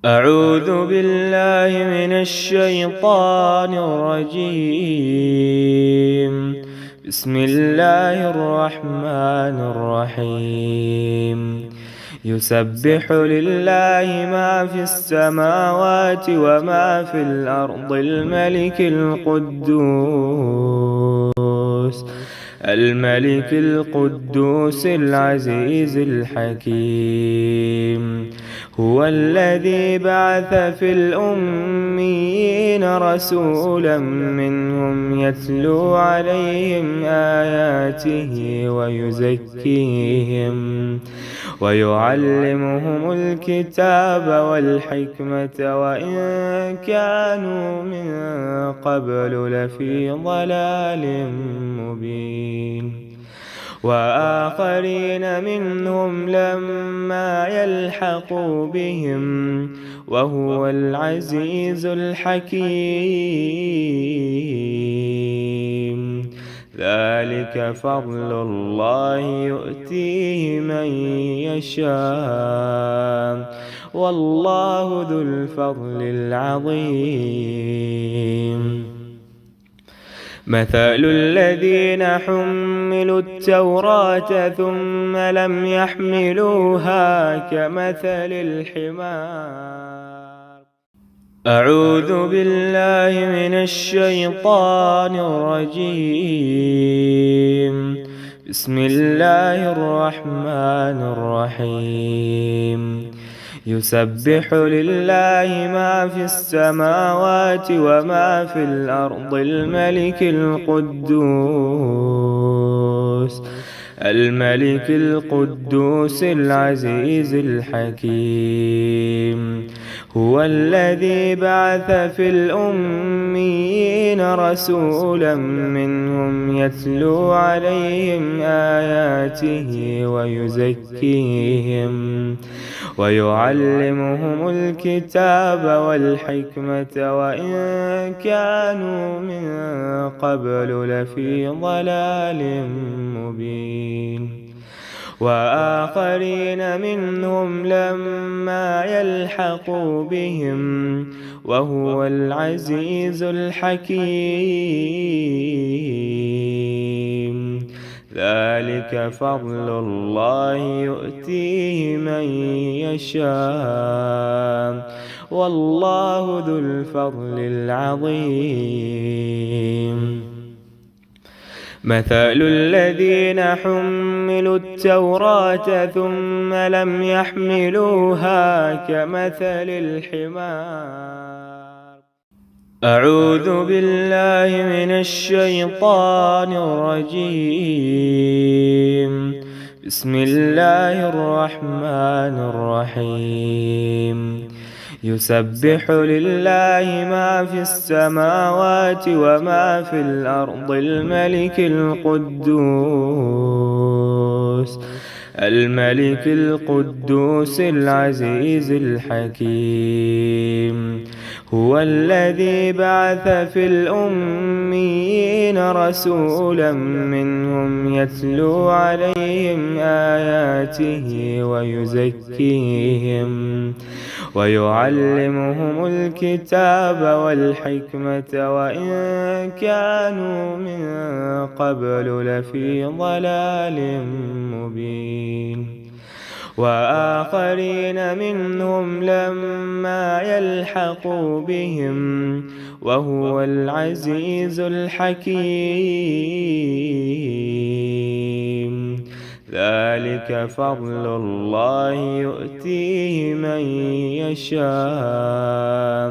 أعوذ بالله من الشيطان الرجيم. بسم الله الرحمن الرحيم. يسبح لله ما في السماوات وما في الأرض الملك القدوس العزيز الحكيم. هو الذي بعث في الأميين رسولا منهم يتلو عليهم آياته ويعلمهم الكتاب والحكمة وإن كانوا من قبل لفي ضلال مبين. وآخرين منهم لما يلحقوا بهم وهو العزيز الحكيم. ذلك فضل الله يؤتيه من يشاء والله ذو الفضل العظيم. مثل الذين حملوا التوراة ثم لم يحملوها كمثل الحمار. أعوذ بالله من الشيطان الرجيم. بسم الله الرحمن الرحيم. يسبح لله ما في السماوات وما في الأرض الملك القدوس العزيز الحكيم. هو الذي بعث في الأميين رسولا منهم يتلو عليهم آياته ويعلمهم الكتاب والحكمة وإن كانوا من قبل لفي ضلال مبين. وآخرين منهم لما يلحقوا بهم وهو العزيز الحكيم. ذلك فضل الله يؤتيه من يشاء والله ذو الفضل العظيم. مثل الذين حملوا التوراة ثم لم يحملوها كمثل الحمار. أعوذ بالله من الشيطان الرجيم. بسم الله الرحمن الرحيم. يسبح لله ما في السماوات وما في الأرض الملك القدوس العزيز الحكيم. هو الذي بعث في الأميين رسولا منهم يتلو عليهم آياته ويعلمهم الكتاب والحكمة وإن كانوا من قبل لفي ضلال مبين. وآخرين منهم لما يلحقوا بهم وهو العزيز الحكيم. ذلك فضل الله يؤتيه من يشاء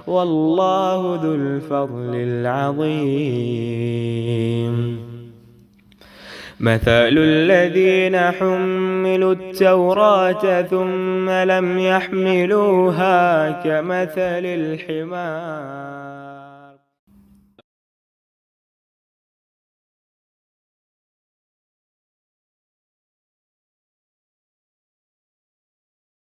والله ذو الفضل العظيم. مثل الذين حملوا التوراة ثم لم يحملوها كمثل الحمار.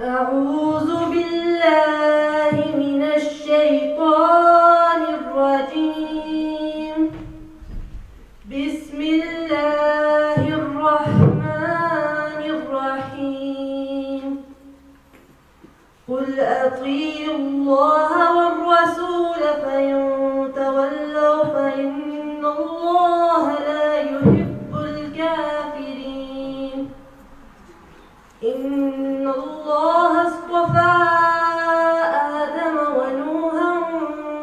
أعوذ بالله من الشيطان الرجيم. بسم الله الرحمن الرحيم. قل أطيعوا الله والرسول فإن تولوا فإن الله لا يحب الكافرين. إن الله اصطفى آدم ونوحا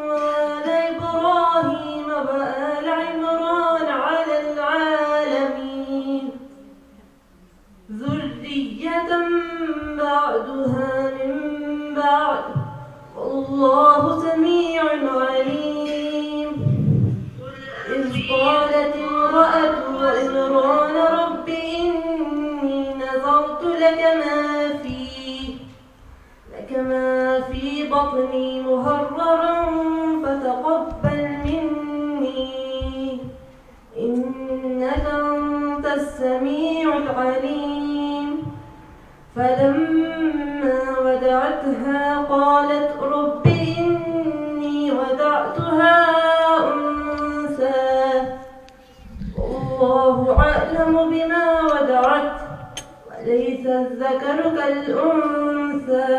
وآل إبراهيم وآل عمران على العالمين ذرية بعدها من بعد والله سميع عليم. إذ قالت امرأة عمران رب إني نذرت لك ما في بطني محررا فتقبل مني إنك أنت السميع العليم. فلما ودعتها قالت رب إني وضعتها أنثى والله أعلم بما وضعت وليس الذكر كالأنثى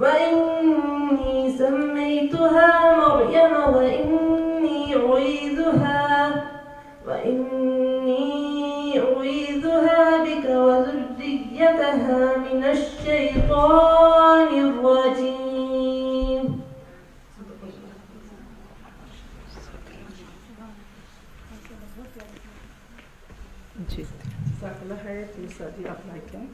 وإني سميتها مريم وإني أعيذها بك وذريتها من الشيطان الرجيم. جزاک اللہ خیر. پلیز سادی آپ لائک کریں.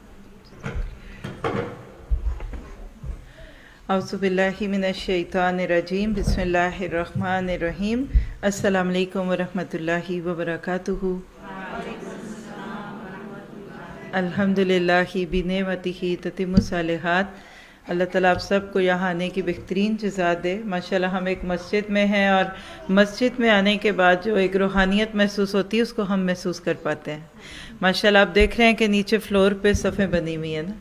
اعوذ باللہ من الشیطان الرجیم. بسم اللہ الرحمن الرحیم. السلام علیکم ورحمۃ اللہ وبرکاتہ. الحمدللہ بنعمتہ تتم الصالحات. اللہ تعالیٰ آپ سب کو یہاں آنے کی بہترین جزا دے. ماشاءاللہ ہم ایک مسجد میں ہیں اور مسجد میں آنے کے بعد جو ایک روحانیت محسوس ہوتی ہے اس کو ہم محسوس کر پاتے ہیں. ماشاءاللہ آپ دیکھ رہے ہیں کہ نیچے فلور پہ صفیں بنی ہوئی ہیں نا.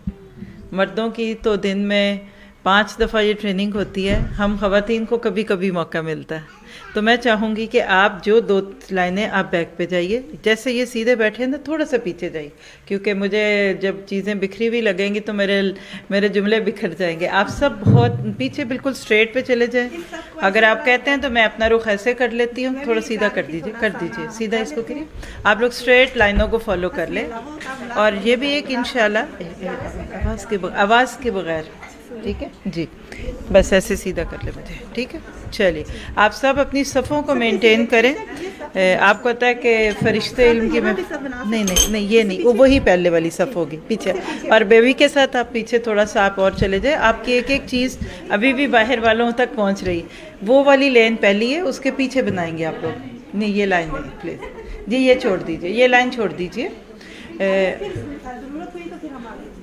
مردوں کی تو دن میں 5 دفعہ یہ ٹریننگ ہوتی ہے. ہم خواتین کو کبھی کبھی موقع ملتا ہے. تو میں چاہوں گی کہ آپ جو 2 لائنیں آپ بیک پہ جائیے. جیسے یہ سیدھے بیٹھے ہیں نا تھوڑا سا پیچھے جائیے کیونکہ مجھے جب چیزیں بکھری ہوئی لگیں گی تو میرے جملے بکھر جائیں گے. آپ سب بہت پیچھے بالکل اسٹریٹ پہ چلے جائیں. اگر آپ کہتے ہیں تو میں اپنا رخ ایسے کر لیتی ہوں. تھوڑا سیدھا کر دیجیے سیدھا اس کو کریے. آپ لوگ اسٹریٹ لائنوں کو فالو کر لیں. اور یہ بھی ایک انشاءاللہ آواز کے بغیر. ٹھیک ہے جی. بس ایسے سیدھا کر لیں مجھے. ٹھیک ہے چلیے. آپ سب اپنی صفوں کو مینٹین کریں. آپ کو پتہ ہے کہ فرشتے علم کی نہیں یہ نہیں وہی پہلے والی صف ہوگی پیچھے. اور بیوی کے ساتھ آپ پیچھے تھوڑا سا آپ اور چلے جائیں. آپ کی ایک ایک چیز ابھی بھی باہر والوں تک پہنچ رہی. وہ والی لین پہلی ہے اس کے پیچھے بنائیں گے آپ لوگ. نہیں یہ لائن نہیں پلیز جی. یہ چھوڑ دیجیے. یہ لائن چھوڑ دیجیے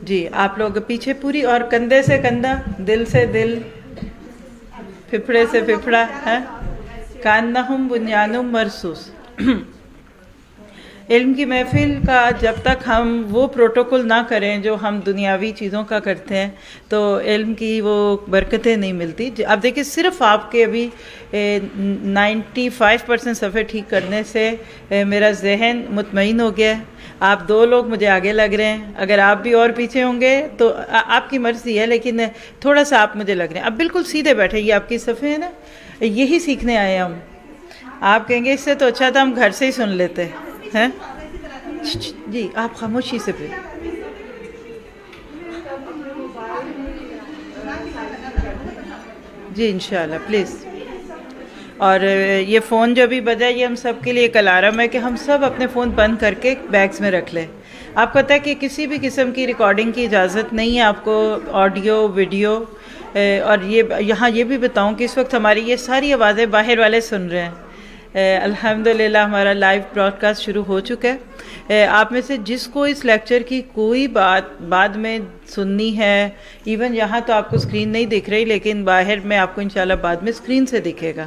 جی. آپ لوگ پیچھے پوری اور کندھے سے کندھا دل سے دل پھپھڑے سے پھپھڑا ہے. کانہم بنیان مرصوص. علم کی محفل کا جب تک ہم وہ پروٹوکول نہ کریں جو ہم دنیاوی چیزوں کا کرتے ہیں تو علم کی وہ برکتیں نہیں ملتی. اب دیکھیں صرف آپ کے ابھی 95% صفحے ٹھیک کرنے سے میرا ذہن مطمئن ہو گیا ہے. آپ 2 لوگ مجھے آگے لگ رہے ہیں. اگر آپ بھی اور پیچھے ہوں گے تو آپ کی مرضی ہے لیکن تھوڑا سا آپ مجھے لگ رہے ہیں. اب بالکل سیدھے بیٹھے. یہ آپ کی صفحے ہیں نا. یہی سیکھنے آئے ہیں ہم. آپ کہیں گے اس سے تو اچھا تھا ہم گھر سے ہی سن لیتے ہیں جی. آپ خاموشی سے پھر جی انشاءاللہ پلیز. اور یہ فون جو بھی بجا یہ ہم سب کے لیے ایک الارم ہے کہ ہم سب اپنے فون بند کر کے بیگز میں رکھ لیں. آپ کو پتہ ہے کہ کسی بھی قسم کی ریکارڈنگ کی اجازت نہیں ہے آپ کو آڈیو ویڈیو. اور یہاں یہ بھی بتاؤں کہ اس وقت ہماری یہ ساری آوازیں باہر والے سن رہے ہیں. الحمدللہ ہمارا لائیو براڈ کاسٹ شروع ہو چکا ہے. آپ میں سے جس کو اس لیکچر کی کوئی بات بعد میں سننی ہے, ایون یہاں تو آپ کو اسکرین نہیں دکھ رہی لیکن باہر میں آپ کو انشاءاللہ بعد میں اسکرین سے دکھے گا.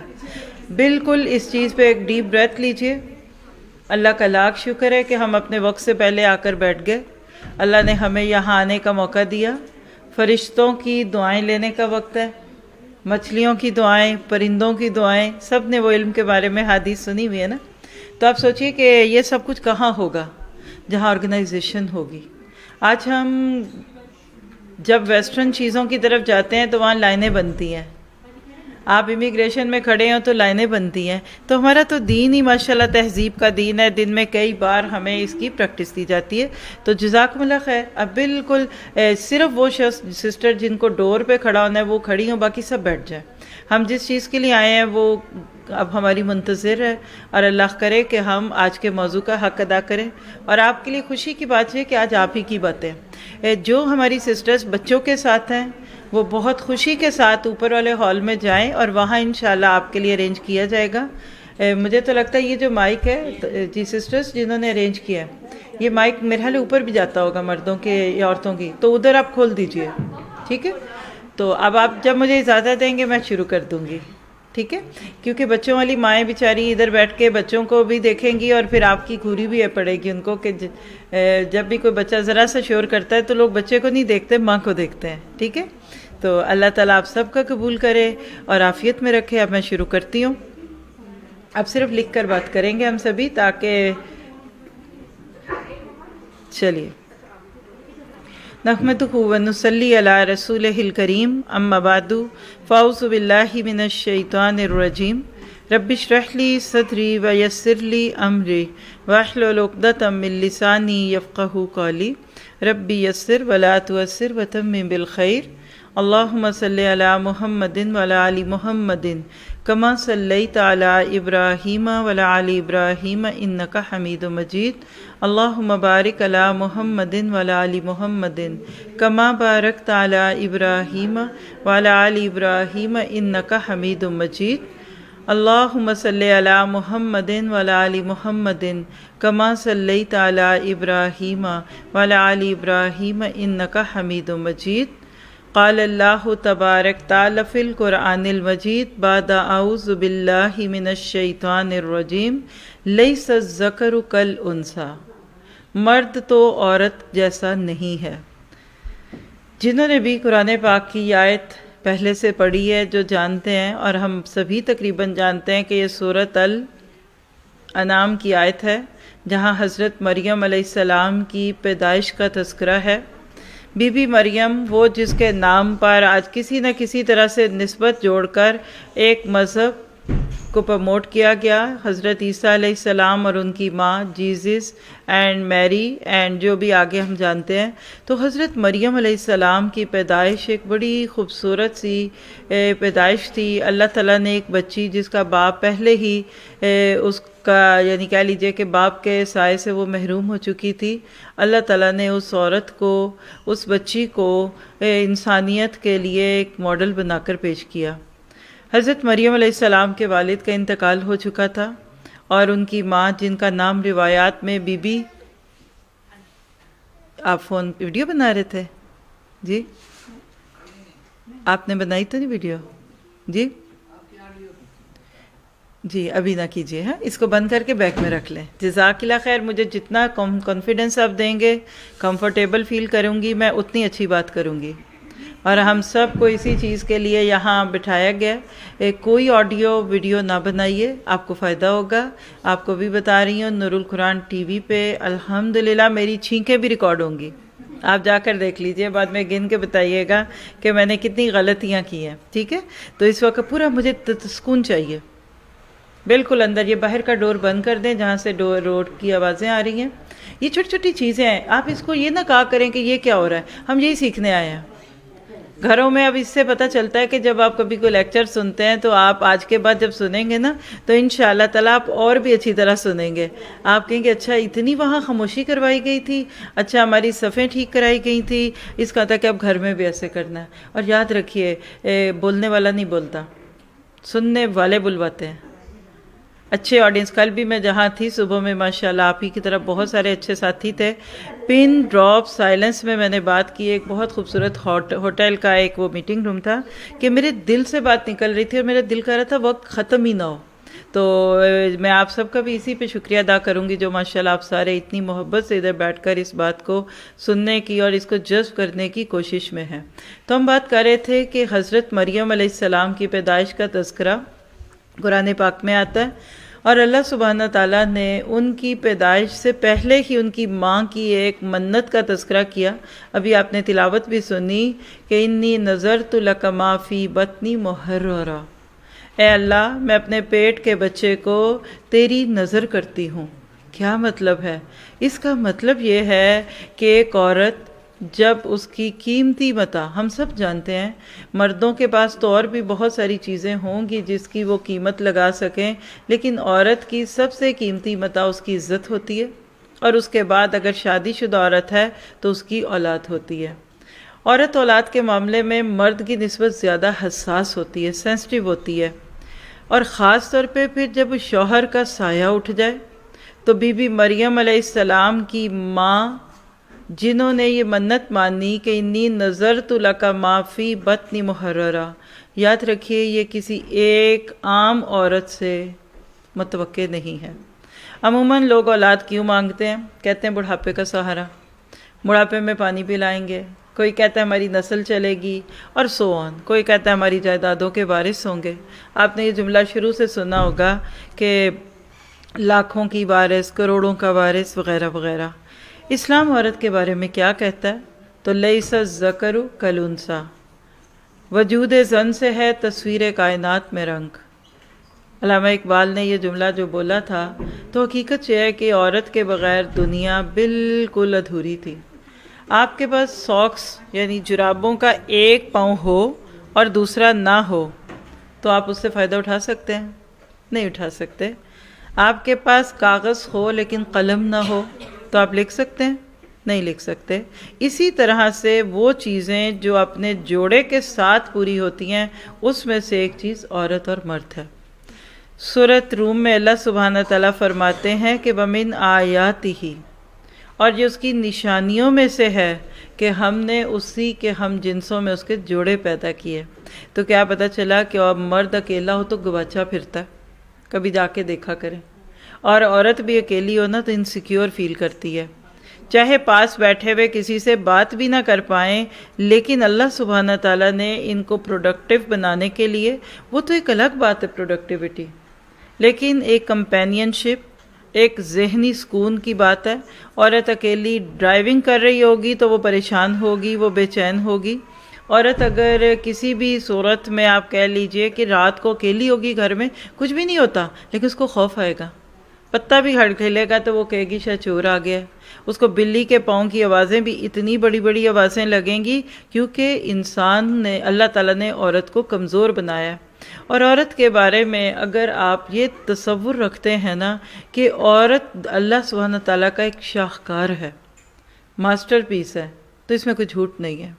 بالکل اس چیز پہ ایک ڈیپ بریتھ لیجئے. اللہ کا لاکھ شکر ہے کہ ہم اپنے وقت سے پہلے آ کر بیٹھ گئے. اللہ نے ہمیں یہاں آنے کا موقع دیا. فرشتوں کی دعائیں لینے کا وقت ہے، مچھلیوں کی دعائیں، پرندوں کی دعائیں، سب نے وہ علم کے بارے میں حدیث سنی ہوئی ہے نا. تو آپ سوچئے کہ یہ سب کچھ کہاں ہوگا؟ جہاں آرگنائزیشن ہوگی. آج ہم جب ویسٹرن چیزوں کی طرف جاتے ہیں تو وہاں لائنیں بنتی ہیں. آپ امیگریشن میں کھڑے ہوں تو لائنیں بنتی ہیں. تو ہمارا تو دین ہی ماشاءاللہ تہذیب کا دین ہے. دن میں کئی بار ہمیں اس کی پریکٹس دی جاتی ہے. تو جزاکم اللہ خیر. اب بالکل صرف وہ شخص سسٹر جن کو ڈور پہ کھڑا ہونا ہے وہ کھڑی ہوں، باقی سب بیٹھ جائیں. ہم جس چیز کے لیے آئے ہیں وہ اب ہماری منتظر ہے، اور اللہ کرے کہ ہم آج کے موضوع کا حق ادا کریں. اور آپ کے لیے خوشی کی بات ہے کہ آج آپ ہی کی باتیں جو ہماری سسٹرز بچوں کے ساتھ ہیں وہ بہت خوشی کے ساتھ اوپر والے ہال میں جائیں، اور وہاں انشاءاللہ آپ کے لیے ارینج کیا جائے گا. مجھے تو لگتا ہے یہ جو مائک ہے جی سسٹرز جنہوں نے ارینج کیا ہے، یہ مائک میرے خیال اوپر بھی جاتا ہوگا مردوں کے یا عورتوں کی، تو ادھر آپ کھول دیجئے. ٹھیک ہے، تو اب آپ جب مجھے اجازت دیں گے میں شروع کر دوں گی. ٹھیک ہے، کیونکہ بچوں والی مائیں بیچاری ادھر بیٹھ کے بچوں کو بھی دیکھیں گی، اور پھر آپ کی گھوری بھی پڑے گی ان کو کہ جب بھی کوئی بچہ ذرا سا شور کرتا ہے تو لوگ بچے کو نہیں دیکھتے، ماں کو دیکھتے ہیں. ٹھیک ہے، تو اللہ تعالیٰ آپ سب کا قبول کرے اور عافیت میں رکھے. اب میں شروع کرتی ہوں. اب صرف لکھ کر بات کریں گے ہم سبھی، تاکہ چلیے. نحمدہ ونصلی علی رسولہ الکریم، اما بعد، فاعوذ باللہ من الشیطان الرجیم. رب اشرح لی صدری ویسر لی امری واحلل عقدۃ من لسانی یفقہوا قولی. رب یسر ولا تعسر وتمم بالخیر. اللہم صلی علی محمد وعلی آل محمد کما صلیت علی ابراہیم وعلی آل ابراہیم انک حمید مجید. اللہم بارک علی محمد وعلی آل محمد کما بارکت علی ابراہیم وعلی آل ابراہیم انک حمید مجید. اللہم صلی علی محمد وعلی آل محمد کما صلیت علی ابراہیم وعلی آل ابراہیم انک حمید مجید. قال اللہ تبارک تعالی فی القرآن المجید بعد اعوذ باللہ من الشیطان الرجیم. لیس الذکر کالانثی، مرد تو عورت جیسا نہیں ہے. جنہوں نے بھی قرآن پاک کی آیت پہلے سے پڑھی ہے، جو جانتے ہیں، اور ہم سبھی تقریباً جانتے ہیں کہ یہ سورۃ الانعام کی آیت ہے، جہاں حضرت مریم علیہ السلام کی پیدائش کا تذکرہ ہے. بی بی مریم وہ جس کے نام پر آج کسی نہ کسی طرح سے نسبت جوڑ کر ایک مذہب کو پروموٹ کیا گیا. حضرت عیسیٰ علیہ السلام اور ان کی ماں جیزس اینڈ میری اینڈ جو بھی آگے ہم جانتے ہیں. تو حضرت مریم علیہ السلام کی پیدائش ایک بڑی خوبصورت سی پیدائش تھی. اللہ تعالیٰ نے ایک بچی جس کا باپ پہلے ہی اس کا یعنی کہہ لیجئے کہ باپ کے سائے سے وہ محروم ہو چکی تھی، اللہ تعالیٰ نے اس عورت کو، اس بچی کو انسانیت کے لیے ایک ماڈل بنا کر پیش کیا. حضرت مریم علیہ السلام کے والد کا انتقال ہو چکا تھا، اور ان کی ماں جن کا نام روایات میں بی بی، آپ فون ویڈیو بنا رہے تھے جی؟ آپ نے بنائی تو نہیں ویڈیو جی؟ جی ابھی نہ کیجیے، ہاں اس کو بند کر کے بیک میں رکھ لیں. جزاک اللہ خیر. مجھے جتنا کانفیڈنس آپ دیں گے، کمفرٹیبل فیل کروں گی، میں اتنی اچھی بات کروں گی. اور ہم سب کو اسی چیز کے لیے یہاں بٹھایا گیا. کوئی آڈیو ویڈیو نہ بنائیے، آپ کو فائدہ ہوگا. آپ کو بھی بتا رہی ہوں، نور القرآن ٹی وی پہ الحمدللہ میری چھینکیں بھی ریکارڈ ہوں گی. آپ جا کر دیکھ لیجئے، بعد میں گن کے بتائیے گا کہ میں نے کتنی غلطیاں کی ہیں. ٹھیک ہے، تو اس وقت پورا مجھے سکون چاہیے. بالکل اندر یہ باہر کا ڈور بند کر دیں جہاں سے روڈ کی آوازیں آ رہی ہیں. یہ چھوٹی چھوٹی چیزیں ہیں، آپ اس کو یہ نہ کہا کریں کہ یہ کیا ہو رہا ہے. ہم یہی سیکھنے آئے ہیں گھروں میں. اب اس سے پتہ چلتا ہے کہ جب آپ کبھی کوئی لیکچر سنتے ہیں تو آپ آج کے بعد جب سنیں گے نا تو انشاءاللہ تعالیٰ آپ اور بھی اچھی طرح سنیں گے. آپ کہیں گے اچھا اتنی وہاں خاموشی کروائی گئی تھی، اچھا ہماری صفیں ٹھیک کرائی گئی تھی، اس کا تھا کہ اب گھر میں بھی ایسے کرنا ہے. اور یاد رکھیے، بولنے والا نہیں بولتا، سننے والے بلواتے ہیں. اچھے آڈینس. کل بھی میں جہاں تھی صبح میں ماشاءاللہ آپ ہی کی طرف بہت سارے اچھے ساتھی تھے. پن ڈراپ سائلنس میں نے بات کی. ایک بہت خوبصورت ہوٹل کا ایک وہ میٹنگ روم تھا کہ میرے دل سے بات نکل رہی تھی اور میرا دل کر رہا تھا وقت ختم ہی نہ ہو. تو میں آپ سب کا بھی اسی پہ شکریہ ادا کروں گی جو ماشاءاللہ آپ سارے اتنی محبت سے ادھر بیٹھ کر اس بات کو سننے کی اور اس کو جذب کرنے کی کوشش میں ہیں۔ تو ہم بات کر رہے تھے کہ حضرت مریم علیہ السلام کی پیدائش کا تذکرہ قرآن پاک میں آتا ہے، اور اللہ سبحانہ تعالیٰ نے ان کی پیدائش سے پہلے ہی ان کی ماں کی ایک منت کا تذکرہ کیا۔ ابھی آپ نے تلاوت بھی سنی کہ انی نظرت لک ما فی بطنی محررا، اے اللہ میں اپنے پیٹ کے بچے کو تیری نظر کرتی ہوں۔ کیا مطلب ہے اس کا؟ مطلب یہ ہے کہ ایک عورت جب اس کی قیمتی متاع، ہم سب جانتے ہیں مردوں کے پاس تو اور بھی بہت ساری چیزیں ہوں گی جس کی وہ قیمت لگا سکیں، لیکن عورت کی سب سے قیمتی متاع اس کی عزت ہوتی ہے، اور اس کے بعد اگر شادی شدہ عورت ہے تو اس کی اولاد ہوتی ہے۔ عورت اولاد کے معاملے میں مرد کی نسبت زیادہ حساس ہوتی ہے، سینسٹیو ہوتی ہے، اور خاص طور پہ پھر جب شوہر کا سایہ اٹھ جائے تو بی بی مریم علیہ السلام کی ماں جنہوں نے یہ منت مانی کہ انی نظرت لک ما فی بطنی محررا، یاد رکھیے یہ کسی ایک عام عورت سے متوقع نہیں ہے۔ عموماً لوگ اولاد کیوں مانگتے ہیں؟ کہتے ہیں بڑھاپے کا سہارا، بڑھاپے میں پانی پلائیں گے، کوئی کہتا ہے ہماری نسل چلے گی، اور سو آن، کوئی کہتا ہے ہماری جائیدادوں کے وارث ہوں گے۔ آپ نے یہ جملہ شروع سے سنا ہوگا کہ لاکھوں کی وارث، کروڑوں کا وارث وغیرہ وغیرہ۔ اسلام عورت کے بارے میں کیا کہتا ہے؟ تو لیس الذکر کالانثی، وجود زن سے ہے تصویر کائنات میں رنگ۔ علامہ اقبال نے یہ جملہ جو بولا تھا تو حقیقت یہ ہے کہ عورت کے بغیر دنیا بالکل ادھوری تھی۔ آپ کے پاس ساکس یعنی جرابوں کا ایک پاؤں ہو اور دوسرا نہ ہو تو آپ اس سے فائدہ اٹھا سکتے ہیں؟ نہیں اٹھا سکتے۔ آپ کے پاس کاغذ ہو لیکن قلم نہ ہو تو آپ لکھ سکتے ہیں؟ نہیں لکھ سکتے۔ اسی طرح سے وہ چیزیں جو اپنے جوڑے کے ساتھ پوری ہوتی ہیں اس میں سے ایک چیز عورت اور مرد ہے۔ سورۃ روم میں اللہ سبحانہ تعالیٰ فرماتے ہیں کہ وَمِنْ آیاتِهِ، اور یہ اس کی نشانیوں میں سے ہے کہ ہم نے اسی کے ہم جنسوں میں اس کے جوڑے پیدا کیے۔ تو کیا پتہ چلا کہ اب مرد اکیلا ہو تو گواچا پھرتا ہے؟ کبھی جا کے دیکھا کریں۔ اور عورت بھی اکیلی ہو نا تو انسیکیور فیل کرتی ہے، چاہے پاس بیٹھے ہوئے کسی سے بات بھی نہ کر پائیں، لیکن اللہ سبحانہ تعالیٰ نے ان کو پروڈکٹیو بنانے کے لیے، وہ تو ایک الگ بات ہے پروڈکٹیوٹی، لیکن ایک کمپینین شپ، ایک ذہنی سکون کی بات ہے۔ عورت اکیلی ڈرائیونگ کر رہی ہوگی تو وہ پریشان ہوگی، وہ بے چین ہوگی۔ عورت اگر کسی بھی صورت میں آپ کہہ لیجئے کہ رات کو اکیلی ہوگی گھر میں، کچھ بھی نہیں ہوتا لیکن اس کو خوف آئے گا، پتہ بھی ہلے گا تو وہ کہے گی شاید چور آ گیا ہے۔ اس کو بلی کے پاؤں کی آوازیں بھی اتنی بڑی بڑی آوازیں لگیں گی، کیونکہ انسان نے، اللہ تعالیٰ نے عورت کو کمزور بنایا ہے۔ اور عورت کے بارے میں اگر آپ یہ تصور رکھتے ہیں نا کہ عورت اللہ سبحانہ تعالیٰ کا ایک شاہکار ہے، ماسٹر پیس ہے، تو اس میں کوئی جھوٹ نہیں ہے۔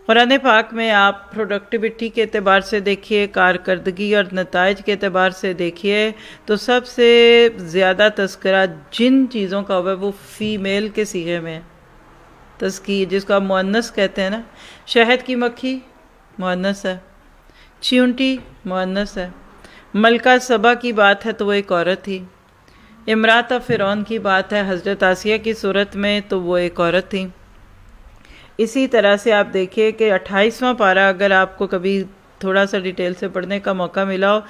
قرآن پاک میں آپ پروڈکٹیوٹی کے اعتبار سے دیکھیے، کارکردگی اور نتائج کے اعتبار سے دیکھیے تو سب سے زیادہ تذکرہ جن چیزوں کا ہوا ہے وہ فیمیل کے صیغے میں ہے۔ تذکیر جس کو آپ مؤنث کہتے ہیں نا، شہد کی مکھی مؤنث ہے، چیونٹی مؤنث ہے، ملکہ سبا کی بات ہے تو وہ ایک عورت تھی، امرأۃ فرعون کی بات ہے حضرت آسیہ کی صورت میں تو وہ ایک عورت تھی۔ اسی طرح سے آپ دیکھیے کہ 28واں پارہ اگر آپ کو کبھی تھوڑا سا ڈیٹیل سے پڑھنے کا موقع ملا ہو،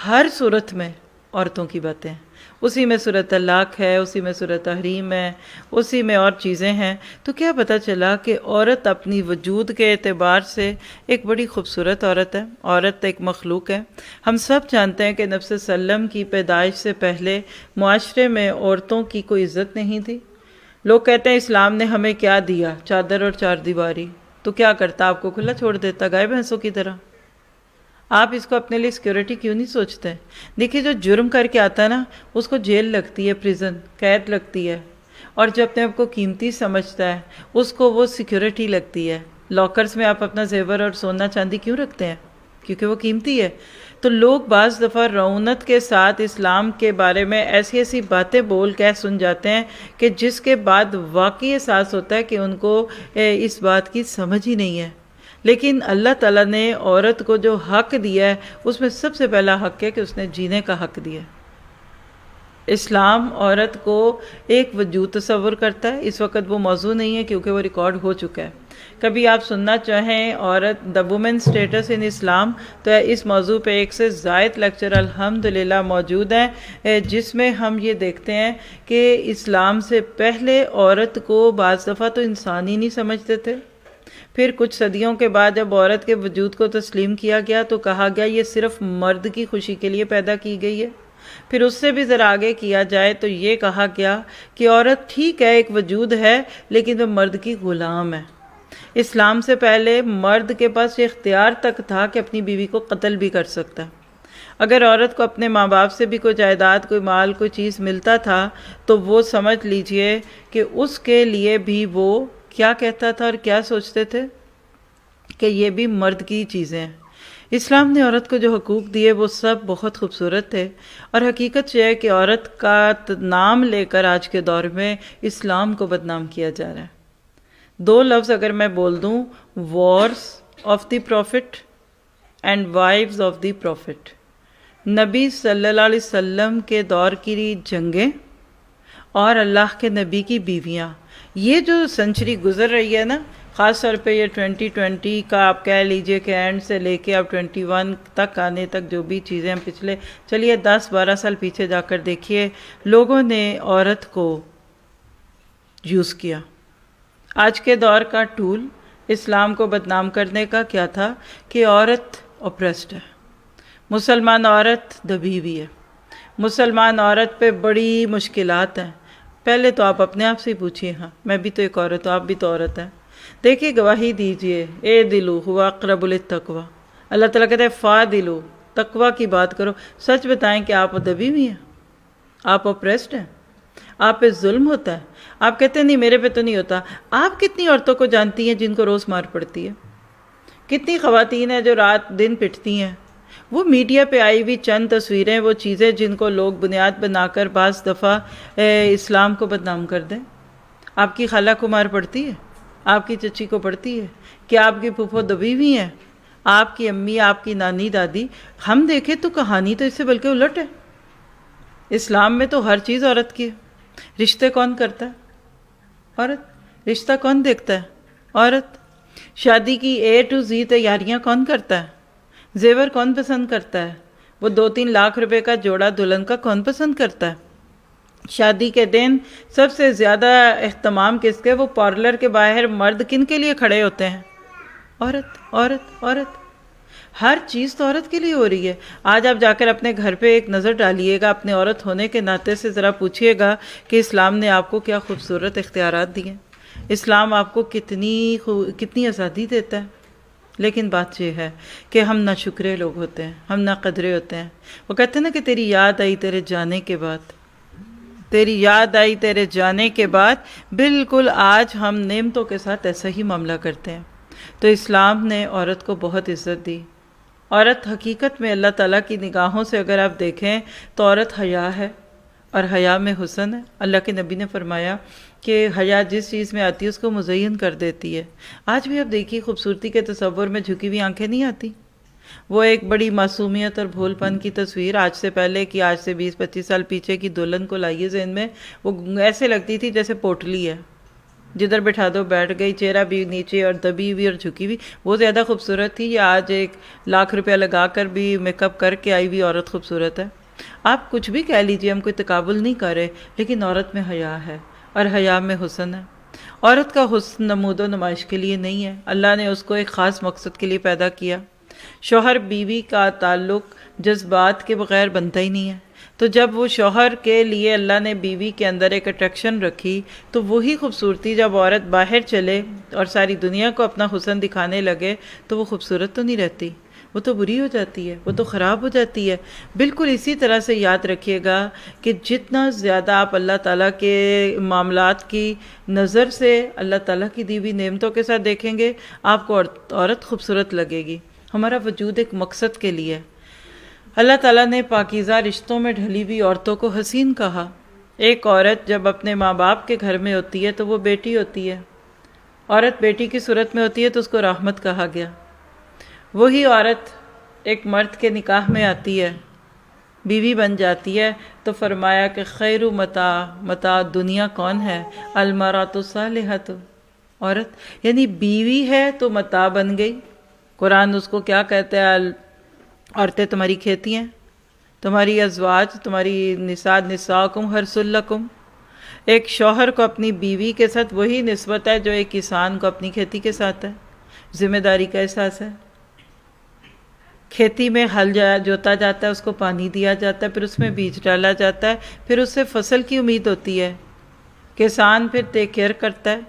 ہر صورت میں عورتوں کی باتیں ہیں۔ اسی میں سورۃ طلاق ہے، اسی میں سورۃ تحریم ہے، اسی میں اور چیزیں ہیں۔ تو کیا پتہ چلا کہ عورت اپنی وجود کے اعتبار سے ایک بڑی خوبصورت عورت ہے، عورت ایک مخلوق ہے۔ ہم سب جانتے ہیں کہ نبی صلی اللہ علیہ وسلم کی پیدائش سے پہلے معاشرے میں عورتوں کی کوئی عزت نہیں تھی۔ لوگ کہتے ہیں اسلام نے ہمیں کیا دیا، چادر اور چار دیواری، تو کیا کرتا؟ آپ کو کھلا چھوڑ دیتا گائے بھینسوں کی طرح۔ آپ اس کو اپنے لیے سیکیورٹی کیوں نہیں سوچتے؟ دیکھیے جو جرم کر کے آتا ہے نا اس کو جیل لگتی ہے، پریزن، قید لگتی ہے، اور جو اپنے آپ کو قیمتی سمجھتا ہے اس کو وہ سیکیورٹی لگتی ہے۔ لاکرز میں آپ اپنا زیور اور سونا چاندی کیوں رکھتے ہیں؟ کیونکہ وہ قیمتی ہے۔ تو لوگ بعض دفعہ رعونت کے ساتھ اسلام کے بارے میں ایسی ایسی باتیں بول کے سن جاتے ہیں کہ جس کے بعد واقعی احساس ہوتا ہے کہ ان کو اس بات کی سمجھ ہی نہیں ہے۔ لیکن اللہ تعالیٰ نے عورت کو جو حق دیا ہے اس میں سب سے پہلا حق ہے کہ اس نے جینے کا حق دیا ہے۔ اسلام عورت کو ایک وجود تصور کرتا ہے، اس وقت وہ موضوع نہیں ہے کیونکہ وہ ریکارڈ ہو چکا ہے۔ کبھی آپ سننا چاہیں عورت دا وومن اسٹیٹس ان اسلام، تو اس موضوع پہ ایک سے زائد لیکچر الحمدللہ موجود ہیں، جس میں ہم یہ دیکھتے ہیں کہ اسلام سے پہلے عورت کو بعض دفعہ تو انسان ہی نہیں سمجھتے تھے، پھر کچھ صدیوں کے بعد جب عورت کے وجود کو تسلیم کیا گیا تو کہا گیا یہ صرف مرد کی خوشی کے لیے پیدا کی گئی ہے۔ پھر اس سے بھی ذرا آگے کیا جائے تو یہ کہا گیا کہ عورت ٹھیک ہے ایک وجود ہے لیکن وہ مرد کی غلام ہے۔ اسلام سے پہلے مرد کے پاس یہ اختیار تک تھا کہ اپنی بیوی کو قتل بھی کر سکتا۔ اگر عورت کو اپنے ماں باپ سے بھی کوئی جائیداد، کوئی مال، کوئی چیز ملتا تھا تو وہ سمجھ لیجئے کہ اس کے لیے بھی وہ کیا کہتا تھا اور کیا سوچتے تھے کہ یہ بھی مرد کی چیزیں ہیں۔ اسلام نے عورت کو جو حقوق دیے وہ سب بہت خوبصورت تھے، اور حقیقت یہ ہے کہ عورت کا نام لے کر آج کے دور میں اسلام کو بدنام کیا جا رہا ہے۔ دو لفظ اگر میں بول دوں، wars of the prophet and wives of the prophet, نبی صلی اللہ علیہ وسلم کے دور کی جنگیں اور اللہ کے نبی کی بیویاں، یہ جو سنچری گزر رہی ہے نا، خاص طور پہ یہ 2020 کا آپ کہہ لیجئے کہ اینڈ سے لے کے اب 21 تک آنے تک جو بھی چیزیں ہم پچھلے چلیے 10-12 سال پیچھے جا کر دیکھیے، لوگوں نے عورت کو یوز کیا۔ آج کے دور کا ٹول اسلام کو بدنام کرنے کا کیا تھا کہ عورت اپریسڈ ہے، مسلمان عورت دبی ہوئی ہے، مسلمان عورت پہ بڑی مشکلات ہیں۔ پہلے تو آپ اپنے آپ سے ہی پوچھئے، ہاں میں بھی تو ایک عورت ہوں، آپ بھی تو عورت ہیں، دیکھیے گواہی دیجئے، اے دلو ہوا اقرب للتقوی، اللہ تعالیٰ کہتے ہیں فا دلو، تقوی کی بات کرو، سچ بتائیں کہ آپ دبی ہوئی ہیں، آپ اپریسڈ ہیں، آپ پہ ظلم ہوتا ہے، آپ کہتے ہیں نہیں میرے پہ تو نہیں ہوتا۔ آپ کتنی عورتوں کو جانتی ہیں جن کو روز مار پڑتی ہے؟ کتنی خواتین ہیں جو رات دن پٹتی ہیں؟ وہ میڈیا پہ آئی ہوئی چند تصویریں، وہ چیزیں جن کو لوگ بنیاد بنا کر بعض دفعہ اسلام کو بدنام کر دیں۔ آپ کی خالہ کو مار پڑتی ہے، آپ کی چچی کو پڑتی ہے، کیا آپ کی پھوپھو دبی ہوئی ہیں، آپ کی امی، آپ کی نانی دادی؟ ہم دیکھیں تو کہانی تو اس سے بلکہ الٹ ہے۔ اسلام میں تو ہر چیز عورت کی ہے۔ رشتے کون کرتا ہے؟ عورت۔ رشتہ کون دیکھتا ہے؟ عورت۔ شادی کی A to Z تیاریاں کون کرتا ہے؟ زیور کون پسند کرتا ہے؟ وہ 2-3 لاکھ روپے کا جوڑا دلہن کا کون پسند کرتا ہے؟ شادی کے دن سب سے زیادہ اہتمام کس کے؟ وہ پارلر کے باہر مرد کن کے لیے کھڑے ہوتے ہیں؟ عورت، عورت، عورت۔ ہر چیز تو عورت کے لیے ہو رہی ہے۔ آج آپ جا کر اپنے گھر پہ ایک نظر ڈالیے گا، اپنے عورت ہونے کے ناطے سے ذرا پوچھئے گا کہ اسلام نے آپ کو کیا خوبصورت اختیارات دیے، اسلام آپ کو کتنی آزادی دیتا ہے۔ لیکن بات یہ ہے کہ ہم نہ شکرے لوگ ہوتے ہیں، ہم نہ قدرے ہوتے ہیں۔ وہ کہتے ہیں نا کہ تیری یاد آئی تیرے جانے کے بعد، تیری یاد آئی تیرے جانے کے بعد۔ بالکل آج ہم نعمتوں کے ساتھ ایسا ہی معاملہ کرتے ہیں۔ تو اسلام نے عورت کو بہت عزت دی۔ عورت حقیقت میں اللہ تعالیٰ کی نگاہوں سے اگر آپ دیکھیں تو عورت حیا ہے، اور حیا میں حسن ہے۔ اللہ کے نبی نے فرمایا کہ حیا جس چیز میں آتی ہے اس کو مزین کر دیتی ہے۔ آج بھی آپ دیکھیے خوبصورتی کے تصور میں جھکی ہوئی آنکھیں نہیں آتی، وہ ایک بڑی معصومیت اور بھول پن کی تصویر آج سے پہلے کی، آج سے 20-25 سال پیچھے کی دلہن کو لائیے ذہن میں، وہ ایسے لگتی تھی جیسے پوٹلی ہے، جدھر بٹھا دو بیٹھ گئی، چہرہ بھی نیچے اور دبی ہوئی اور جھکی ہوئی، وہ زیادہ خوبصورت تھی، یا آج 1 لاکھ روپیہ لگا کر بھی میک اپ کر کے آئی ہوئی عورت خوبصورت ہے؟ آپ کچھ بھی کہہ لیجئے، ہم کوئی تقابل نہیں کر رہے، لیکن عورت میں حیا ہے، اور حیا میں حسن ہے۔ عورت کا حسن نمود و نمائش کے لیے نہیں ہے، اللہ نے اس کو ایک خاص مقصد کے لیے پیدا کیا۔ شوہر بیوی کا تعلق جذبات کے بغیر بنتا ہی نہیں ہے، تو جب وہ شوہر کے لیے اللہ نے بیوی کے اندر ایک اٹریکشن رکھی، تو وہی خوبصورتی جب عورت باہر چلے اور ساری دنیا کو اپنا حسن دکھانے لگے تو وہ خوبصورت تو نہیں رہتی، وہ تو بری ہو جاتی ہے، وہ تو خراب ہو جاتی ہے۔ بالکل اسی طرح سے یاد رکھیے گا کہ جتنا زیادہ آپ اللہ تعالیٰ کے معاملات کی نظر سے اللہ تعالیٰ کی دی ہوئی نعمتوں کے ساتھ دیکھیں گے، آپ کو عورت خوبصورت لگے گی۔ ہمارا وجود ایک مقصد کے لیے ہے۔ اللہ تعالیٰ نے پاکیزہ رشتوں میں ڈھلی ہوئی عورتوں کو حسین کہا۔ ایک عورت جب اپنے ماں باپ کے گھر میں ہوتی ہے تو وہ بیٹی ہوتی ہے، عورت بیٹی کی صورت میں ہوتی ہے تو اس کو رحمت کہا گیا. وہی عورت ایک مرد کے نکاح میں آتی ہے، بیوی بن جاتی ہے، تو فرمایا کہ خیر متاع دنیا کون ہے؟ المرأۃ الصالحۃ، عورت. یعنی بیوی ہے تو متاع بن گئی. قرآن اس کو کیا کہتا ہے؟ عورتیں تمہاری کھیتی ہیں، تمہاری ازواج، تمہاری نساءکم حرث لکم. ایک شوہر کو اپنی بیوی کے ساتھ وہی نسبت ہے جو ایک کسان کو اپنی کھیتی کے ساتھ ہے. ذمہ داری کا احساس ہے. کھیتی میں ہل جوتا جاتا ہے، اس کو پانی دیا جاتا ہے، پھر اس میں بیج ڈالا جاتا ہے، پھر اس سے فصل کی امید ہوتی ہے. کسان پھر ٹیک کیئر کرتا ہے،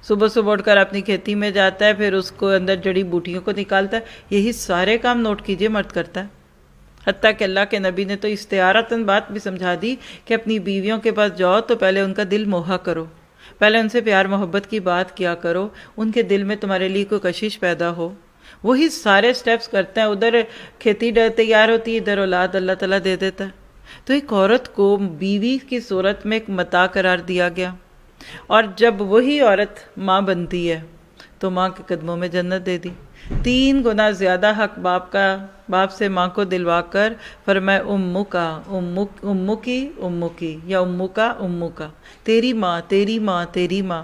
صبح صبح اٹھ کر اپنی کھیتی میں جاتا ہے، پھر اس کو اندر جڑی بوٹیوں کو نکالتا ہے. یہی سارے کام نوٹ کیجئے مرد کرتا ہے. حتیٰ کہ اللہ کے نبی نے تو استعارتاً بات بھی سمجھا دی کہ اپنی بیویوں کے پاس جاؤ تو پہلے ان کا دل موہا کرو، پہلے ان سے پیار محبت کی بات کیا کرو، ان کے دل میں تمہارے لیے کوئی کشش پیدا ہو. وہی سارے سٹیپس کرتے ہیں. ادھر کھیتی تیار ہوتی ہے، ادھر اولاد اللہ تعالیٰ دے دیتا ہے. تو ایک عورت کو بیوی کی صورت میں ایک متاع قرار دیا گیا. اور جب وہی عورت ماں بنتی ہے تو ماں کے قدموں میں جنت دے دی. 3 گنا زیادہ حق باپ سے ماں کو دلوا کر فرمائے امکی یا امکا، تیری ماں تیری ماں تیری ماں.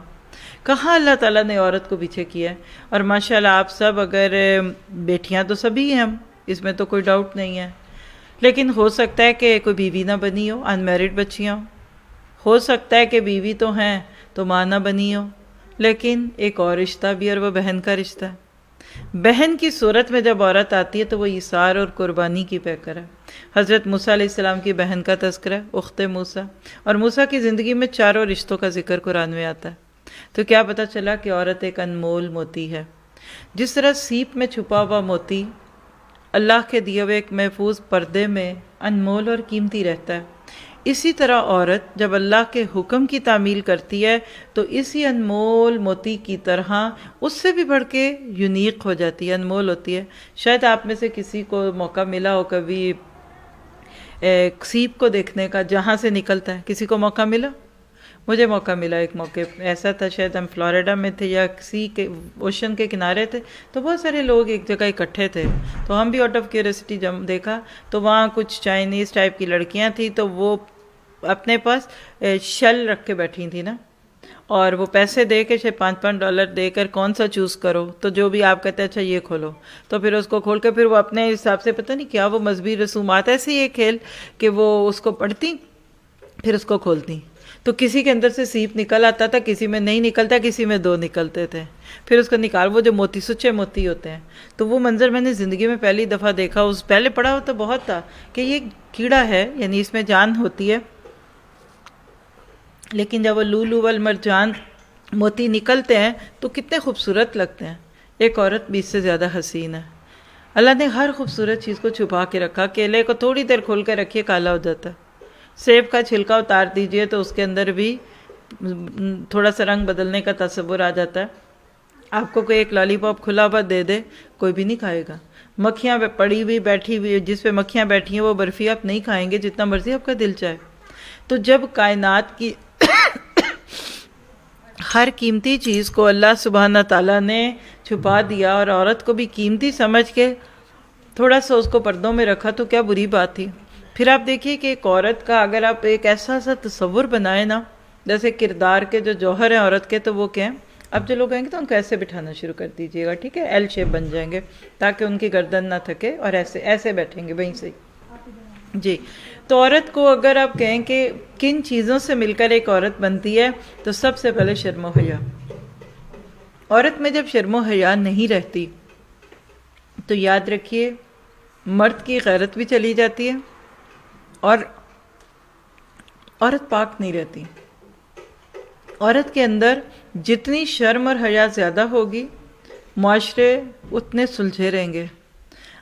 کہاں اللہ تعالیٰ نے عورت کو پیچھے کیا ہے. اور ماشاءاللہ آپ سب اگر بیٹیاں تو سبھی ہیں ہم، اس میں تو کوئی ڈاؤٹ نہیں ہے، لیکن ہو سکتا ہے کہ کوئی بیوی نہ بنی ہو، انمیرڈ بچیاں ہو سکتا ہے کہ بیوی تو ہیں تو ماں نہ بنی ہو، لیکن ایک اور رشتہ بھی، اور وہ بہن کا رشتہ ہے. بہن کی صورت میں جب عورت آتی ہے تو وہ ایثار اور قربانی کی پیکر ہے. حضرت موسیٰ علیہ السلام کی بہن کا تذکرہ، اخت موسیٰ، اور موسیٰ کی زندگی میں 4 رشتوں کا ذکر قرآن میں آتا ہے. تو کیا پتہ چلا کہ عورت ایک انمول موتی ہے. جس طرح سیپ میں چھپا ہوا موتی اللہ کے دیے ہوئے ایک محفوظ پردے میں انمول اور قیمتی رہتا ہے، اسی طرح عورت جب اللہ کے حکم کی تعمیل کرتی ہے تو اسی انمول موتی کی طرح اس سے بھی بڑھ کے یونیک ہو جاتی ہے، انمول ہوتی ہے. شاید آپ میں سے کسی کو موقع ملا ہو کبھی سیپ کو دیکھنے کا جہاں سے نکلتا ہے. کسی کو موقع ملا؟ مجھے موقع ملا. ایک موقع ایسا تھا، شاید ہم فلوریڈا میں تھے یا کسی کے اوشن کے کنارے تھے، تو بہت سارے لوگ ایک جگہ اکٹھے تھے. تو ہم بھی آؤٹ آف کیوریسٹی جب دیکھا تو وہاں کچھ چائنیز ٹائپ کی لڑکیاں تھیں، تو وہ اپنے پاس شل رکھ کے بیٹھی تھیں نا، اور وہ پیسے دے کے $5 دے کر کون سا چوز کرو، تو جو بھی آپ کہتے ہیں اچھا یہ کھولو، تو پھر اس کو کھول کے پھر وہ اپنے حساب سے پتہ نہیں کیا وہ مذہبی رسومات ایسے یہ کھیل کہ وہ اس کو پڑھتی پھر اس کو کھولتی. تو کسی کے اندر سے سیپ نکل آتا تھا، کسی میں نہیں نکلتا، کسی میں 2 نکلتے تھے. پھر اس کو نکال، وہ جو موتی سچے موتی ہوتے ہیں. تو وہ منظر میں نے زندگی میں پہلی دفعہ دیکھا. اس پہلے پڑھا ہوتا بہت تھا کہ یہ کیڑا ہے، یعنی اس میں جان ہوتی ہے، لیکن جب وہ لولو والمرجان موتی نکلتے ہیں تو کتنے خوبصورت لگتے ہیں. ایک عورت بھی اس سے زیادہ حسین ہے. اللہ نے ہر خوبصورت چیز کو چھپا کے رکھا. کیلے کو تھوڑی دیر کھول کے رکھیے کالا ہو جاتا ہے. سیب کا چھلکا اتار دیجئے تو اس کے اندر بھی تھوڑا سا رنگ بدلنے کا تصور آ جاتا ہے. آپ کو کوئی ایک لالی پاپ کھلا ہوا دے دے، کوئی بھی نہیں کھائے گا. مکھیاں پڑی ہوئی بیٹھی ہوئی، جس پہ مکھیاں بیٹھی ہیں وہ برفی آپ نہیں کھائیں گے جتنا مرضی آپ کا دل چاہے. تو جب کائنات کی ہر قیمتی چیز کو اللہ سبحانہ تعالیٰ نے چھپا دیا اور عورت کو بھی قیمتی سمجھ کے تھوڑا سا اس کو پردوں میں رکھا، تو کیا بری بات تھی. پھر آپ دیکھیے کہ ایک عورت کا اگر آپ ایک ایسا تصور بنائیں نا، جیسے کردار کے جو جوہر ہیں عورت کے، تو وہ کیا ہیں. اب جو لوگ آئیں گے تو ان کو ایسے بٹھانا شروع کر دیجیے گا، ٹھیک ہے، ایل شیپ بن جائیں گے تاکہ ان کی گردن نہ تھکے، اور ایسے بیٹھیں گے وہیں سے جی. تو عورت کو اگر آپ کہیں کہ کن چیزوں سے مل کر ایک عورت بنتی ہے، تو سب سے پہلے شرم و حیا. عورت میں جب شرم و حیا نہیں رہتی تو یاد رکھیے مرد کی غیرت بھی چلی جاتی ہے اور عورت پاک نہیں رہتی. عورت کے اندر جتنی شرم اور حیا زیادہ ہوگی، معاشرے اتنے سلجھے رہیں گے.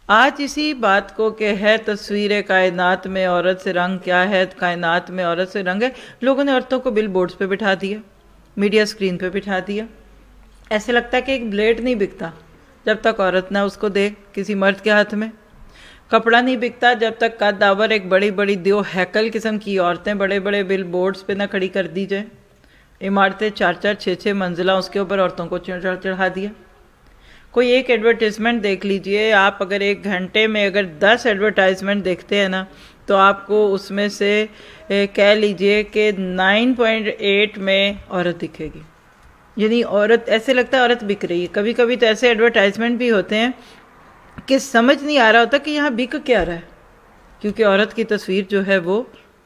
آج اسی بات کو کہ ہے تصویر کائنات میں عورت سے رنگ کیا ہے، کائنات میں عورت سے رنگ ہے، لوگوں نے عورتوں کو بل بورڈز پہ بٹھا دیا، میڈیا سکرین پہ بٹھا دیا. ایسے لگتا ہے کہ ایک بلیڈ نہیں بکتا جب تک عورت نہ اس کو دے کسی مرد کے ہاتھ میں. کپڑا نہیں بکتا جب تک قد داور ایک بڑی بڑی دیو ہیکل قسم کی عورتیں بڑے بڑے بل بورڈز پہ نہ کھڑی کر دی جائیں. عمارتیں 4-4 6-6 منزلہ اس کے اوپر عورتوں کو چڑھا دیا. کوئی ایک ایڈورٹیزمنٹ دیکھ لیجئے آپ، اگر 1 گھنٹے میں اگر 10 ایڈورٹائزمنٹ دیکھتے ہیں نا تو آپ کو اس میں سے کہہ لیجئے کہ 9.8 میں عورت دکھے گی. یعنی عورت، ایسے لگتا ہے عورت بک رہی ہے. کبھی کبھی تو ایسے ایڈورٹائزمنٹ بھی ہوتے ہیں کہ سمجھ نہیں آ رہا ہوتا کہ یہاں بک کیا رہا ہے، کیونکہ عورت کی تصویر جو ہے وہ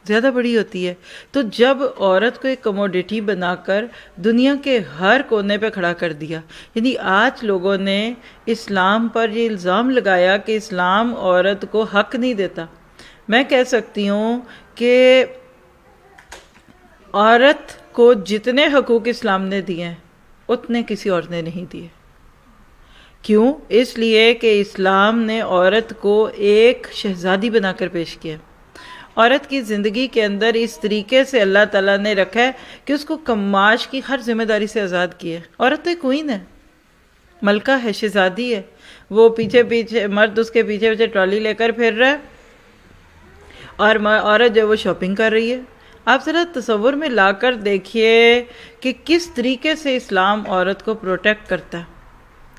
زیادہ بڑی ہوتی ہے. تو جب عورت کو ایک کموڈیٹی بنا کر دنیا کے ہر کونے پہ کھڑا کر دیا، یعنی آج لوگوں نے اسلام پر یہ الزام لگایا کہ اسلام عورت کو حق نہیں دیتا. میں کہہ سکتی ہوں کہ عورت کو جتنے حقوق اسلام نے دیے ہیں اتنے کسی اور نے نہیں دیے. کیوں؟ اس لیے کہ اسلام نے عورت کو ایک شہزادی بنا کر پیش کیا. عورت کی زندگی کے اندر اس طریقے سے اللہ تعالیٰ نے رکھا ہے کہ اس کو کماش کی ہر ذمہ داری سے آزاد کیا ہے. عورت تو ایک کوئین ہے، ملکہ ہے، شہزادی ہے. وہ پیچھے مرد اس کے پیچھے ٹرالی لے کر پھر رہا ہے اور عورت جو وہ شاپنگ کر رہی ہے. آپ ذرا تصور میں لا کر دیکھیے کہ کس طریقے سے اسلام عورت کو پروٹیکٹ کرتا ہے.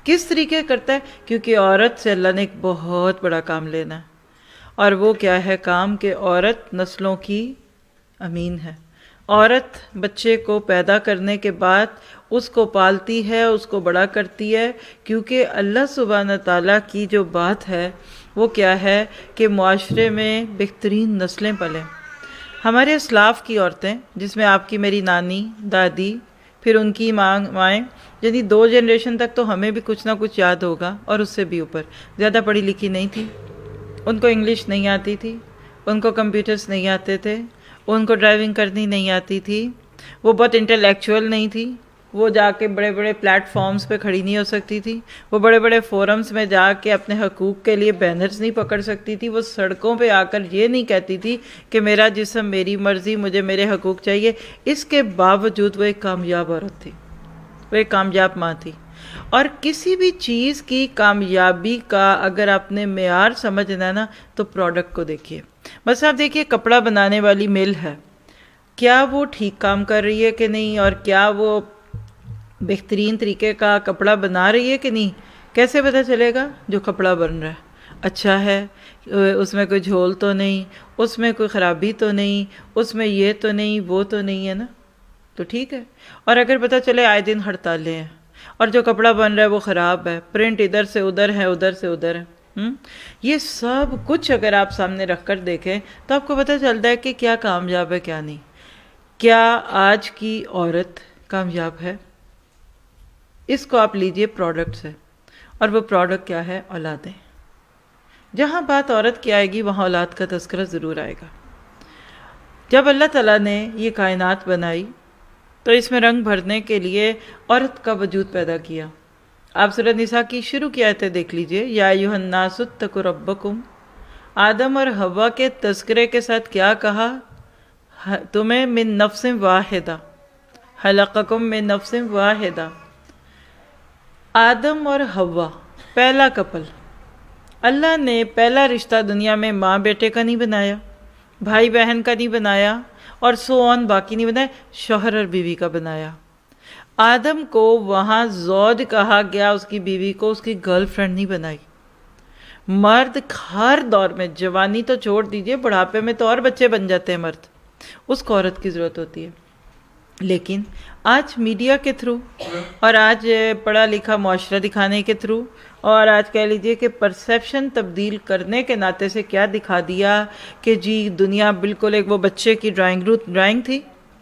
کس طریقے کرتا ہے؟ کیونکہ عورت سے اللہ نے ایک بہت بڑا کام لینا ہے، اور وہ کیا ہے کام؟ کہ عورت نسلوں کی امین ہے. عورت بچے کو پیدا کرنے کے بعد اس کو پالتی ہے، اس کو بڑا کرتی ہے، کیونکہ اللہ سبحانہ تعالیٰ کی جو بات ہے وہ کیا ہے کہ معاشرے میں بہترین نسلیں پلیں. ہمارے اسلاف کی عورتیں، جس میں آپ کی میری نانی، دادی، پھر ان کی مائیں، یعنی 2 جنریشن تک تو ہمیں بھی کچھ نہ کچھ یاد ہوگا، اور اس سے بھی اوپر. زیادہ پڑھی لکھی نہیں تھی، ان کو انگلش نہیں آتی تھی، ان کو کمپیوٹرز نہیں آتے تھے، ان کو ڈرائیونگ کرنی نہیں آتی تھی، وہ بہت انٹلیکچوئل نہیں تھی، وہ جا کے بڑے بڑے پلیٹ فارمز پہ کھڑی نہیں ہو سکتی تھی، وہ بڑے بڑے فورمز میں جا کے اپنے حقوق کے لیے بینرز نہیں پکڑ سکتی تھی، وہ سڑکوں پہ آ کر یہ نہیں کہتی تھی کہ میرا جسم میری مرضی، مجھے میرے حقوق چاہیے. اس کے باوجود وہ ایک کامیاب عورت تھی، وہ ایک کامیاب ماں تھی. اور کسی بھی چیز کی کامیابی کا اگر آپ نے معیار سمجھنا ہے نا تو پروڈکٹ کو دیکھیے. بس آپ دیکھیے کپڑا بنانے والی مل ہے، کیا وہ ٹھیک کام کر رہی ہے کہ نہیں، اور کیا وہ بہترین طریقے کا کپڑا بنا رہی ہے کہ نہیں؟ کیسے پتہ چلے گا؟ جو کپڑا بن رہا ہے اچھا ہے، اس میں کوئی جھول تو نہیں، اس میں کوئی خرابی تو نہیں، اس میں یہ تو نہیں، وہ تو نہیں ہے نا، تو ٹھیک ہے. اور اگر پتہ چلے آئے دن ہڑتالیں ہیں اور جو کپڑا بن رہا ہے وہ خراب ہے، پرنٹ ادھر سے ادھر ہے، ادھر سے ادھر ہے، یہ سب کچھ اگر آپ سامنے رکھ کر دیکھیں تو آپ کو پتہ چلتا ہے کہ کیا کامیاب ہے کیا نہیں. کیا آج کی عورت کامیاب ہے؟ اس کو آپ لیجئے پروڈکٹ سے، اور وہ پروڈکٹ کیا ہے؟ اولادیں. جہاں بات عورت کی آئے گی وہاں اولاد کا تذکرہ ضرور آئے گا. جب اللہ تعالیٰ نے یہ کائنات بنائی تو اس میں رنگ بھرنے کے لیے عورت کا وجود پیدا کیا. آپ سورہ نساء کی شروع کی آیتیں دیکھ لیجئے. یا ایھا الناس اتقوا ربکم. آدم اور حوا کے تذکرے کے ساتھ کیا کہا؟ تمہیں من نفس واحدہ، خلقکم من نفس واحدہ. آدم اور حوا پہلا کپل. اللہ نے پہلا رشتہ دنیا میں ماں بیٹے کا نہیں بنایا، بھائی بہن کا نہیں بنایا، اور سو آن باقی نہیں بنایا، شوہر اور بیوی کا بنایا. آدم کو وہاں زوج کہا گیا، اس کی بیوی کو اس کی گرل فرینڈ نہیں بنائی. مرد ہر دور میں، جوانی تو چھوڑ دیجئے، بڑھاپے میں تو اور بچے بن جاتے ہیں مرد، اس کو عورت کی ضرورت ہوتی ہے. لیکن آج میڈیا کے تھرو، اور آج پڑھا لکھا معاشرہ دکھانے کے تھرو، اور آج کہہ لیجئے کہ پرسیپشن تبدیل کرنے کے ناطے سے کیا دکھا دیا کہ جی دنیا بالکل ایک وہ بچے کی ڈرائنگ تھی،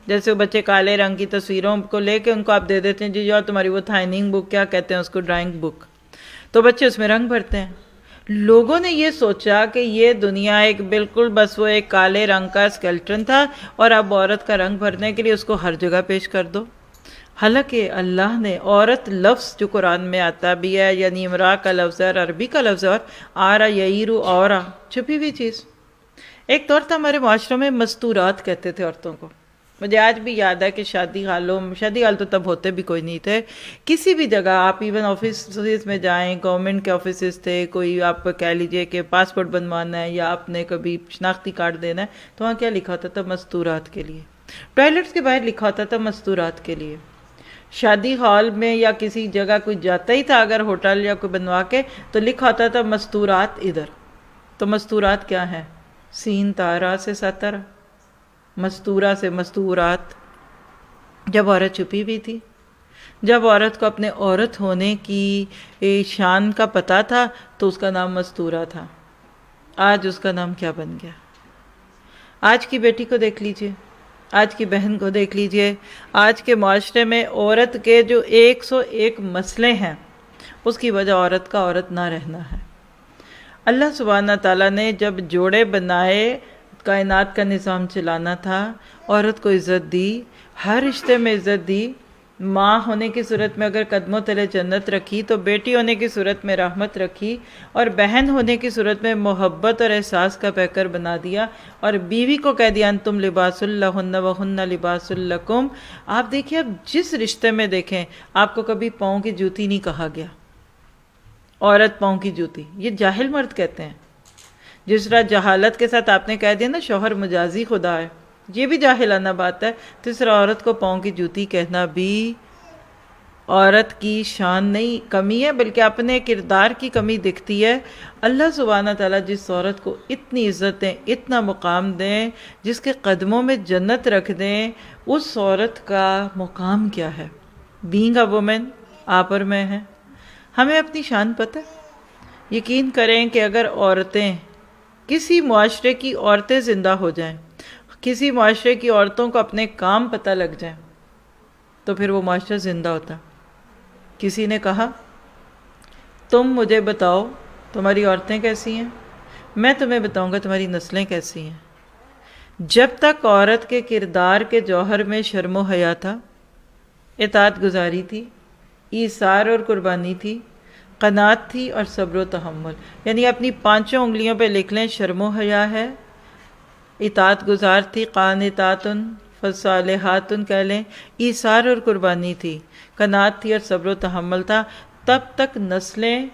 جیسے وہ بچے کالے رنگ کی تصویروں کو لے کے ان کو آپ دے دیتے ہیں جی جو تمہاری وہ تھائننگ بک، کیا کہتے ہیں اس کو، ڈرائنگ بک، تو بچے اس میں رنگ بھرتے ہیں. لوگوں نے یہ سوچا کہ یہ دنیا ایک بالکل بس وہ ایک کالے رنگ کا اسکیلٹن تھا، اور اب عورت کا رنگ بھرنے کے لیے اس کو ہر جگہ پیش کر دو. حالانکہ اللہ نے عورت لفظ جو قرآن میں آتا بھی ہے، یعنی امرا کا لفظ ہے، عربی کا لفظ ہے، اور آرا یعیرو اورا، چھپی ہوئی چیز. ایک دور تھا ہمارے معاشروں میں مستورات کہتے تھے عورتوں کو. مجھے آج بھی یاد ہے کہ شادی حال تو تب ہوتے بھی کوئی نہیں تھے. کسی بھی جگہ آپ ایون آفیسز میں جائیں، گورنمنٹ کے آفیسز تھے، کوئی آپ کہہ لیجئے کہ پاسپورٹ بنوانا ہے یا آپ نے کبھی شناختی کارڈ دینا ہے، تو وہاں کیا لکھا ہوتا تھا؟ مستورات کے لیے. ٹوائلٹس کے باہر لکھا ہوتا تھا مستورات کے لیے. شادی ہال میں یا کسی جگہ کوئی جاتا ہی تھا اگر ہوٹل یا کوئی بنوا کے تو لکھا ہوتا تھا مستورات ادھر. تو مستورات کیا ہے؟ سین تارا سے ستر، مستورہ سے مستورات. جب عورت چھپی ہوئی تھی، جب عورت کو اپنے عورت ہونے کی شان کا پتہ تھا تو اس کا نام مستورہ تھا. آج اس کا نام کیا بن گیا؟ آج کی بیٹی کو دیکھ لیجئے، آج کی بہن کو دیکھ لیجئے. آج کے معاشرے میں عورت کے جو 101 مسئلے ہیں اس کی وجہ عورت کا عورت نہ رہنا ہے. اللہ سبحانہ تعالیٰ نے جب جوڑے بنائے، کائنات کا نظام چلانا تھا، عورت کو عزت دی، ہر رشتے میں عزت دی. ماں ہونے کی صورت میں اگر قدموں تلے جنت رکھی تو بیٹی ہونے کی صورت میں رحمت رکھی، اور بہن ہونے کی صورت میں محبت اور احساس کا پیکر بنا دیا. اور بیوی کو کہہ دیا انتم لباس لہن وہن لباس لکم. آپ دیکھیں، اب جس رشتے میں دیکھیں آپ کو کبھی پاؤں کی جوتی نہیں کہا گیا. عورت پاؤں کی جوتی یہ جاہل مرد کہتے ہیں. جس طرح جہالت کے ساتھ آپ نے کہہ دیا نا شوہر مجازی خدا ہے، یہ بھی جاہلانہ بات ہے. تو اس طرح عورت کو پاؤں کی جوتی کہنا بھی عورت کی شان نہیں، کمی ہے، بلکہ اپنے کردار کی کمی دکھتی ہے. اللہ سبحانہ تعالیٰ جس عورت کو اتنی عزت دیں، اتنا مقام دیں، جس کے قدموں میں جنت رکھ دیں، اس عورت کا مقام کیا ہے؟ بینگ اے وومن آپ اور میں ہیں. ہمیں اپنی شان پتہ ہے. یقین کریں کہ اگر عورتیں، کسی معاشرے کی عورتیں زندہ ہو جائیں، کسی معاشرے کی عورتوں کو اپنے کام پتہ لگ جائیں تو پھر وہ معاشرہ زندہ ہوتا. کسی نے کہا تم مجھے بتاؤ تمہاری عورتیں کیسی ہیں، میں تمہیں بتاؤں گا تمہاری نسلیں کیسی ہیں. جب تک عورت کے کردار کے جوہر میں شرم و حیا تھا، اطاعت گزاری تھی، ایثار اور قربانی تھی، قناعت تھی اور صبر و تحمل. یعنی اپنی 5 انگلیوں پہ لکھ لیں، شرم و حیا ہے، اطاعت گزار تھی، قانتاتن فصالحاتن کہہ لیں، ایثار اور قربانی تھی، قناعت تھی اور صبر و تحمل تھا. تب تک نسلیں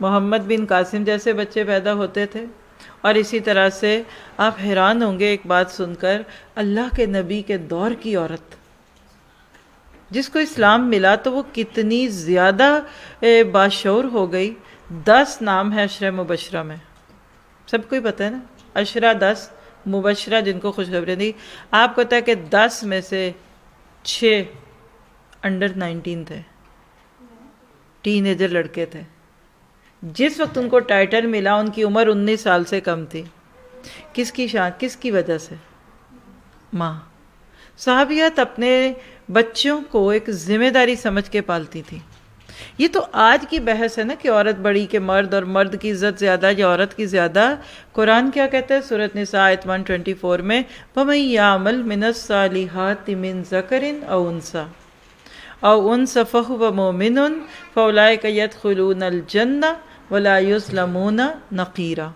محمد بن قاسم جیسے بچے پیدا ہوتے تھے. اور اسی طرح سے آپ حیران ہوں گے ایک بات سن کر، اللہ کے نبی کے دور کی عورت جس کو اسلام ملا تو وہ کتنی زیادہ باشعور ہو گئی. 10 نام ہے عشرہ مبشرہ میں، سب کو ہی پتہ ہے نا، عشرہ 10 مبشرہ جن کو خوشخبری دی. آپ کو پتہ ہے کہ 10 میں سے 6 انڈر 19 تھے، ٹین ایجر لڑکے تھے. جس وقت ان کو ٹائٹل ملا ان کی عمر 19 سال سے کم تھی. کس کی شان، کس کی وجہ سے؟ ماں. صحابیات اپنے بچوں کو ایک ذمہ داری سمجھ کے پالتی تھی. یہ تو آج کی بحث ہے نا کہ عورت بڑی کہ مرد، اور مرد کی عزت زیادہ یا عورت کی زیادہ. قرآن کیا کہتا ہے سورۃ نساء آیت 124 میں، وَمَن يَعْمَلْ مِنَ الصَّالِحَاتِ مِن ذَكَرٍ أَوْ أُنثىٰ فَهُوَ مُؤْمِنٌ فَأُولَٰئِكَ يَدْخُلُونَ الْجَنَّةَ وَلَا يُظْلَمُونَ نَقِيرًا.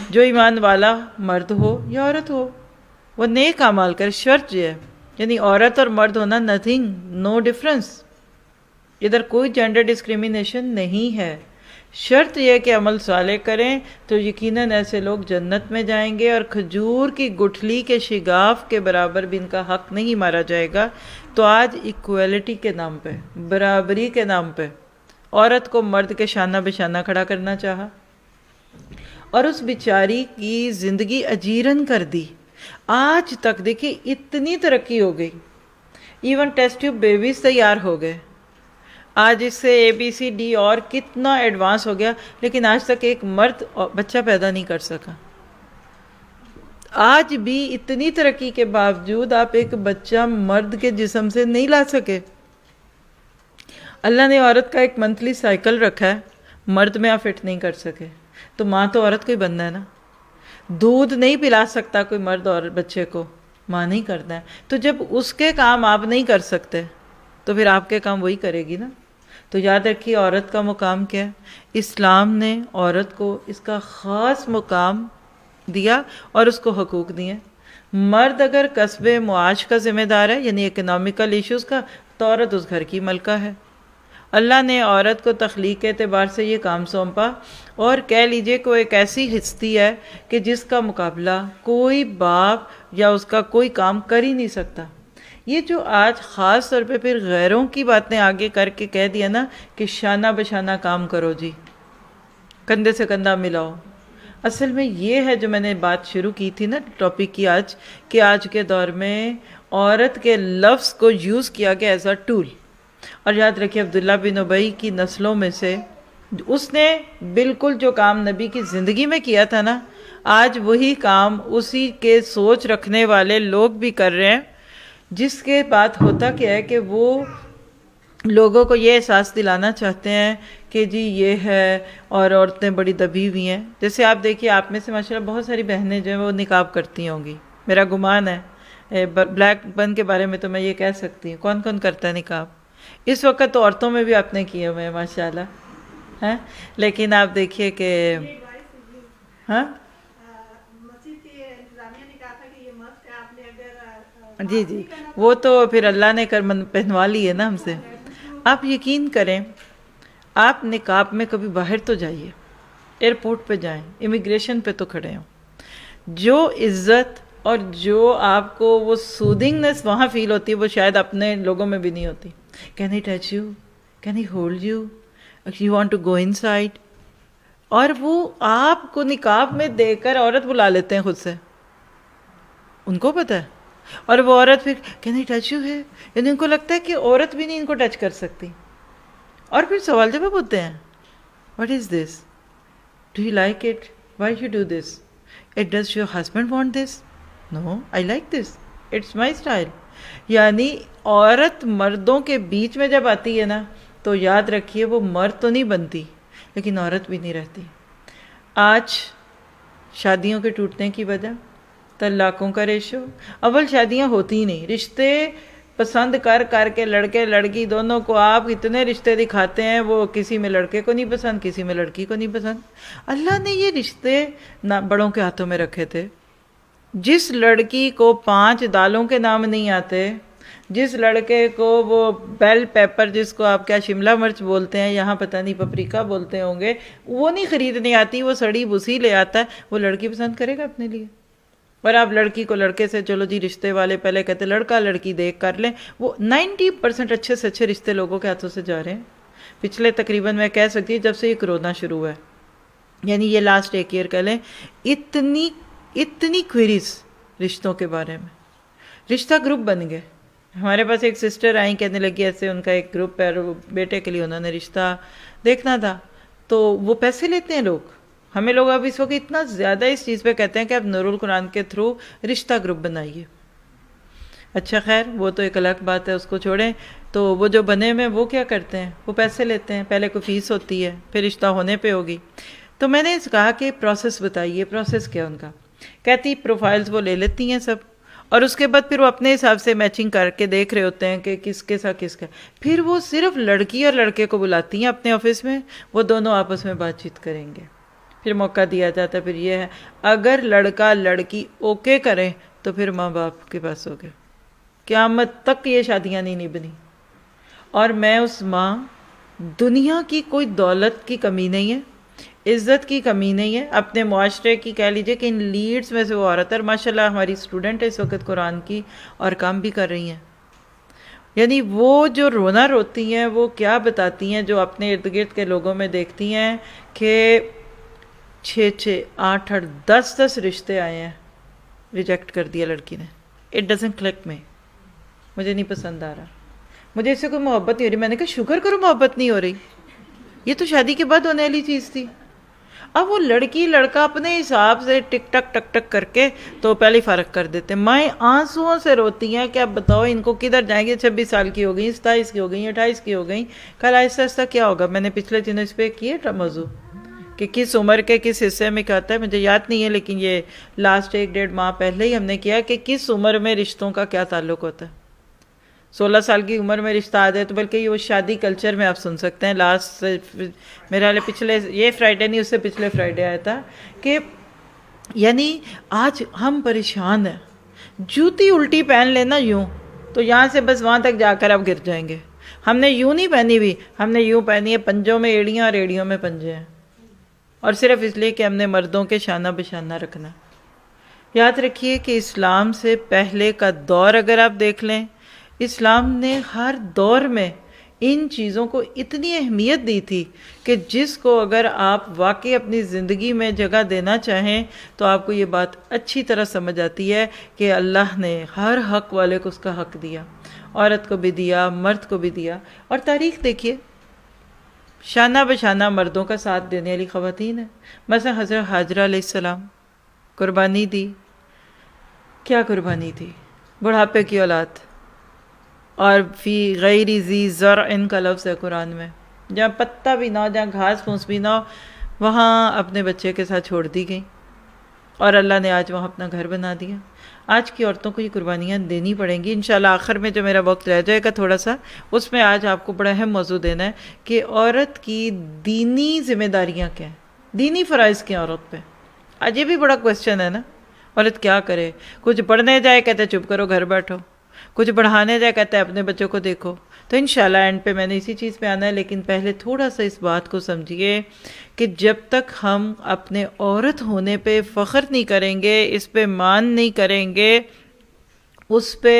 جو ایمان والا مرد ہو یا عورت ہو وہ نیک اعمال کرے. شرط یہ ہے، یعنی عورت اور مرد ہونا نتھنگ، نو ڈفرنس، ادھر کوئی جینڈر ڈسکریمنیشن نہیں ہے. شرط یہ کہ عمل صالح کریں تو یقیناً ایسے لوگ جنت میں جائیں گے، اور کھجور کی گٹھلی کے شگاف کے برابر بھی ان کا حق نہیں مارا جائے گا. تو آج ایکویلٹی کے نام پہ، برابری کے نام پہ عورت کو مرد کے شانہ بشانہ کھڑا کرنا چاہا، اور اس بیچاری کی زندگی اجیرن کر دی. آج تک دیکھیں اتنی ترقی ہو گئی، ایون ٹیسٹ ٹیوب بیبیز تیار ہو گئے. آج اس سے ABCD اور کتنا ایڈوانس ہو گیا، لیکن آج تک ایک مرد بچہ پیدا نہیں کر سکا. آج بھی اتنی ترقی کے باوجود آپ ایک بچہ مرد کے جسم سے نہیں لا سکے. اللہ نے عورت کا ایک منتھلی سائیکل رکھا ہے، مرد میں آپ فٹ نہیں کر سکے. تو ماں تو عورت کو ہی بننا ہے نا. دودھ نہیں پلا سکتا کوئی مرد اور بچے کو، ماں نہیں کرنا ہے. تو جب اس کے کام آپ نہیں کر سکتے تو پھر آپ کے کام وہی کرے گی نا. تو یاد رکھیے عورت کا مقام کیا ہے. اسلام نے عورت کو اس کا خاص مقام دیا اور اس کو حقوق دیے. مرد اگر کسب معاش کا ذمہ دار ہے، یعنی اکنامیکل ایشوز کا، تو عورت اس گھر کی ملکہ ہے. اللہ نے عورت کو تخلیق کے اعتبار سے یہ کام سونپا، اور کہہ لیجئے کہ وہ ایک ایسی ہستی ہے کہ جس کا مقابلہ کوئی باپ یا اس کا کوئی کام کر ہی نہیں سکتا۔ یہ جو آج خاص طور پہ پھر غیروں کی باتیں آگے کر کے کہہ دیا نا کہ شانہ بشانہ کام کرو جی، کندھے سے کندھا ملاؤ، اصل میں یہ ہے جو میں نے بات شروع کی تھی نا ٹاپک کی آج، کہ آج کے دور میں عورت کے لفظ کو یوز کیا گیا ایز اے ٹول۔ اور یاد رکھیے عبداللہ بن ابی کی نسلوں میں سے اس نے بالکل جو کام نبی کی زندگی میں کیا تھا نا، آج وہی کام اسی کے سوچ رکھنے والے لوگ بھی کر رہے ہیں، جس کے بات ہوتا کیا ہے کہ وہ لوگوں کو یہ احساس دلانا چاہتے ہیں کہ جی یہ ہے، اور عورتیں بڑی دبی ہوئی ہیں۔ جیسے آپ دیکھیے آپ میں سے ماشاءاللہ بہت ساری بہنیں جو ہیں وہ نقاب کرتی ہوں گی، میرا گمان ہے۔ بلیک بن کے بارے میں تو میں یہ کہہ سکتی ہوں، کون کون کرتا ہے نقاب؟ اس وقت تو عورتوں میں بھی آپ نے کیے ہوئے ہیں ماشاءاللہ، ہیں، لیکن آپ دیکھیے کہ ہاں جی جی، وہ تو پھر اللہ نے پہنوا لی ہے نا ہم سے۔ آپ یقین کریں، آپ نقاب میں کبھی باہر تو جائیے، ایئرپورٹ پہ جائیں، امیگریشن پہ تو کھڑے ہوں، جو عزت اور جو آپ کو وہ سودنگنس وہاں فیل ہوتی ہے وہ شاید اپنے لوگوں میں بھی نہیں ہوتی۔ Can I touch you, can I hold you, you want to go inside, اور وہ آپ کو نقاب میں دیکھ کر عورت بلا لیتے ہیں خود سے، ان کو پتہ ہے، اور وہ عورت پھر کین آئی ٹچ یو ہے، یعنی ان کو لگتا ہے کہ عورت بھی نہیں ان کو ٹچ کر سکتی، اور پھر سوال جواب ہوتے ہیں، what is this, do you like it, why you do this, it does your husband want this, no I like this, it's my style. یعنی عورت مردوں کے بیچ میں جب آتی ہے نا تو یاد رکھیے وہ مرد تو نہیں بنتی لیکن عورت بھی نہیں رہتی۔ آج شادیوں کے ٹوٹنے کی وجہ طلاقوں کا ریشو، اول شادیاں ہوتی ہی نہیں، رشتے پسند کر کر کے لڑکے لڑکی دونوں کو آپ اتنے رشتے دکھاتے ہیں، وہ کسی میں لڑکے کو نہیں پسند، کسی میں لڑکی کو نہیں پسند۔ اللہ نے یہ رشتے بڑوں کے ہاتھوں میں رکھے تھے۔ جس لڑکی کو 5 دالوں کے نام نہیں آتے، جس لڑکے کو وہ بیل پیپر، جس کو آپ کیا شملہ مرچ بولتے ہیں، یہاں پتہ نہیں پپریکا بولتے ہوں گے، وہ نہیں خریدنی آتی، وہ سڑی بسی لے آتا ہے، وہ لڑکی پسند کرے گا اپنے لیے؟ اور آپ لڑکی کو لڑکے سے، چلو جی رشتے والے پہلے کہتے لڑکا لڑکی دیکھ کر لیں، وہ 90% اچھے سے اچھے رشتے لوگوں کے ہاتھوں سے جا رہے ہیں۔ پچھلے تقریباً میں کہہ سکتی ہوں جب سے یہ کرونا شروع ہوا ہے، یعنی یہ لاسٹ 1 ایئر کہہ لیں، اتنی کوئریز رشتوں کے بارے میں، رشتہ گروپ بن گئے۔ ہمارے پاس ایک سسٹر آئیں، کہنے لگی ایسے ان کا ایک گروپ ہے، بیٹے کے لیے انہوں نے رشتہ دیکھنا تھا، تو وہ پیسے لیتے ہیں لوگ۔ ہمیں لوگ اب اس وقت اتنا زیادہ اس چیز پہ کہتے ہیں کہ آپ نور القرآن کے تھرو رشتہ گروپ بنائیے۔ اچھا خیر وہ تو ایک الگ بات ہے، اس کو چھوڑیں۔ تو وہ جو بنے میں وہ کیا کرتے ہیں، وہ پیسے لیتے ہیں، پہلے کوئی فیس ہوتی ہے، پھر رشتہ ہونے پہ ہوگی۔ تو میں نے کہا کہ پروسیس بتائیے، پروسیس کیا ان کا؟ کہتی پروفائلز وہ لے لیتی ہیں سب، اور اس کے بعد پھر وہ اپنے حساب سے میچنگ کر کے دیکھ رہے ہوتے ہیں کہ کس کے ساتھ کس کا، پھر وہ صرف لڑکی اور لڑکے کو بلاتی ہیں اپنے آفس میں، وہ دونوں آپس میں بات چیت کریں گے، پھر موقع دیا جاتا ہے۔ پھر یہ ہے اگر لڑکا لڑکی اوکے کریں تو پھر ماں باپ کے پاس ہو گئے، قیامت تک یہ شادیاں نہیں بنی۔ اور میں اس ماں، دنیا کی کوئی دولت کی کمی نہیں ہے، عزت کی کمی نہیں ہے، اپنے معاشرے کی کہہ لیجئے کہ ان لیڈز میں سے وہ عورت ہے، اور ماشاءاللہ ہماری اسٹوڈنٹ ہے اس وقت قرآن کی، اور کام بھی کر رہی ہیں۔ یعنی وہ جو رونا روتی ہیں وہ کیا بتاتی ہیں، جو اپنے ارد گرد کے لوگوں میں دیکھتی ہیں کہ 6 8 10 رشتے آئے ہیں، ریجیکٹ کر دیا لڑکی نے، اٹ ڈزنٹ کلک میں، مجھے نہیں پسند آ رہا، مجھے اس سے کوئی محبت نہیں ہو رہی۔ میں نے کہا شکر کرو محبت نہیں ہو رہی، یہ تو شادی کے بعد ہونے والی چیز تھی۔ اب وہ لڑکی لڑکا اپنے حساب سے ٹک ٹک کر کے تو پہلے ہی فارغ کر دیتے، مائیں آنسوؤں سے روتی ہیں کہ اب بتاؤ ان کو کدھر جائیں گے، 26 سال کی ہو گئی، 27 کی ہو گئی، 28 کی ہو گئی، کل آہستہ آہستہ کیا ہوگا۔ میں نے پچھلے دنوں اس پہ کیے تھا موضوع کہ کس عمر کے کس حصے میں کہتا ہے، مجھے یاد نہیں ہے، لیکن یہ لاسٹ 1 1.5 ماہ پہلے ہی ہم نے کیا کہ کس عمر میں رشتوں کا کیا تعلق ہوتا ہے۔ 16 سال کی عمر میں رشتہ آ جائے تو بلکہ یہ وہ شادی کلچر میں آپ سن سکتے ہیں، لاسٹ میرا پچھلے یہ فرائیڈے نہیں، اس سے پچھلے فرائیڈے آیا تھا کہ یعنی آج ہم پریشان ہیں، جوتی الٹی پہن لینا یوں تو یہاں سے بس وہاں تک جا کر آپ گر جائیں گے، ہم نے یوں نہیں پہنی ہوئی، ہم نے یوں پہنی ہے، پنجوں میں ایڑیاں اور ایڑیوں میں پنجے ہیں، اور صرف اس لیے کہ ہم نے مردوں کے شانہ بشانہ رکھنا ہے۔ یاد رکھیے کہ اسلام سے پہلے کا دور اگر آپ دیکھ لیں، اسلام نے ہر دور میں ان چیزوں کو اتنی اہمیت دی تھی کہ جس کو اگر آپ واقعی اپنی زندگی میں جگہ دینا چاہیں تو آپ کو یہ بات اچھی طرح سمجھ آتی ہے کہ اللہ نے ہر حق والے کو اس کا حق دیا، عورت کو بھی دیا، مرد کو بھی دیا۔ اور تاریخ دیکھیے، شانہ بشانہ مردوں کا ساتھ دینے والی خواتین ہیں۔ مثلا حضرت حاجرہ علیہ السلام قربانی دی، کیا قربانی تھی؟ بڑھاپے کی اولاد، اور فی غیر ذی زرع کا لفظ ہے قرآن میں، جہاں پتا بھی نہ ہو، جہاں گھاس پھوس بھی نہ ہو، وہاں اپنے بچے کے ساتھ چھوڑ دی گئی، اور اللہ نے آج وہاں اپنا گھر بنا دیا۔ آج کی عورتوں کو یہ قربانیاں دینی پڑیں گی انشاءاللہ۔ آخر میں جو میرا وقت رہ جائے گا تھوڑا سا، اس میں آج آپ کو بڑا اہم موضوع دینا ہے کہ عورت کی دینی ذمہ داریاں کیا ہیں، دینی فرائض کیا ہیں عورت پہ۔ آج یہ بھی بڑا کویسچن ہے نا، عورت کیا کرے؟ کچھ پڑھنے جائے کہتے چپ کرو گھر بیٹھو، کچھ پڑھانے جائے کہتے ہیں اپنے بچوں کو دیکھو۔ تو انشاءاللہ اینڈ پہ میں نے اسی چیز پہ آنا ہے، لیکن پہلے تھوڑا سا اس بات کو سمجھیے کہ جب تک ہم اپنے عورت ہونے پہ فخر نہیں کریں گے، اس پہ مان نہیں کریں گے، اس پہ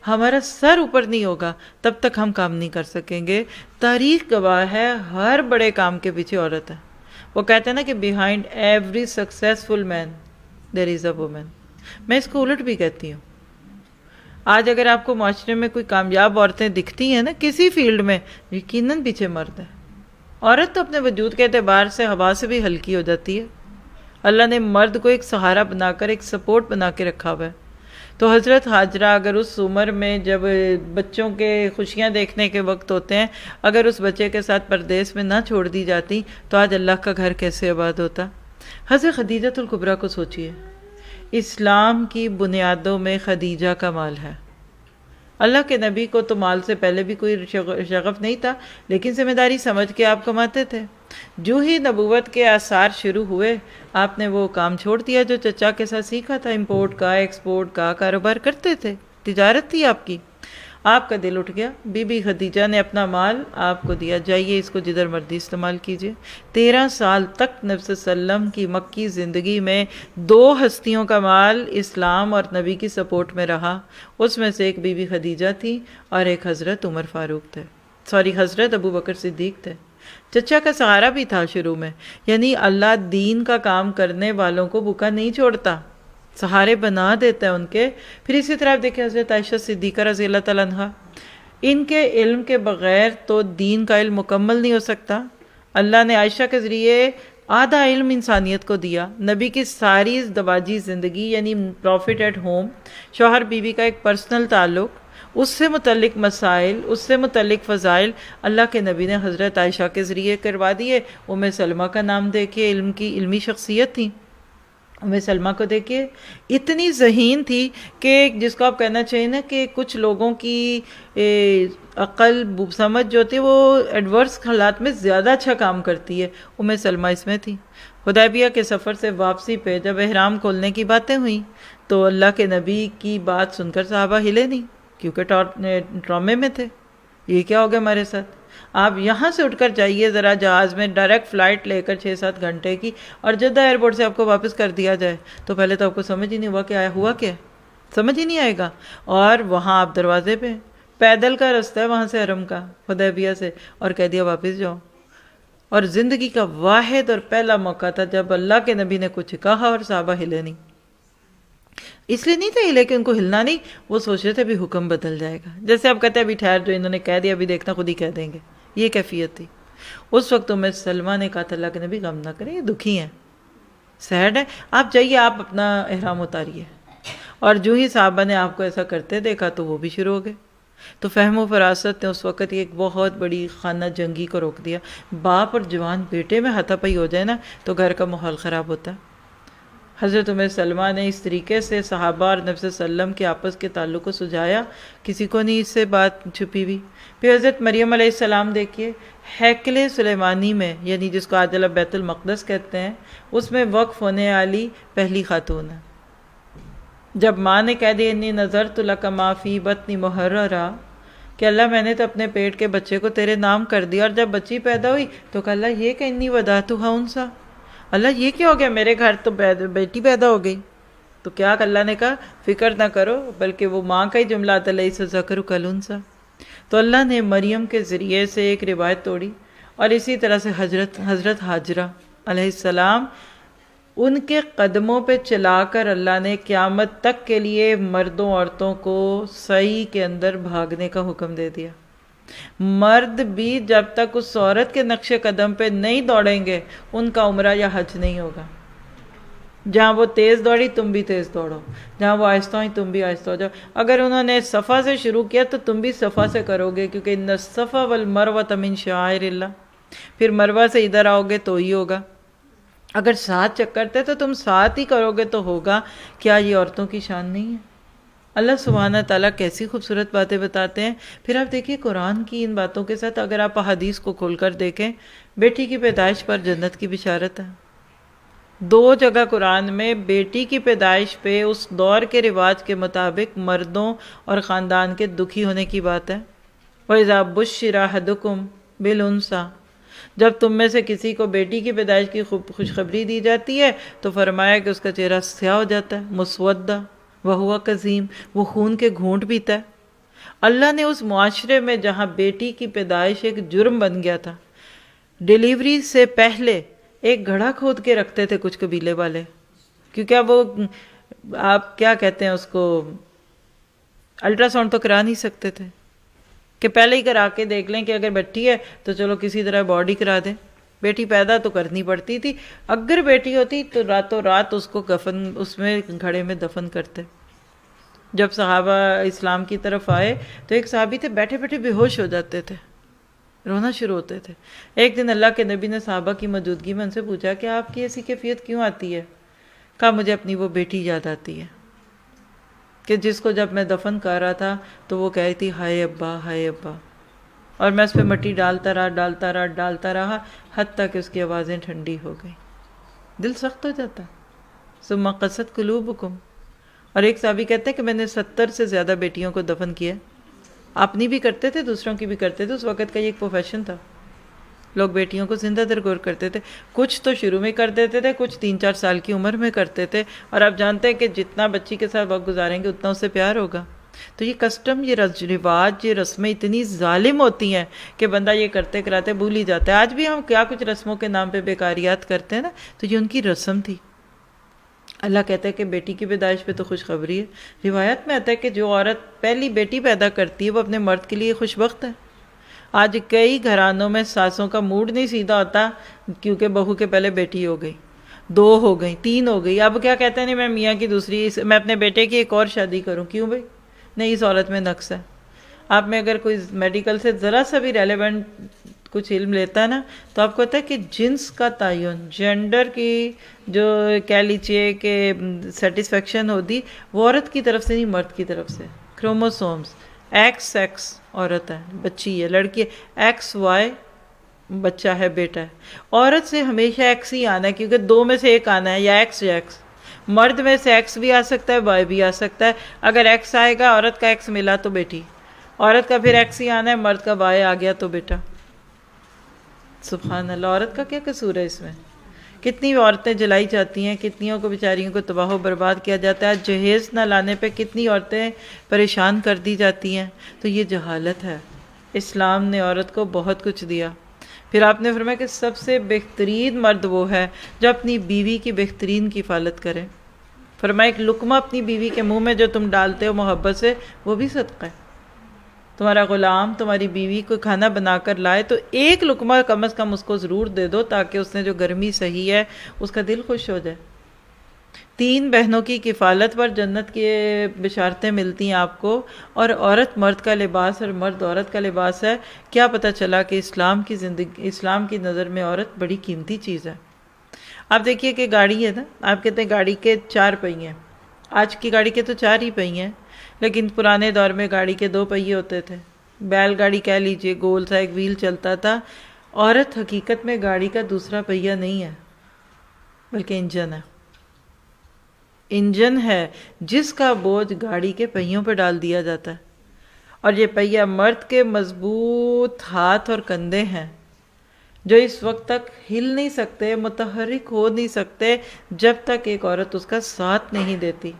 ہمارا سر اوپر نہیں ہوگا، تب تک ہم کام نہیں کر سکیں گے۔ تاریخ گواہ ہے، ہر بڑے کام کے پیچھے عورت ہے۔ وہ کہتے ہیں نا کہ behind every successful man there is a woman. میں اس کو الٹ بھی کہتی ہوں۔ آج اگر آپ کو معاشرے میں کوئی کامیاب عورتیں دکھتی ہیں نا کسی فیلڈ میں، یقیناً پیچھے مرد ہے۔ عورت تو اپنے وجود کے اعتبار سے ہوا سے بھی ہلکی ہو جاتی ہے۔ اللہ نے مرد کو ایک سہارا بنا کر، ایک سپورٹ بنا کے رکھا ہوا ہے۔ تو حضرت حاجرہ اگر اس عمر میں جب بچوں کے خوشیاں دیکھنے کے وقت ہوتے ہیں، اگر اس بچے کے ساتھ پردیس میں نہ چھوڑ دی جاتی تو آج اللہ کا گھر کیسے آباد ہوتا۔ حضرت خدیجہ الکبریٰ کو سوچیے، اسلام کی بنیادوں میں خدیجہ کا مال ہے۔ اللہ کے نبی کو تو مال سے پہلے بھی کوئی شغف نہیں تھا، لیکن ذمہ داری سمجھ کے آپ کماتے تھے۔ جو ہی نبوت کے آثار شروع ہوئے، آپ نے وہ کام چھوڑ دیا جو چچا کے ساتھ سیکھا تھا، امپورٹ کا، ایکسپورٹ کا کاروبار کرتے تھے، تجارت تھی آپ کی۔ آپ کا دل اٹھ گیا، بی بی خدیجہ نے اپنا مال آپ کو دیا، جائیے اس کو جدھر مرضی استعمال کیجیے۔ 13 سال تک نبی صلی اللہ علیہ وسلم کی مکی زندگی میں 2 ہستیوں کا مال اسلام اور نبی کی سپورٹ میں رہا۔ اس میں سے ایک بی بی خدیجہ تھی اور ایک حضرت عمر فاروق تھے، حضرت ابو بکر صدیق تھے۔ چچا کا سہارا بھی تھا شروع میں، یعنی اللہ دین کا کام کرنے والوں کو بھوکا نہیں چھوڑتا، سہارے بنا دیتا ہے ان کے۔ پھر اسی طرح آپ دیکھیں حضرت عائشہ صدیقہ رضی اللہ تعالیٰ عنہا، ان کے علم کے بغیر تو دین کا علم مکمل نہیں ہو سکتا۔ اللہ نے عائشہ کے ذریعے آدھا علم انسانیت کو دیا۔ نبی کی ساری دواجی زندگی، یعنی پروفٹ ایٹ ہوم، شوہر بیوی کا ایک پرسنل تعلق، اس سے متعلق مسائل، اس سے متعلق فضائل اللہ کے نبی نے حضرت عائشہ کے ذریعے کروا دیے۔ ام سلمہ کا نام دیکھیے، علمی شخصیت تھی۔ ام سلمہ کو دیکھیے، اتنی ذہین تھی کہ جس کو آپ کہنا چاہیے نا کہ کچھ لوگوں کی عقل سمجھ جو ہوتی ہے وہ ایڈورس حالات میں زیادہ اچھا کام کرتی ہے، ام سلمہ اس میں تھی۔ حدیبیہ کے سفر سے واپسی پہ جب احرام کھولنے کی باتیں ہوئیں تو اللہ کے نبی کی بات سن کر صحابہ ہلے نہیں، کیونکہ ٹرامے میں تھے، یہ کیا ہو گیا ہمارے ساتھ۔ آپ یہاں سے اٹھ کر جائیے ذرا جہاز میں ڈائریکٹ فلائٹ لے کر 6-7 گھنٹے کی، اور جدہ ایئرپورٹ سے آپ کو واپس کر دیا جائے تو پہلے تو آپ کو سمجھ ہی نہیں ہوا کیا سمجھ ہی نہیں آئے گا۔ اور وہاں آپ دروازے پہ، پیدل کا رستہ ہے وہاں سے حرم کا، حدیبیہ سے، اور کہہ دیا واپس جاؤ۔ اور زندگی کا واحد اور پہلا موقع تھا جب اللہ کے نبی نے کچھ کہا اور صحابہ ہلے نہیں۔ اس لیے نہیں تھے ہلے کہ ان کو ہلنا نہیں، وہ سوچ رہے تھے بھی حکم بدل جائے گا، جیسے آپ کہتے ہیں ابھی ٹھہر، جو انہوں نے کہہ دیا ابھی دیکھنا خود ہی کہہ دیں گے، یہ کیفیت تھی۔ اس وقت ام سلمہ نے کہا تھا اللہ کے نبی غم نہ کریں، یہ دکھی ہیں، سیڈ ہے، آپ جائیے، آپ اپنا احرام اتاریے۔ اور جو ہی صحابہ نے آپ کو ایسا کرتے دیکھا تو وہ بھی شروع ہو گئے۔ تو فہم و فراست نے اس وقت ایک بہت بڑی خانہ جنگی کو روک دیا۔ باپ اور جوان بیٹے میں ہاتھا پائی ہو جائے نا تو گھر کا ماحول خراب ہوتا ہے۔ حضرت ام سلمہ نے اس طریقے سے صحابہ اور نبی صلی اللہ علیہ وسلم کے آپس کے تعلق کو سجایا، کسی کو نہیں اس سے بات چھپی ہوئی۔ پھر حضرت مریم علیہ السلام دیکھیے، ہیکل سلیمانی میں، یعنی جس کو آج اللہ بیت المقدس کہتے ہیں، اس میں وقف ہونے والی پہلی خاتون ہے۔ جب ماں نے کہہ دیا انی نظرت لک ما فی بطنی محررا، کہ اللہ میں نے تو اپنے پیٹ کے بچے کو تیرے نام کر دیا، اور جب بچی پیدا ہوئی تو کہا اللہ یہ کہ انی ودعتھا انثیٰ، اللہ یہ کیا ہو گیا، میرے گھر تو بیٹی پیدا ہو گئی. تو کیا اللہ نے کہا فکر نہ کرو، بلکہ وہ ماں کا ہی جملہ آتا لیس الذکر کالانثیٰ. تو اللہ نے مریم کے ذریعے سے ایک روایت توڑی، اور اسی طرح سے حضرت ہاجرہ علیہ السلام، ان کے قدموں پہ چلا کر اللہ نے قیامت تک کے لیے مردوں عورتوں کو سعی کے اندر بھاگنے کا حکم دے دیا. مرد بھی جب تک اس عورت کے نقش قدم پہ نہیں دوڑیں گے ان کا عمرہ یا حج نہیں ہوگا. جہاں وہ تیز دوڑی تم بھی تیز دوڑو، جہاں وہ آہستہ ہوئی تم بھی آہستہ ہو جاؤ. اگر انہوں نے صفا سے شروع کیا تو تم بھی صفا سے کرو گے، کیونکہ ان الصفا والمروۃ من شعائر اللہ. پھر مروہ سے ادھر آؤ گے تو ہی ہوگا. اگر 7 چکر تھے تو تم 7 ہی کرو گے تو ہوگا. کیا یہ عورتوں کی شان نہیں ہے؟ اللہ سبحانہ تعالیٰ کیسی خوبصورت باتیں بتاتے ہیں. پھر آپ دیکھیے قرآن کی ان باتوں کے ساتھ اگر آپ احادیث کو کھول کر دیکھیں، بیٹی کی پیدائش پر جنت کی بشارت ہے. 2 جگہ قرآن میں بیٹی کی پیدائش پہ اس دور کے رواج کے مطابق مردوں اور خاندان کے دکھی ہونے کی بات ہے. وَإِذَا بُشِّرَ أَحَدُكُم بِالْأُنثىٰ، جب تم میں سے کسی کو بیٹی کی پیدائش کی خوشخبری دی جاتی ہے تو فرمایا کہ اس کا چہرہ سیاہ ہو جاتا ہے، مسودہ وَهُوَ کظیم، وہ خون کے گھونٹ پیتا ہے. اللہ نے اس معاشرے میں جہاں بیٹی کی پیدائش ایک جرم بن گیا تھا، ڈیلیوری سے پہلے ایک گھڑا کھود کے رکھتے تھے کچھ قبیلے والے، کیونکہ اب وہ آپ کیا کہتے ہیں اس کو، الٹرا ساؤنڈ تو کرا نہیں سکتے تھے کہ پہلے ہی کرا کے دیکھ لیں کہ اگر بیٹی ہے تو چلو کسی طرح باڈی کرا دیں. بیٹی پیدا تو کرنی پڑتی تھی. اگر بیٹی ہوتی تو راتوں رات اس کو کفن اس میں گھڑے میں دفن کرتے. جب صحابہ اسلام کی طرف آئے تو ایک صحابی تھے بیٹھے بیٹھے بے ہوش ہو جاتے تھے، رونا شروع ہوتے تھے. ایک دن اللہ کے نبی نے صحابہ کی موجودگی میں ان سے پوچھا کہ آپ کی ایسی کیفیت کیوں آتی ہے؟ کہا مجھے اپنی وہ بیٹی یاد آتی ہے کہ جس کو جب میں دفن کر رہا تھا تو وہ کہہ رہی تھی ہائے ابا ہائے ابا، اور میں اس پہ مٹی ڈالتا رہا حتیٰ کہ اس کی آوازیں ٹھنڈی ہو گئیں. دل سخت ہو جاتا. ثم قست قلوبکم. اور ایک صحابی کہتے ہیں کہ میں نے 70 سے زیادہ بیٹیوں کو دفن کیا. اپنی بھی کرتے تھے دوسروں کی بھی کرتے تھے. اس وقت کا یہ ایک پروفیشن تھا، لوگ بیٹیوں کو زندہ درگور کرتے تھے. کچھ تو شروع میں کر دیتے تھے، کچھ 3-4 سال کی عمر میں کرتے تھے. اور آپ جانتے ہیں کہ جتنا بچی کے ساتھ وقت گزاریں گے اتنا اسے پیار ہوگا. تو یہ کسٹم، یہ رواج، یہ رسمیں اتنی ظالم ہوتی ہیں کہ بندہ یہ کرتے کراتے بھول ہی جاتا ہے. آج بھی ہم کیا کچھ رسموں کے نام پہ بیکاریات کرتے ہیں نا، تو یہ ان کی رسم تھی. اللہ کہتا ہے کہ بیٹی کی پیدائش پہ تو خوشخبری ہے. روایت میں آتا ہے کہ جو عورت پہلی بیٹی پیدا کرتی ہے وہ اپنے مرد کے لیے خوش بخت ہے. آج کئی گھرانوں میں ساسوں کا موڈ نہیں سیدھا ہوتا کیونکہ بہو کے پہلے بیٹی ہو گئی، 2 ہو گئی، 3 ہو گئی. اب کیا کہتے ہیں نہیں میں میاں کی دوسری، میں اپنے بیٹے کی ایک اور شادی کروں. کیوں بھائی؟ نہیں، اس عورت میں نقص ہے. آپ میں اگر کوئی میڈیکل سے ذرا سا بھی ریلیونٹ کچھ علم لیتا ہے نا تو آپ کو پتہ ہے کہ جنس کا تعین، جینڈر کی جو کہہ لیجیے کہ سیٹسفیکشن ہوتی وہ عورت کی طرف سے نہیں، مرد کی طرف سے. کروموسومز، ایکس عورت ہے، بچی ہے، لڑکی ہے، ایکس وائی بچہ ہے، بیٹا ہے. عورت سے ہمیشہ ایکس ہی آنا ہے کیونکہ 2 میں سے ایک آنا ہے، یا ایکس یا ایکس. مرد میں سے ایکس بھی آ سکتا ہے، وائی بھی آ سکتا ہے. اگر ایکس آئے گا، عورت کا ایکس ملا تو بیٹی، عورت کا پھر ایکس ہی آنا ہے، مرد کا وائی آ گیا تو بیٹا. سبحان اللہ، عورت کا کیا قصور ہے اس میں؟ کتنی عورتیں جلائی جاتی ہیں، کتنیوں کو بیچاریوں کو تباہ و برباد کیا جاتا ہے. جہیز نہ لانے پہ کتنی عورتیں پریشان کر دی جاتی ہیں. تو یہ جہالت ہے. اسلام نے عورت کو بہت کچھ دیا. پھر آپ نے فرمایا کہ سب سے بہترین مرد وہ ہے جو اپنی بیوی کی بہترین کفالت کرے. فرمایا ایک لقمہ اپنی بیوی کے منہ میں جو تم ڈالتے ہو محبت سے، وہ بھی صدقہ ہے. تمہارا غلام تمہاری بیوی کو کھانا بنا کر لائے تو ایک لقمہ کم از کم اس کو ضرور دے دو تاکہ اس نے جو گرمی سہی ہے اس کا دل خوش ہو جائے. 3 بہنوں کی کفالت پر جنت کی بشارتیں ملتی ہیں آپ کو. اور عورت مرد کا لباس اور مرد عورت کا لباس ہے. کیا پتہ چلا کہ اسلام کی نظر میں عورت بڑی قیمتی چیز ہے. آپ دیکھیے کہ گاڑی ہے نا، آپ کہتے ہیں گاڑی کے 4 پہیے ہیں. آج کی گاڑی کے تو 4 ہی پہیے ہیں، لیکن پرانے دور میں گاڑی کے 2 پہیے ہوتے تھے. بیل گاڑی کہہ لیجئے، گول سا ایک ویل چلتا تھا. عورت حقیقت میں گاڑی کا دوسرا پہیہ نہیں ہے بلکہ انجن ہے. انجن ہے جس کا بوجھ گاڑی کے پہیوں پہ ڈال دیا جاتا ہے. اور یہ پہیہ مرد کے مضبوط ہاتھ اور کندھے ہیں جو اس وقت تک ہل نہیں سکتے، متحرک ہو نہیں سکتے جب تک ایک عورت اس کا ساتھ نہیں دیتی۔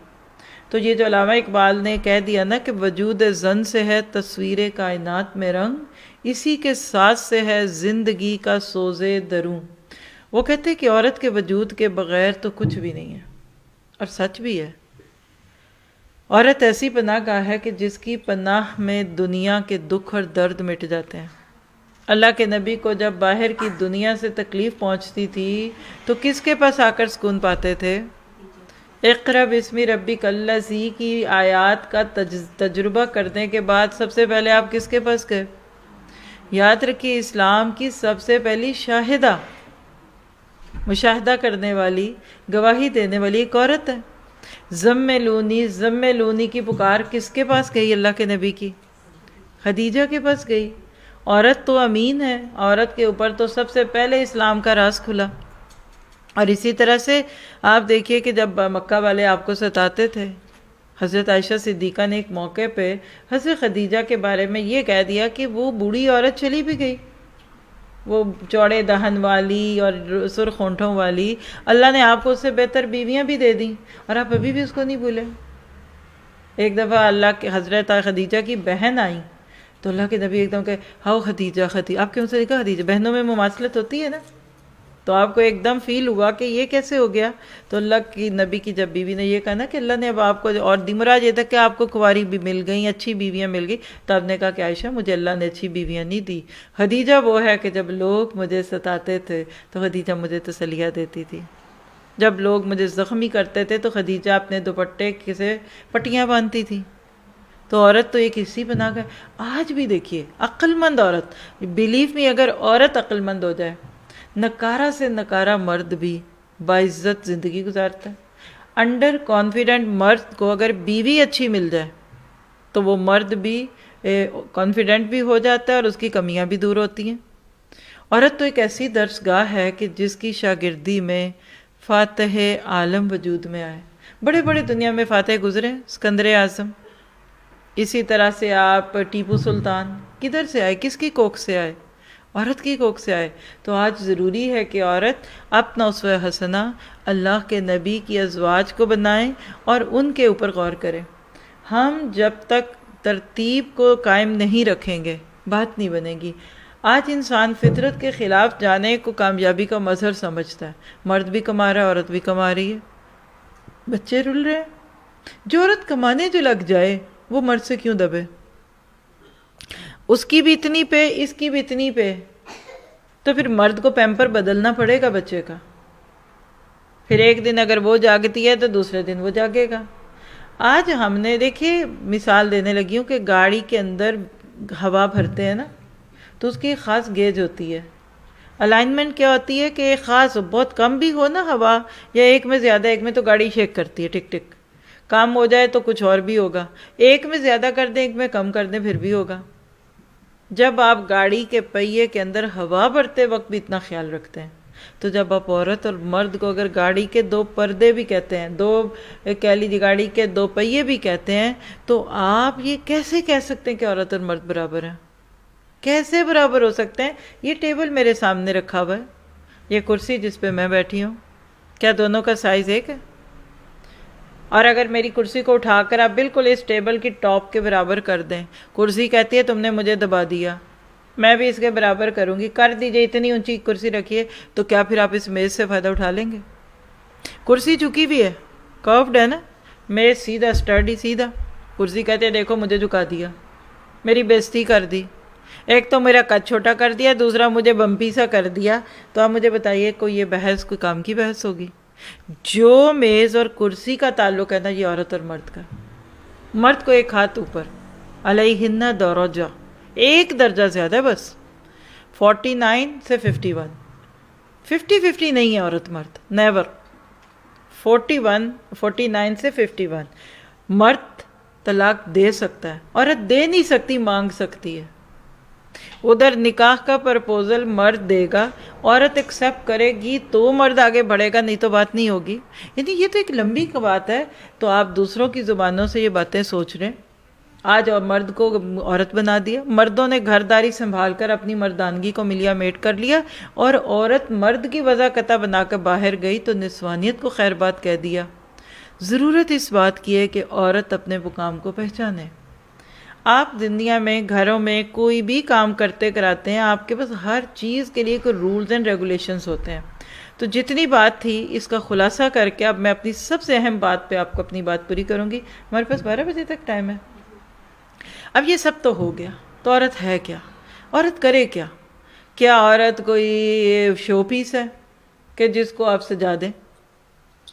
تو یہ جو علامہ اقبال نے کہہ دیا نا کہ وجود زن سے ہے تصویر کائنات میں رنگ، اسی کے ساتھ سے ہے زندگی کا سوز دروں۔ وہ کہتے کہ عورت کے وجود کے بغیر تو کچھ بھی نہیں ہے، اور سچ بھی ہے۔ عورت ایسی پناہ گاہ ہے کہ جس کی پناہ میں دنیا کے دکھ اور درد مٹ جاتے ہیں۔ اللہ کے نبی کو جب باہر کی دنیا سے تکلیف پہنچتی تھی تو کس کے پاس آ کر سکون پاتے تھے؟ اقرأ باسم ربک الذی کی آیات کا تجربہ کرنے کے بعد سب سے پہلے آپ کس کے پاس گئے؟ یاد رکھیے، اسلام کی سب سے پہلی شاہدہ، مشاہدہ کرنے والی، گواہی دینے والی ایک عورت ہے۔ زملونی کی پکار کس کے پاس گئی؟ اللہ کے نبی کی، خدیجہ کے پاس گئی۔ عورت تو امین ہے، عورت کے اوپر تو سب سے پہلے اسلام کا راز کھلا۔ اور اسی طرح سے آپ دیکھیے کہ جب مکہ والے آپ کو ستاتے تھے، حضرت عائشہ صدیقہ نے ایک موقع پہ حضرت خدیجہ کے بارے میں یہ کہہ دیا کہ وہ بوڑھی عورت چلی بھی گئی، وہ چوڑے دہن والی اور سرخ ہونٹوں والی، اللہ نے آپ کو اس سے بہتر بیویاں بھی دے دیں اور آپ ابھی بھی اس کو نہیں بھولے۔ ایک دفعہ اللہ کے حضرت خدیجہ کی بہن آئیں تو اللہ کے نبی ایک دم کہ ہاؤ خدیجہ، آپ کے منہ سے لکھا خدیجہ، بہنوں میں مماثلت ہوتی ہے نا، تو آپ کو ایک دم فیل ہوا کہ یہ کیسے ہو گیا؟ تو اللہ کی نبی کی جب بیوی نے یہ کہا نا کہ اللہ نے اب آپ کو، اور مراد یہ تھا کہ آپ کو کنواری بھی مل گئیں، اچھی بیویاں مل گئی، تو آپ نے کہا کہ عائشہ مجھے اللہ نے اچھی بیویاں نہیں دی، خدیجہ وہ ہے کہ جب لوگ مجھے ستاتے تھے تو خدیجہ مجھے تسلیہ دیتی تھی، جب لوگ مجھے زخمی کرتے تھے تو خدیجہ اپنے دوپٹے سے پٹیاں باندھتی تھی۔ تو عورت تو ایک اسی بنا کر آج بھی دیکھیے عقل مند عورت، بلیو می، اگر عورت عقل مند ہو جائے، نکارہ سے نکارہ مرد بھی باعزت زندگی گزارتا ہے۔ انڈر کانفیڈنٹ مرد کو اگر بیوی اچھی مل جائے تو وہ مرد بھی کانفیڈنٹ بھی ہو جاتا ہے اور اس کی کمیاں بھی دور ہوتی ہیں۔ عورت تو ایک ایسی درس گاہ ہے کہ جس کی شاگردی میں فاتح عالم وجود میں آئے۔ بڑے بڑے دنیا میں فاتح گزرے، سکندر اعظم، اسی طرح سے آپ ٹیپو سلطان، کدھر سے آئے؟ کس کی کوکھ سے آئے؟ عورت کی کوکھ سے آئے۔ تو آج ضروری ہے کہ عورت اپنا اسوہ حسنہ اللہ کے نبی کی ازواج کو بنائیں اور ان کے اوپر غور کریں۔ ہم جب تک ترتیب کو قائم نہیں رکھیں گے بات نہیں بنے گی۔ آج انسان فطرت کے خلاف جانے کو کامیابی کا مظہر سمجھتا ہے۔ مرد بھی کما رہا ہے، عورت بھی کما رہی ہے، بچے رل رہے ہیں۔ جو عورت کمانے جو لگ جائے وہ مرد سے کیوں دبے؟ اس کی بھی اتنی پہ، اس کی بھی اتنی پہ، تو پھر مرد کو پیمپر بدلنا پڑے گا بچے کا۔ پھر ایک دن اگر وہ جاگتی ہے تو دوسرے دن وہ جاگے گا۔ آج ہم نے دیکھیے، مثال دینے لگی ہوں کہ گاڑی کے اندر ہوا بھرتے ہیں نا، تو اس کی ایک خاص گیج ہوتی ہے۔ الائنمنٹ کیا ہوتی ہے کہ ایک خاص، بہت کم بھی ہو نا ہوا، یا ایک میں زیادہ، ایک میں تو گاڑی شیک کرتی ہے، ٹک ٹک، کام ہو جائے تو کچھ اور بھی ہوگا، ایک میں زیادہ کر دیں، ایک میں کم کر دیں، پھر بھی ہوگا۔ جب آپ گاڑی کے پہیے کے اندر ہوا بھرتے وقت بھی اتنا خیال رکھتے ہیں، تو جب آپ عورت اور مرد کو اگر گاڑی کے دو پردے بھی کہتے ہیں، کہہ لیجیے گاڑی کے دو پہیے بھی کہتے ہیں، تو آپ یہ کیسے کہہ سکتے ہیں کہ عورت اور مرد برابر ہیں؟ کیسے برابر ہو سکتے ہیں؟ یہ ٹیبل میرے سامنے رکھا ہوا ہے، یہ کرسی جس پہ میں بیٹھی ہوں، کیا دونوں کا سائز ایک ہے؟ اور اگر میری کرسی کو اٹھا کر آپ بالکل اس ٹیبل کی ٹاپ کے برابر کر دیں، کرسی کہتی ہے تم نے مجھے دبا دیا، میں بھی اس کے برابر کروں گی، کر دیجئے، اتنی اونچی کرسی رکھیے، تو کیا پھر آپ اس میز سے فائدہ اٹھا لیں گے؟ کرسی جھکی بھی ہے، کروڈ ہے نا، میز سیدھا، سٹرڈی سیدھا، کرسی کہتے ہیں دیکھو مجھے جھکا دیا، میری بےزتی کر دی، ایک تو میرا قد چھوٹا کر دیا، دوسرا مجھے بمپی سا کر دیا۔ تو آپ مجھے بتائیے کوئی یہ بحث کوئی کام کی بحث ہوگی؟ جو میز اور کرسی کا تعلق ہے نا، یہ عورت اور مرد کا، مرد کو ایک ہاتھ اوپر، علیہن درجہ، ایک درجہ زیادہ، بس 49 سے 51، 50-50 نہیں ہے عورت مرد، نیور، 49 سے 51۔ مرد طلاق دے سکتا ہے، عورت دے نہیں سکتی، مانگ سکتی ہے۔ ادھر نکاح کا پرپوزل مرد دے گا، عورت ایکسیپٹ کرے گی تو مرد آگے بڑھے گا، نہیں تو بات نہیں ہوگی۔ یعنی یہ تو ایک لمبی بات ہے، تو آپ دوسروں کی زبانوں سے یہ باتیں سوچ رہے ہیں، آج اور مرد کو عورت بنا دیا، مردوں نے گھرداری سنبھال کر اپنی مردانگی کو ملیا میٹ کر لیا، اور عورت مرد کی وضع قطع بنا کر باہر گئی تو نسوانیت کو خیر بات کہہ دیا۔ ضرورت اس بات کی ہے کہ عورت اپنے مقام کو پہچانے۔ آپ دنیا میں گھروں میں کوئی بھی کام کرتے کراتے ہیں، آپ کے پاس ہر چیز کے لیے کوئی رولز اینڈ ریگولیشنز ہوتے ہیں۔ تو جتنی بات تھی اس کا خلاصہ کر کے اب میں اپنی سب سے اہم بات پہ آپ کو اپنی بات پوری کروں گی۔ ہمارے پاس 12 بجے تک ٹائم ہے۔ اب یہ سب تو ہو گیا، تو عورت ہے کیا؟ عورت کرے کیا؟ کیا عورت کوئی شو پیس ہے کہ جس کو آپ سجا دیں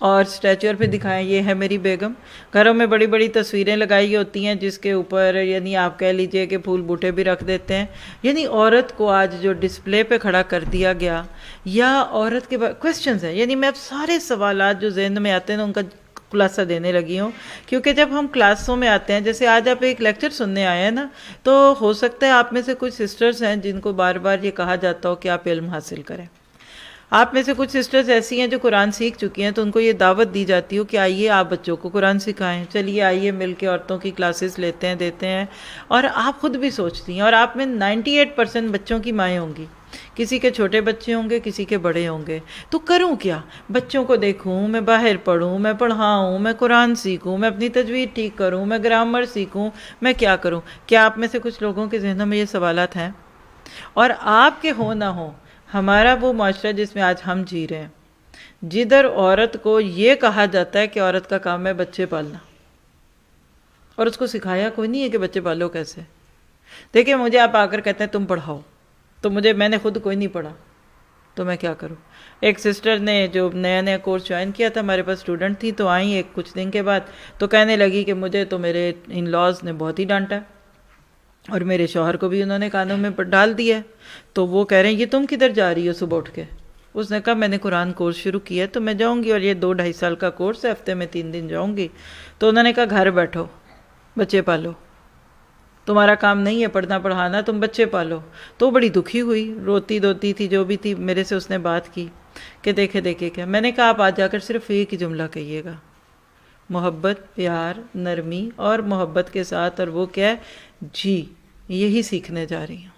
اور اسٹیچر پہ دکھائیں یہ ہے میری بیگم؟ گھروں میں بڑی بڑی تصویریں لگائی ہوتی ہیں جس کے اوپر یعنی آپ کہہ لیجئے کہ پھول بوٹے بھی رکھ دیتے ہیں۔ یعنی عورت کو آج جو ڈسپلے پہ کھڑا کر دیا گیا، یا عورت کے کویسچنز ہیں، یعنی میں اب سارے سوالات جو ذہن میں آتے ہیں نا ان کا خلاصہ دینے لگی ہوں، کیونکہ جب ہم کلاسوں میں آتے ہیں، جیسے آج آپ ایک لیکچر سننے آئے ہیں نا، تو ہو سکتا ہے آپ میں سے کچھ سسٹرز ہیں جن کو بار بار یہ کہا جاتا ہو کہ آپ علم حاصل کریں۔ آپ میں سے کچھ سسٹرز ایسی ہیں جو قرآن سیکھ چکی ہیں، تو ان کو یہ دعوت دی جاتی ہو کہ آئیے آپ بچوں کو قرآن سکھائیں، چلیے آئیے مل کے عورتوں کی کلاسز لیتے ہیں دیتے ہیں، اور آپ خود بھی سوچتی ہیں، اور آپ میں 98% بچوں کی مائیں ہوں گی، کسی کے چھوٹے بچے ہوں گے، کسی کے بڑے ہوں گے۔ تو کروں کیا؟ بچوں کو دیکھوں، میں باہر پڑھوں، میں پڑھاؤں، میں قرآن سیکھوں، میں اپنی تجوید ٹھیک کروں، میں گرامر سیکھوں، میں کیا کروں؟ کیا آپ میں سے کچھ لوگوں کے ذہنوں میں یہ سوالات ہیں؟ اور آپ کے ہو نہ ہو، ہمارا وہ معاشرہ جس میں آج ہم جی رہے ہیں، جدھر عورت کو یہ کہا جاتا ہے کہ عورت کا کام ہے بچے پالنا، اور اس کو سکھایا کوئی نہیں ہے کہ بچے پالو کیسے۔ دیکھیں مجھے آپ آ کر کہتے ہیں تم پڑھاؤ، تو میں نے خود کوئی نہیں پڑھا، تو میں کیا کروں؟ ایک سسٹر نے جو نیا نیا کورس جوائن کیا تھا، ہمارے پاس اسٹوڈنٹ تھی، تو آئیں ایک کچھ دن کے بعد، تو کہنے لگی کہ مجھے تو میرے ان لاز نے بہت ہی ڈانٹا، اور میرے شوہر کو بھی انہوں نے کانوں میں ڈال دیا ہے۔ تو وہ کہہ رہے ہیں یہ تم کدھر جا رہی ہو صبح اٹھ کے؟ اس نے کہا میں نے قرآن کورس شروع کیا ہے تو میں جاؤں گی، اور یہ 2-2.5 سال کا کورس ہے، ہفتے میں 3 دن جاؤں گی۔ تو انہوں نے کہا گھر بیٹھو، بچے پالو، تمہارا کام نہیں ہے پڑھنا پڑھانا، تم بچے پالو۔ تو بڑی دکھی ہوئی، روتی دھوتی تھی، جو بھی تھی، میرے سے اس نے بات کی کہ دیکھے کیا۔ میں نے کہا آپ آج جا کر صرف ایک ہی جملہ کہیے گا، محبت، پیار، نرمی اور محبت کے ساتھ، اور وہ کیا ہے؟ جی یہی سیکھنے جا رہی ہوں۔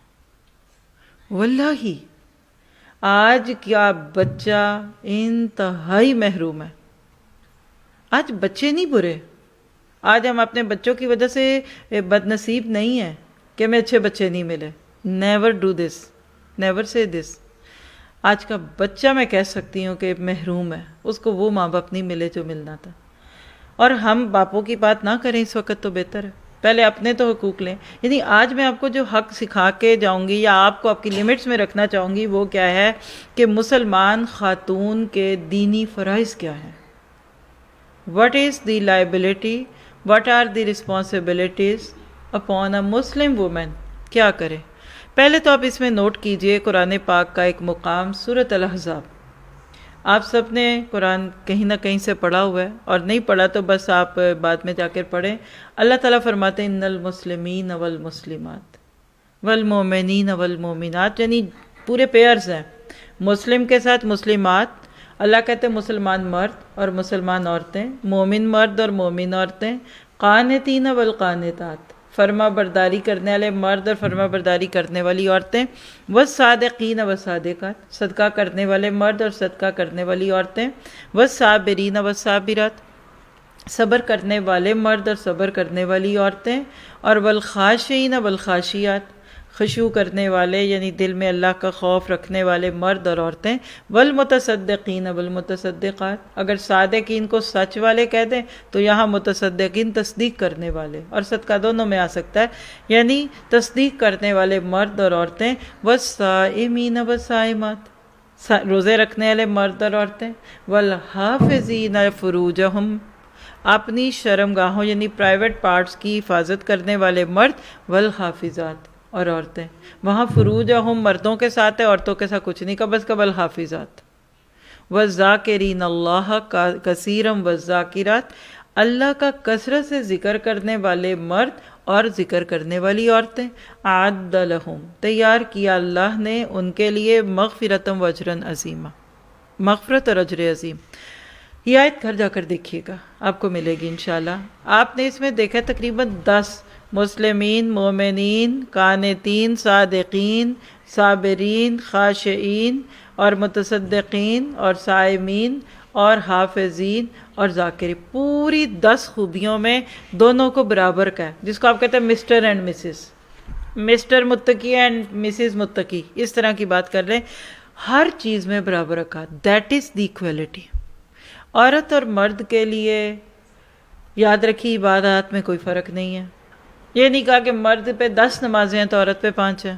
واللہ آج کیا بچہ انتہائی محروم ہے۔ آج بچے نہیں برے، آج ہم اپنے بچوں کی وجہ سے بد نصیب نہیں ہیں کہ ہمیں اچھے بچے نہیں ملے۔ نیور ڈو دس، نیور سے دس۔ آج کا بچہ میں کہہ سکتی ہوں کہ محروم ہے، اس کو وہ ماں باپ نہیں ملے جو ملنا تھا۔ اور ہم باپوں کی بات نہ کریں اس وقت تو بہتر ہے، پہلے اپنے تو حقوق لیں۔ یعنی آج میں آپ کو جو حق سکھا کے جاؤں گی یا آپ کو آپ کی لیمٹس میں رکھنا چاہوں گی وہ کیا ہے کہ مسلمان خاتون کے دینی فرائض کیا ہیں۔ What is the liability? What are the responsibilities upon a Muslim woman؟ کیا کرے؟ پہلے تو آپ اس میں نوٹ کیجئے قرآن پاک کا ایک مقام سورۃ الاحزاب۔ آپ سب نے قرآن کہیں نہ کہیں سے پڑھا ہوا ہے، اور نہیں پڑھا تو بس آپ بعد میں جا کر پڑھیں۔ اللہ تعالیٰ فرماتے ہیں ان المسلمین والمسلمات والمؤمنین والمؤمنات، یعنی پورے پیئرز ہیں، مسلم کے ساتھ مسلمات، اللہ کہتے ہیں مسلمان مرد اور مسلمان عورتیں، مومن مرد اور مومن عورتیں، قانتین والقانتات، فرما برداری کرنے والے مرد اور فرما برداری کرنے والی عورتیں، والصادقین والصادقات، صدقہ کرنے والے مرد اور صدقہ کرنے والی عورتیں، والصابرین والصابرات، صبر کرنے والے مرد اور صبر کرنے والی عورتیں، اور والخاشعین والخاشعات، خشوع کرنے والے یعنی دل میں اللہ کا خوف رکھنے والے مرد اور عورتیں، والمتصدقین والمتصدقات، اگر صادقین کو سچ والے کہہ دیں تو یہاں متصدقین تصدیق کرنے والے، اور صدقہ دونوں میں آ سکتا ہے، یعنی تصدیق کرنے والے مرد اور عورتیں، والصائمین والصائمات، روزے رکھنے والے مرد اور عورتیں، والحافظین فروجہم، اپنی شرمگاہوں یعنی پرائیویٹ پارٹس کی حفاظت کرنے والے مرد، والحافظات، اور عورتیں۔ وہاں فروجہم مردوں کے ساتھ ہے، عورتوں کے ساتھ کچھ نہیں، کبز کبل حافظات۔ والذاکرین اللہ کثیرا والذاکرات، اللہ کا کثرت سے ذکر کرنے والے مرد اور ذکر کرنے والی عورتیں، اعد لہم، تیار کیا اللہ نے ان کے لیے مغفرۃ و اجرا عظیما، مغفرت اور اجر عظیم۔ یہ آیت گھر جا کر دیکھیے گا، آپ کو ملے گی انشاءاللہ۔ آپ نے اس میں دیکھا تقریباً 10 مسلمین، مومنین، قانتین، صادقین، صابرین، خاشعین اور متصدقین اور صائمین اور حافظین اور ذاکرین. پوری 10 خوبیوں میں دونوں کو برابر کا ہے، جس کو آپ کہتے ہیں مسٹر اینڈ مسز، مسٹر متقی اینڈ مسز متقی، اس طرح کی بات کر لیں. ہر چیز میں برابر رکھا. That is the equality. عورت اور مرد کے لیے یاد رکھی عبادات میں کوئی فرق نہیں ہے. یہ نہیں کہا کہ مرد پہ 10 نمازیں ہیں تو عورت پہ 5 ہیں،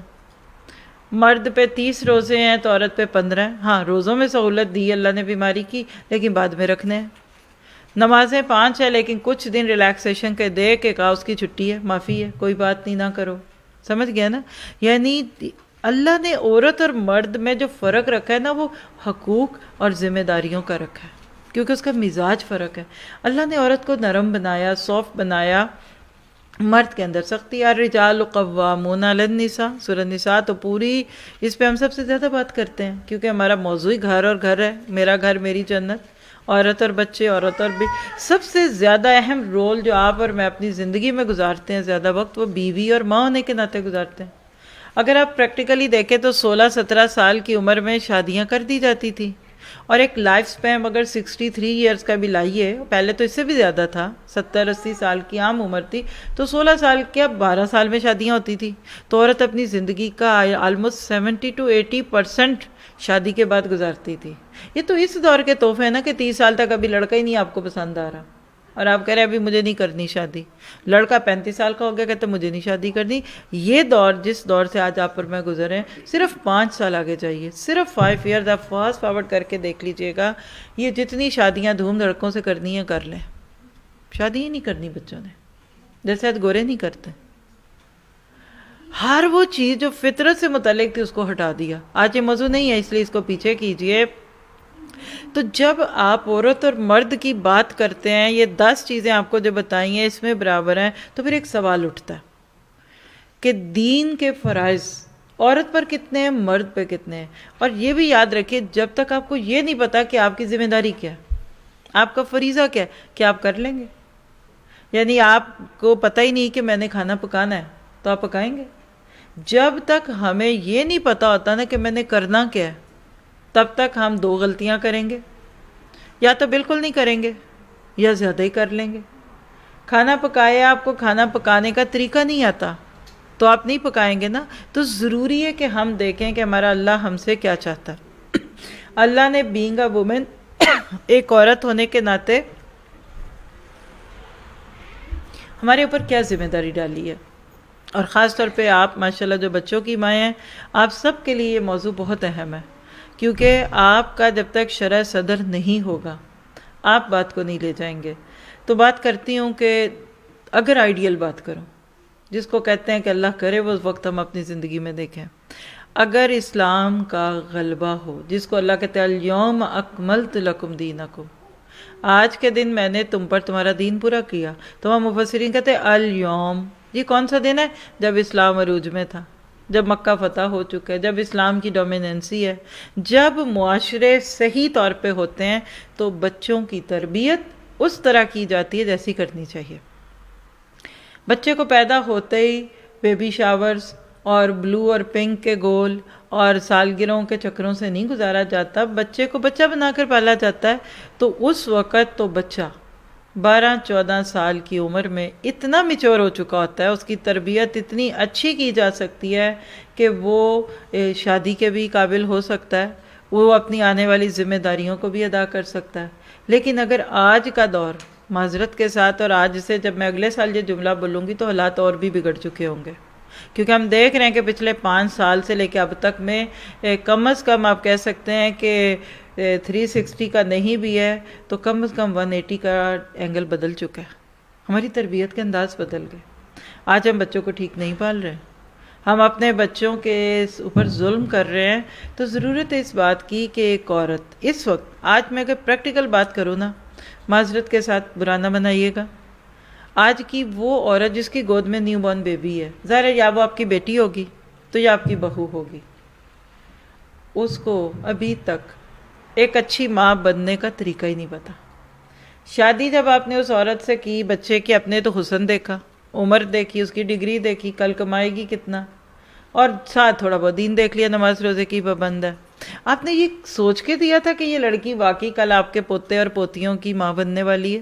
مرد پہ 30 روزے ہیں تو عورت پہ 15 ہیں. ہاں روزوں میں سہولت دی اللہ نے بیماری کی، لیکن بعد میں رکھنے ہیں. نمازیں 5 ہیں لیکن کچھ دن ریلیکسیشن کے دے کے کہا اس کی چھٹی ہے، معافی ہے، کوئی بات نہیں، نہ کرو. سمجھ گیا نا؟ یعنی اللہ نے عورت اور مرد میں جو فرق رکھا ہے نا، وہ حقوق اور ذمہ داریوں کا رکھا ہے، کیونکہ اس کا مزاج فرق ہے. اللہ نے عورت کو نرم بنایا، سافٹ بنایا، مرد کے اندر سختی. الرجال قوامون علی النساء، سورہ نساء تو پوری اس پہ ہم سب سے زیادہ بات کرتے ہیں، کیونکہ ہمارا موضوع ہی گھر اور گھر ہے. میرا گھر میری جنت. عورت اور بچے، عورت اور سب سے زیادہ اہم رول جو آپ اور میں اپنی زندگی میں گزارتے ہیں زیادہ وقت، وہ بیوی اور ماں ہونے کے ناطے گزارتے ہیں. اگر آپ پریکٹیکلی دیکھیں تو 16-17 سال کی عمر میں شادیاں کر دی جاتی تھی، اور ایک لائف سپیم اگر 63 ایئرس کا بھی لائیے، پہلے تو اس سے بھی زیادہ تھا، 70-80 سال کی عام عمر تھی، تو 16 سال کیا 12 سال میں شادیاں ہوتی تھی. تو عورت اپنی زندگی کا آلموسٹ 70-80% شادی کے بعد گزارتی تھی. یہ تو اس دور کے تحفے ہیں نا کہ 30 سال تک ابھی لڑکا ہی نہیں آپ کو پسند آ رہا، اور آپ کہہ رہے ہیں ابھی مجھے نہیں کرنی شادی. لڑکا 35 سال کا ہو گیا، کہتے مجھے نہیں شادی کرنی. یہ دور جس دور سے آج آپ اور میں گزرے ہیں، صرف 5 سال آگے جائیے، صرف 5 ایئرز آپ فاسٹ فارورڈ کر کے دیکھ لیجئے گا. یہ جتنی شادیاں دھوم دھڑکوں سے کرنی ہیں کر لیں، شادی ہی نہیں کرنی بچوں نے، جیسے آج گورے نہیں کرتے. ہر وہ چیز جو فطرت سے متعلق تھی اس کو ہٹا دیا. آج یہ موضوع نہیں ہے اس لیے اس کو پیچھے کیجئے. تو جب آپ عورت اور مرد کی بات کرتے ہیں، یہ 10 چیزیں آپ کو جو بتائی ہیں اس میں برابر ہیں، تو پھر ایک سوال اٹھتا ہے کہ دین کے فرائض عورت پر کتنے ہیں، مرد پہ کتنے ہیں. اور یہ بھی یاد رکھیے جب تک آپ کو یہ نہیں پتا کہ آپ کی ذمہ داری کیا ہے، آپ کا فریضہ کیا ہے، کہ آپ کر لیں گے. یعنی آپ کو پتہ ہی نہیں کہ میں نے کھانا پکانا ہے تو آپ پکائیں گے. جب تک ہمیں یہ نہیں پتا ہوتا نا کہ میں نے کرنا کیا ہے، تب تک ہم 2 غلطیاں کریں گے، یا تو بالکل نہیں کریں گے یا زیادہ ہی کر لیں گے. کھانا پکایا، آپ کو کھانا پکانے کا طریقہ نہیں آتا تو آپ نہیں پکائیں گے نا. تو ضروری ہے کہ ہم دیکھیں کہ ہمارا اللہ ہم سے کیا چاہتا ہے. اللہ نے بینگ اے وومن، ایک عورت ہونے کے ناطے ہمارے اوپر کیا ذمہ داری ڈالی ہے. اور خاص طور پہ آپ ماشاءاللہ جو بچوں کی مائیں ہیں، آپ سب کے لیے یہ موضوع بہت اہم ہے، کیونکہ آپ کا جب تک شرح صدر نہیں ہوگا آپ بات کو نہیں لے جائیں گے. تو بات کرتی ہوں کہ اگر آئیڈیل بات کروں، جس کو کہتے ہیں کہ اللہ کرے وہ وقت ہم اپنی زندگی میں دیکھیں، اگر اسلام کا غلبہ ہو، جس کو اللہ کہتے ہیں الیوم اکملت لکم دینکم، آج کے دن میں نے تم پر تمہارا دین پورا کیا. تو ہم مفسرین کہتے ہیں الیوم، یہ کون سا دن ہے؟ جب اسلام عروج میں تھا، جب مکہ فتح ہو چکا ہے، جب اسلام کی ڈومیننسی ہے، جب معاشرے صحیح طور پہ ہوتے ہیں تو بچوں کی تربیت اس طرح کی جاتی ہے جیسی کرنی چاہیے. بچے کو پیدا ہوتے ہی بیبی شاورز اور بلو اور پنک کے گول اور سالگرہوں کے چکروں سے نہیں گزارا جاتا، بچے کو بچہ بنا کر پالا جاتا ہے. تو اس وقت تو بچہ 12-14 سال کی عمر میں اتنا میچور ہو چکا ہوتا ہے، اس کی تربیت اتنی اچھی کی جا سکتی ہے کہ وہ شادی کے بھی قابل ہو سکتا ہے، وہ اپنی آنے والی ذمہ داریوں کو بھی ادا کر سکتا ہے. لیکن اگر آج کا دور معذرت کے ساتھ، اور آج سے جب میں اگلے سال یہ جملہ بولوں گی تو حالات اور بھی بگڑ چکے ہوں گے، کیونکہ ہم دیکھ رہے ہیں کہ پچھلے 5 سال سے لے کے اب تک میں کم از کم آپ کہہ سکتے ہیں کہ 360 کا نہیں بھی ہے تو کم از کم 180 کا اینگل بدل چکا ہے. ہماری تربیت کے انداز بدل گئے. آج ہم بچوں کو ٹھیک نہیں پال رہے، ہم اپنے بچوں کے اوپر ظلم کر رہے ہیں. تو ضرورت ہے اس بات کی کہ ایک عورت اس وقت، آج میں اگر پریکٹیکل بات کروں نا، معذرت کے ساتھ برا نہ بنائیے گا، آج کی وہ عورت جس کی گود میں نیو بورن بیبی ہے، ظاہر ہے یا وہ آپ کی بیٹی ہوگی تو یا آپ کی بہو ہوگی، اس کو ابھی تک ایک اچھی ماں بننے کا طریقہ ہی نہیں پتا. شادی جب آپ نے اس عورت سے کی، بچے کے اپنے تو حسن دیکھا، عمر دیکھی، اس کی ڈگری دیکھی، کل کمائے گی کتنا، اور ساتھ تھوڑا بہت دین دیکھ لیا، نماز روزے کی پابند ہے۔ آپ نے یہ سوچ کے دیا تھا کہ یہ لڑکی واقعی کل آپ کے پوتے اور پوتیوں کی ماں بننے والی ہے؟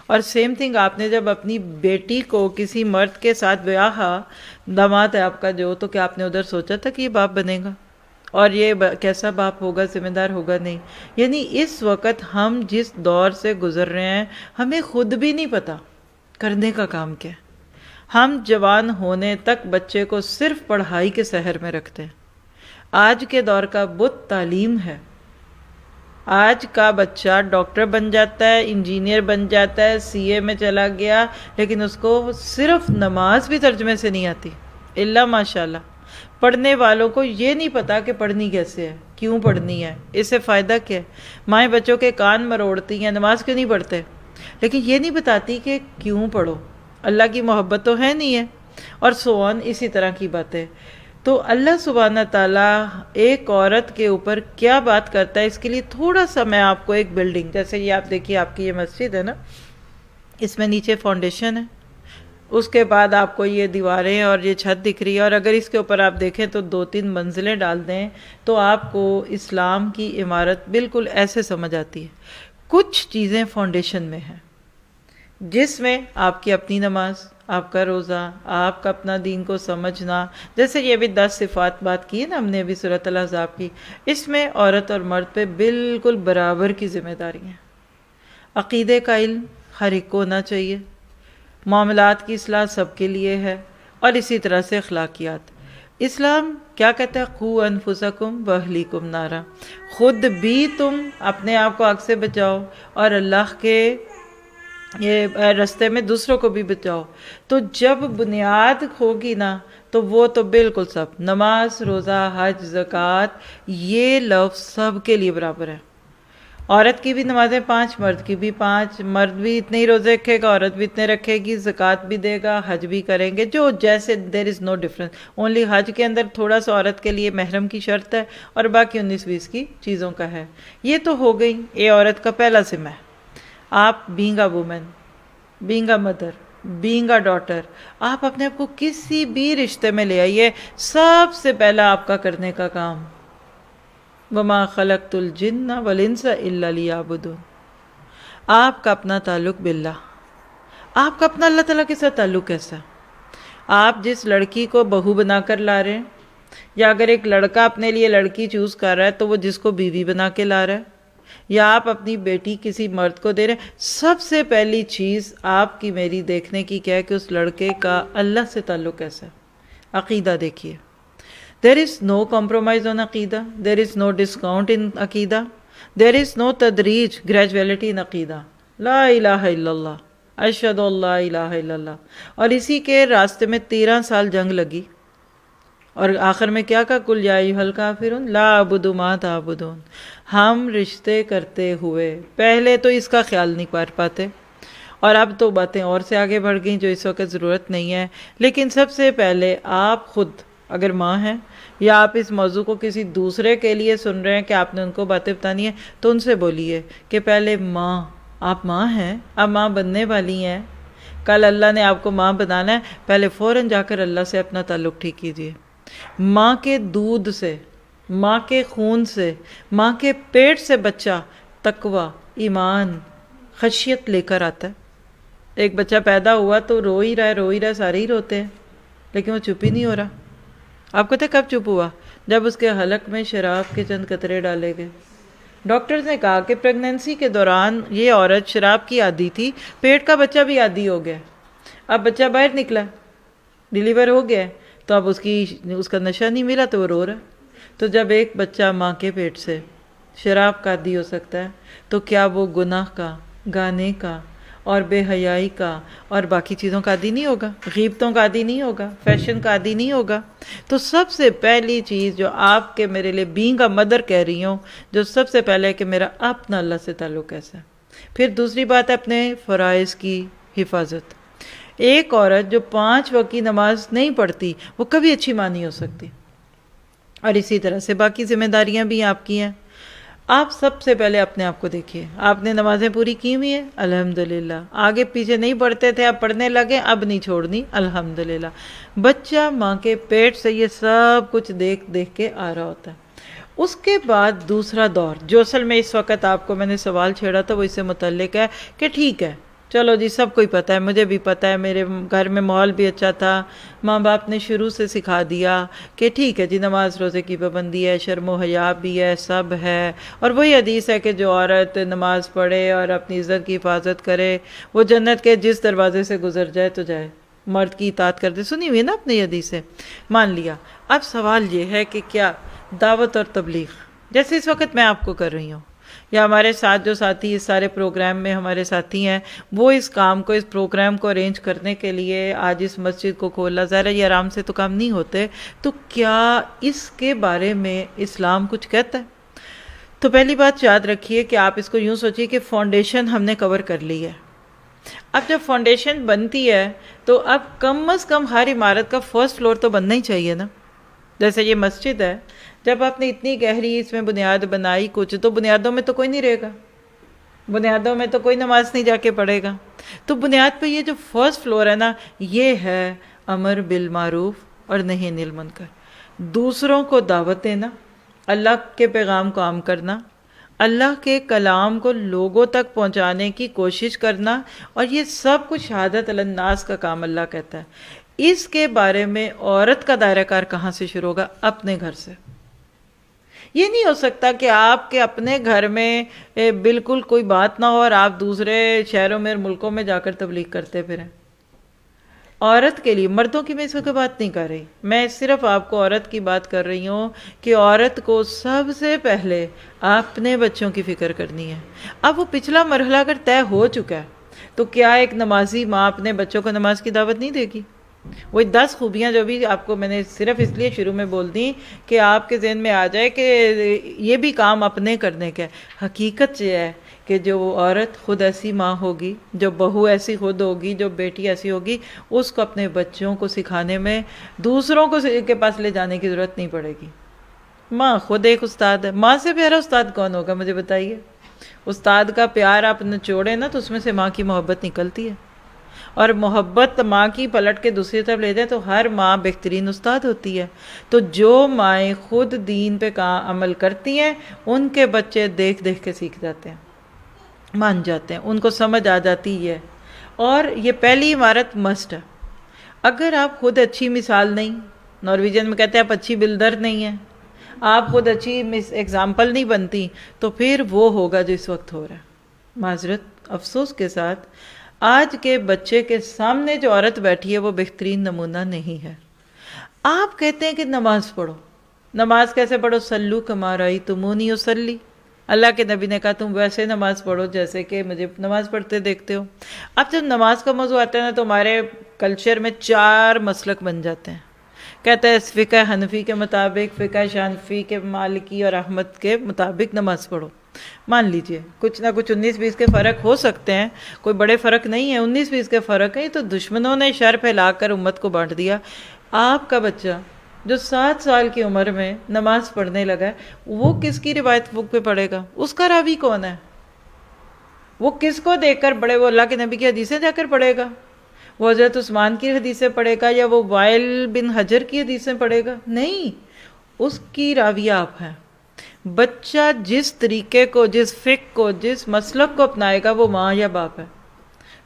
اور سیم تھنگ آپ نے جب اپنی بیٹی کو کسی مرد کے ساتھ بیاہا، داماد ہے آپ کا جو، تو کیا آپ نے ادھر سوچا تھا کہ یہ باپ بنے گا اور یہ کیسا باپ ہوگا، ذمہ دار ہوگا؟ نہیں۔ یعنی اس وقت ہم جس دور سے گزر رہے ہیں ہمیں خود بھی نہیں پتا کرنے کا کام کیا ہے۔ ہم جوان ہونے تک بچے کو صرف پڑھائی کے سحر میں رکھتے ہیں۔ آج کے دور کا بت تعلیم ہے۔ آج کا بچہ ڈاکٹر بن جاتا ہے، انجینئر بن جاتا ہے، سی اے میں چلا گیا، لیکن اس کو صرف نماز بھی ترجمے سے نہیں آتی، الا ماشاءاللہ۔ پڑھنے والوں کو یہ نہیں پتا کہ پڑھنی کیسے ہے، کیوں پڑھنی ہے، اس سے فائدہ کیا ہے۔ مائیں بچوں کے کان مروڑتی ہیں، نماز کیوں نہیں پڑھتے، لیکن یہ نہیں بتاتی کہ کیوں پڑھو، اللہ کی محبت تو ہے نہیں ہے، اور سو آن، اسی طرح کی باتیں۔ تو اللہ سبحانہ تعالیٰ ایک عورت کے اوپر کیا بات کرتا ہے، اس کے لیے تھوڑا سا میں آپ کو ایک بلڈنگ، جیسے یہ آپ دیکھیے آپ کی یہ مسجد ہے نا، اس میں نیچے فاؤنڈیشن ہے، اس کے بعد آپ کو یہ دیواریں اور یہ چھت دکھ رہی ہے، اور اگر اس کے اوپر آپ دیکھیں تو 2-3 منزلیں ڈال دیں تو آپ کو اسلام کی عمارت بالکل ایسے سمجھ آتی ہے۔ کچھ چیزیں فاؤنڈیشن میں ہیں جس میں آپ کی اپنی نماز، آپ کا روزہ، آپ کا اپنا دین کو سمجھنا، جیسے یہ بھی 10 صفات بات کی ہے نا ہم نے ابھی سورۃ الاحزاب کی، اس میں عورت اور مرد پہ بالکل برابر کی ذمہ داری ہیں۔ عقیدے کا علم ہر ایک کو ہونا چاہیے، معاملات کی اصلاح سب کے لیے ہے، اور اسی طرح سے اخلاقیات۔ اسلام کیا کہتا ہے؟ قوا انفسکم واہلیکم نارا، خود بھی تم اپنے آپ کو آگ سے بچاؤ اور اللہ کے یہ رستے میں دوسروں کو بھی بچاؤ۔ تو جب بنیاد ہوگی نا تو وہ تو بالکل سب، نماز، روزہ، حج، زکوٰۃ، یہ لفظ سب کے لیے برابر ہے۔ عورت کی بھی نمازیں 5، مرد کی بھی 5، مرد بھی اتنے ہی روزے رکھے گا، عورت بھی اتنے رکھے گی، زکوٰۃ بھی دے گا، حج بھی کریں گے، جو جیسے دیر از نو ڈفرنس۔ اونلی حج کے اندر تھوڑا سا عورت کے لیے محرم کی شرط ہے، اور باقی 19-20 کی چیزوں کا ہے۔ یہ تو ہو گئی، یہ عورت کا پہلا ذمہ ہے۔ آپ being a woman, being a mother, being a daughter, آپ اپنے آپ کو کسی بھی رشتے میں لے آئیے، سب سے پہلا آپ کا کرنے کا کام وَمَا خَلَقْتُ الْجِنَّ وَالْإِنسَ إِلَّا لِيَعْبُدُونِ، آپ کا اپنا تعلق باللہ، آپ کا اپنا اللہ تعالیٰ کے ساتھ تعلق کیسا ہے؟ آپ جس لڑکی کو بہو بنا کر لا رہے ہیں، یا اگر ایک لڑکا اپنے لیے لڑکی چوز کر رہا ہے تو وہ جس کو بیوی بنا کے لا رہا ہے، یا آپ اپنی بیٹی کسی مرد کو دے رہے ہیں، سب سے پہلی چیز آپ کی میری دیکھنے کی کیا ہے کہ اس لڑکے کا اللہ سے تعلق کیسا ہے۔ عقیدہ دیکھیے، there is no compromise on عقیدہ، there is no discount in عقیدہ، there is no تدریج، graduality in عقیدہ۔ لا الہ الا اللہ، اشہد ان لا الہ الا اللہ، اور اسی کے راستے میں 13 سال جنگ لگی، اور آخر میں کیا کہا؟ قل یا ایھا الکافرون لا اعبد ما تعبدون۔ ہم رشتے کرتے ہوئے پہلے تو اس کا خیال نہیں کر پاتے، اور اب تو باتیں اور سے آگے بڑھ گئیں جو اس وقت ضرورت نہیں ہے، لیکن سب سے پہلے آپ خود اگر ماں ہیں، یا آپ اس موضوع کو کسی دوسرے کے لیے سن رہے ہیں کہ آپ نے ان کو باتیں بتانی ہیں، تو ان سے بولیے کہ پہلے ماں، آپ ماں ہیں، اب ماں بننے والی ہیں، کل اللہ نے آپ کو ماں بنانا ہے، پہلے فوراً جا کر اللہ سے اپنا تعلق ٹھیک کیجیے۔ ماں کے دودھ سے، ماں کے خون سے، ماں کے پیٹ سے بچہ تقوی، ایمان، خشیت لے کر آتا ہے۔ ایک بچہ پیدا ہوا تو رو ہی رہا، سارے ہی روتے ہیں، لیکن وہ چپ ہی نہیں ہو رہا۔ آپ کو پتہ کب چپ ہوا؟ جب اس کے حلق میں شراب کے چند قطرے ڈالے گئے۔ ڈاکٹرز نے کہا کہ پریگننسی کے دوران یہ عورت شراب کی عادی تھی، پیٹ کا بچہ بھی عادی ہو گیا، اب بچہ باہر نکلا، ڈیلیور ہو گیا، تو اب اس کا نشہ نہیں ملا تو وہ رو رہا۔ تو جب ایک بچہ ماں کے پیٹ سے شراب کا عادی ہو سکتا ہے تو کیا وہ گناہ کا، گانے کا اور بے حیائی کا اور باقی چیزوں کا عادی نہیں ہوگا؟ غیبتوں کا عادی نہیں ہوگا؟ فیشن کا عادی نہیں ہوگا؟ تو سب سے پہلی چیز جو آپ کے میرے لیے بینگ اے مدر کہہ رہی ہوں، جو سب سے پہلے ہے کہ میرا اپنا اللہ سے تعلق کیسا ہے۔ پھر دوسری بات ہے اپنے فرائض کی حفاظت۔ ایک عورت جو 5 وقت کی نماز نہیں پڑھتی وہ کبھی اچھی ماں نہیں ہو سکتی، اور اسی طرح سے باقی ذمہ داریاں بھی آپ کی ہیں۔ آپ سب سے پہلے اپنے آپ کو دیکھیے، آپ نے نمازیں پوری کی ہوئی ہیں الحمدللہ، آگے پیچھے نہیں پڑھتے تھے اب پڑھنے لگے، اب نہیں چھوڑنی الحمدللہ۔ بچہ ماں کے پیٹ سے یہ سب کچھ دیکھ دیکھ کے آ رہا ہوتا ہے۔ اس کے بعد دوسرا دور جو اصل میں اس وقت آپ کو میں نے سوال چھیڑا تھا وہ اس سے متعلق ہے کہ ٹھیک ہے چلو جی سب کوئی پتہ ہے، مجھے بھی پتہ ہے، میرے گھر میں ماحول بھی اچھا تھا، ماں باپ نے شروع سے سکھا دیا کہ ٹھیک ہے جی نماز روزے کی پابندی ہے، شرم و حیا بھی ہے، سب ہے، اور وہی حدیث ہے کہ جو عورت نماز پڑھے اور اپنی عزت کی حفاظت کرے وہ جنت کے جس دروازے سے گزر جائے تو جائے، مرد کی اطاعت کرتے، سنی ہوئی نا اپنی حدیث سے، مان لیا۔ اب سوال یہ ہے کہ کیا دعوت اور تبلیغ جیسے اس وقت میں آپ کو کر رہی ہوں، یا ہمارے ساتھ جو ساتھی اس سارے پروگرام میں ہمارے ساتھی ہیں، وہ اس کام کو، اس پروگرام کو ارینج کرنے کے لیے آج اس مسجد کو کھولا، ظاہر ہے یہ آرام سے تو کام نہیں ہوتے، تو کیا اس کے بارے میں اسلام کچھ کہتا ہے؟ تو پہلی بات یاد رکھیے کہ آپ اس کو یوں سوچیے کہ فاؤنڈیشن ہم نے کور کر لی ہے۔ اب جب فاؤنڈیشن بنتی ہے تو اب کم از کم ہر عمارت کا فرسٹ فلور تو بننا ہی چاہیے نا۔ جیسے یہ مسجد ہے، جب آپ نے اتنی گہری اس میں بنیاد بنائی کچھ، تو بنیادوں میں تو کوئی نہیں رہے گا، بنیادوں میں تو کوئی نماز نہیں جا کے پڑھے گا، تو بنیاد پہ یہ جو فرسٹ فلور ہے نا، یہ ہے امر بالمعروف اور نہی عن المنکر، دوسروں کو دعوت دینا، اللہ کے پیغام کو عام کرنا، اللہ کے کلام کو لوگوں تک پہنچانے کی کوشش کرنا، اور یہ سب کچھ شہادت علی الناس کا کام اللہ کہتا ہے۔ اس کے بارے میں عورت کا دائرہ کار کہاں سے شروع ہوگا؟ اپنے گھر سے۔ یہ نہیں ہو سکتا کہ آپ کے اپنے گھر میں بالکل کوئی بات نہ ہو اور آپ دوسرے شہروں میں اور ملکوں میں جا کر تبلیغ کرتے پھریں۔ عورت کے لیے، مردوں کی میں اس وقت بات نہیں کر رہی، میں صرف آپ کو عورت کی بات کر رہی ہوں کہ عورت کو سب سے پہلے اپنے بچوں کی فکر کرنی ہے۔ اب وہ پچھلا مرحلہ اگر طے ہو چکا ہے تو کیا ایک نمازی ماں اپنے بچوں کو نماز کی دعوت نہیں دے گی؟ وہی 10 خوبیاں جو بھی آپ کو میں نے صرف اس لیے شروع میں بول دی کہ آپ کے ذہن میں آ جائے کہ یہ بھی کام اپنے کرنے کا ہے۔ حقیقت یہ ہے کہ جو عورت خود ایسی ماں ہوگی، جو بہو ایسی خود ہوگی، جو بیٹی ایسی ہوگی، اس کو اپنے بچوں کو سکھانے میں دوسروں کو کے پاس لے جانے کی ضرورت نہیں پڑے گی۔ ماں خود ایک استاد ہے، ماں سے پیارا استاد کون ہوگا مجھے بتائیے؟ استاد کا پیار آپ نچوڑے نا تو اس میں سے ماں کی محبت نکلتی ہے، اور محبت ماں کی پلٹ کے دوسری طرف لے جائے تو ہر ماں بہترین استاد ہوتی ہے۔ تو جو مائیں خود دین پہ عمل کرتی ہیں ان کے بچے دیکھ دیکھ کے سیکھ جاتے ہیں، مان جاتے ہیں، ان کو سمجھ آ جاتی ہے، اور یہ پہلی عمارت مسٹ ہے۔ اگر آپ خود اچھی مثال نہیں، نارویجن میں کہتے ہیں آپ اچھی بلڈر نہیں ہیں، آپ خود اچھی ایگزامپل نہیں بنتی، تو پھر وہ ہوگا جو اس وقت ہو رہا ہے۔ معذرت افسوس کے ساتھ آج کے بچے کے سامنے جو عورت بیٹھی ہے وہ بہترین نمونہ نہیں ہے۔ آپ کہتے ہیں کہ نماز پڑھو، نماز کیسے پڑھو؟ سلو کما رأیتمونی اصلی، اللہ کے نبی نے کہا تم ویسے نماز پڑھو جیسے کہ مجھے نماز پڑھتے دیکھتے ہو۔ اب جب نماز کا موضوع آتا ہے نا تو ہمارے کلچر میں 4 مسلک بن جاتے ہیں۔ کہتا ہے فقہ حنفی کے مطابق، فقہ شافعی کے، مالکی اور احمد کے مطابق نماز پڑھو۔ مان لیجئے کچھ نہ کچھ 19-20 کے فرق ہو سکتے ہیں، کوئی بڑے فرق نہیں ہے، 19-20 کے فرق ہے، تو دشمنوں نے شر پھیلا کر امت کو بانٹ دیا۔ آپ کا بچہ جو 7 سال کی عمر میں نماز پڑھنے لگا ہے وہ کس کی روایت بک پہ پڑھے گا؟ اس کا راوی کون ہے؟ وہ کس کو دیکھ کر پڑھے؟ وہ اللہ کے نبی کی حدیثیں جا کر پڑھے گا؟ وہ حضرت عثمان کی حدیثیں پڑھے گا یا وہ وائل بن حجر کی حدیثیں پڑھے گا؟ نہیں، اس کی راویہ آپ ہیں۔ بچہ جس طریقے کو، جس فقہ کو، جس مسلک کو اپنائے گا وہ ماں یا باپ ہے۔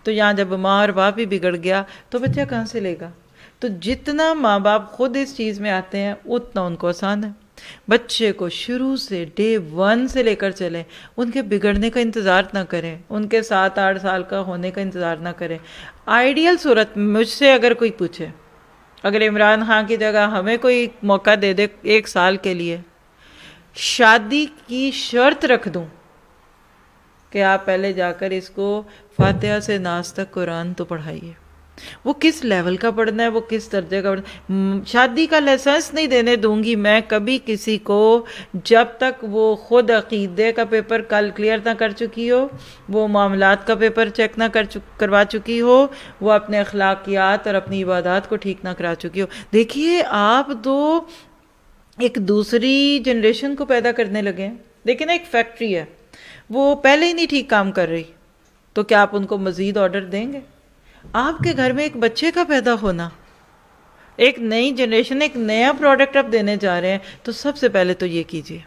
تو یہاں جب ماں اور باپ ہی بگڑ گیا تو بچہ کہاں سے لے گا؟ تو جتنا ماں باپ خود اس چیز میں آتے ہیں اتنا ان کو آسان ہے۔ بچے کو شروع سے ڈے 1 سے لے کر چلیں، ان کے بگڑنے کا انتظار نہ کریں، ان کے 7-8 سال کا ہونے کا انتظار نہ کریں۔ آئیڈیل صورت مجھ سے اگر کوئی پوچھے، اگر عمران خان کی جگہ ہمیں کوئی موقع دے دے 1 سال کے لیے، شادی کی شرط رکھ دوں کہ آپ پہلے جا کر اس کو فاتحہ سے ناس تک قرآن تو پڑھائیے۔ وہ کس لیول کا پڑھنا ہے، وہ کس درجے کا پڑھنا ہے، شادی کا لائسنس نہیں دینے دوں گی میں کبھی کسی کو جب تک وہ خود عقیدے کا پیپر کلیئر نہ کر چکی ہو، وہ معاملات کا پیپر چیک نہ کروا چکی ہو، وہ اپنے اخلاقیات اور اپنی عبادات کو ٹھیک نہ کرا چکی ہو۔ دیکھیے آپ تو ایک دوسری جنریشن کو پیدا کرنے لگے ہیں۔ لیکن ایک فیکٹری ہے وہ پہلے ہی نہیں ٹھیک کام کر رہی، تو کیا آپ ان کو مزید آرڈر دیں گے؟ آپ کے گھر میں ایک بچے کا پیدا ہونا، ایک نئی جنریشن، ایک نیا پروڈکٹ آپ دینے جا رہے ہیں، تو سب سے پہلے تو یہ کیجئے۔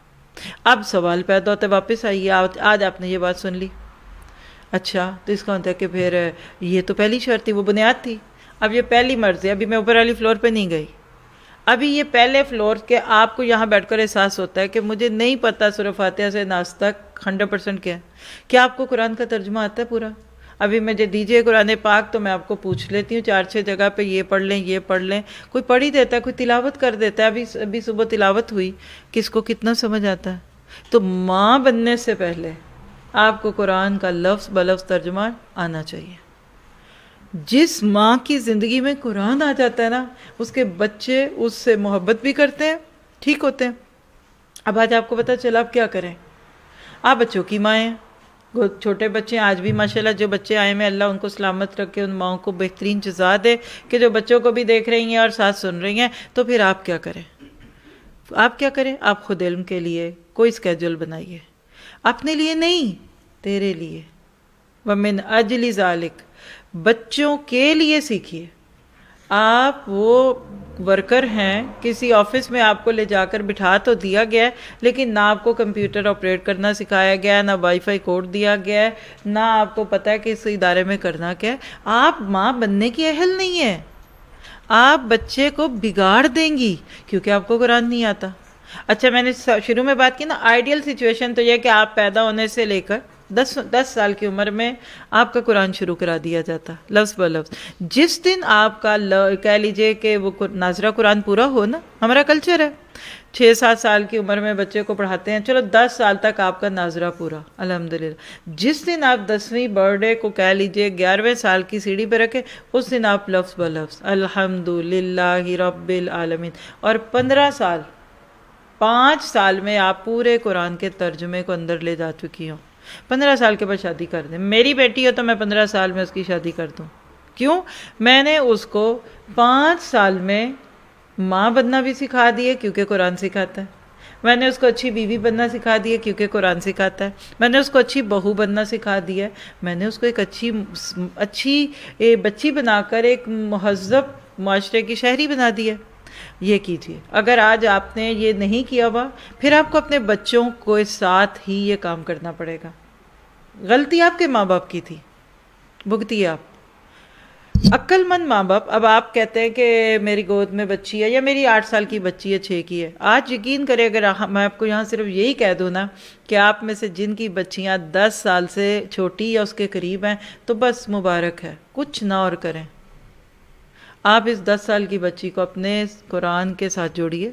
اب سوال پیدا ہوتا ہے، واپس آئیے، آج آپ نے یہ بات سن لی، اچھا تو اس کا ہوتا ہے کہ پھر یہ تو پہلی شرط تھی، وہ بنیاد تھی، اب یہ پہلی مرض ہے، ابھی میں اوپر والی فلور پہ نہیں گئی، ابھی یہ پہلے فلور کے آپ کو یہاں بیٹھ کر احساس ہوتا ہے کہ مجھے نہیں پتہ سورہ فاتحہ سے ناس تک 100% کیا ہے۔ کیا آپ کو قرآن کا ترجمہ آتا ہے پورا؟ ابھی مجھے دیجئے قرآن پاک تو میں آپ کو پوچھ لیتی ہوں 4-6 جگہ پہ یہ پڑھ لیں، یہ پڑھ لیں، کوئی پڑھ ہی دیتا ہے، کوئی تلاوت کر دیتا ہے۔ ابھی صبح تلاوت ہوئی، کس کو کتنا سمجھ آتا ہے؟ تو ماں بننے سے پہلے آپ کو قرآن کا لفظ بلفظ ترجمہ آنا چاہیے۔ جس ماں کی زندگی میں قرآن آ جاتا ہے نا، اس کے بچے اس سے محبت بھی کرتے ہیں، ٹھیک ہوتے ہیں۔ اب آج آپ کو پتہ چلا اب کیا کریں؟ آپ بچوں کی ماں ہیں، چھوٹے بچے ہیں، آج بھی ماشاءاللہ جو بچے آئے ہیں اللہ ان کو سلامت رکھے، ان ماؤں کو بہترین جزا دے کہ جو بچوں کو بھی دیکھ رہی ہیں اور ساتھ سن رہی ہیں۔ تو پھر آپ کیا کریں؟ آپ کیا کریں؟ آپ خود علم کے لیے کوئی اسکیجول بنائیے، اپنے لیے نہیں، تیرے لیے، وَمِنْ أَجْلِ ذَلِكَ، بچوں کے لیے سیکھیے۔ آپ وہ ورکر ہیں، کسی آفس میں آپ کو لے جا کر بٹھا تو دیا گیا ہے، لیکن نہ آپ کو کمپیوٹر آپریٹ کرنا سکھایا گیا ہے، نہ وائی فائی کوڈ دیا گیا ہے، نہ آپ کو پتہ ہے کہ اس ادارے میں کرنا کیا ہے۔ آپ ماں بننے کی اہل نہیں ہیں، آپ بچے کو بگاڑ دیں گی کیونکہ آپ کو قرآن نہیں آتا۔ اچھا میں نے شروع میں بات کی نا، آئیڈیل سچویشن تو یہ کہ آپ پیدا ہونے سے لے کر 10 سال کی عمر میں آپ کا قرآن شروع کرا دیا جاتا لفظ بلفظ۔ جس دن آپ کا کہہ لیجئے کہ وہ ناظرہ قرآن پورا ہو نا، ہمارا کلچر ہے 6-7 سال کی عمر میں بچے کو پڑھاتے ہیں، چلو 10 سال تک آپ کا ناظرہ پورا الحمدللہ۔ جس دن آپ 10ویں برتھ ڈے کو کہہ لیجئے 11ویں سال کی سیڑھی پہ رکھیں، اس دن آپ لفظ بلفظ الحمدللہ رب العالمین، اور 15 سال 5 سال میں آپ پورے قرآن کے ترجمے کو اندر لے جا چکی ہوں۔ 15 سال کے بعد شادی کر دیں، میری بیٹی ہو تو میں 15 سال میں اس کی شادی کر دوں۔ کیوں؟ میں نے اس کو 5 سال میں ماں بننا بھی سکھا دیے کیونکہ قرآن سکھاتا ہے، میں نے اس کو اچھی بیوی بننا سکھا دیا کیونکہ قرآن سکھاتا ہے، میں نے اس کو اچھی بہو بننا سکھا دیا ہے، میں نے اس کو ایک اچھی بچی بنا کر ایک مہذب معاشرے کی شہری بنا دی ہے۔ یہ کیجئے۔ اگر آج آپ نے یہ نہیں کیا ہوا، پھر آپ کو اپنے بچوں کو ساتھ ہی یہ کام کرنا پڑے گا۔ غلطی آپ کے ماں باپ کی تھی، بھگتی آپ۔ عقل مند ماں باپ، اب آپ کہتے ہیں کہ میری گود میں بچی ہے یا میری 8 سال کی بچی ہے، 6 کی ہے، آج یقین کرے اگر میں آپ کو یہاں صرف یہی کہہ دوں نا کہ آپ میں سے جن کی بچیاں 10 سال سے چھوٹی یا اس کے قریب ہیں تو بس مبارک ہے، کچھ نہ اور کریں۔ آپ اس 10 سال کی بچی کو اپنے قرآن کے ساتھ جوڑیے۔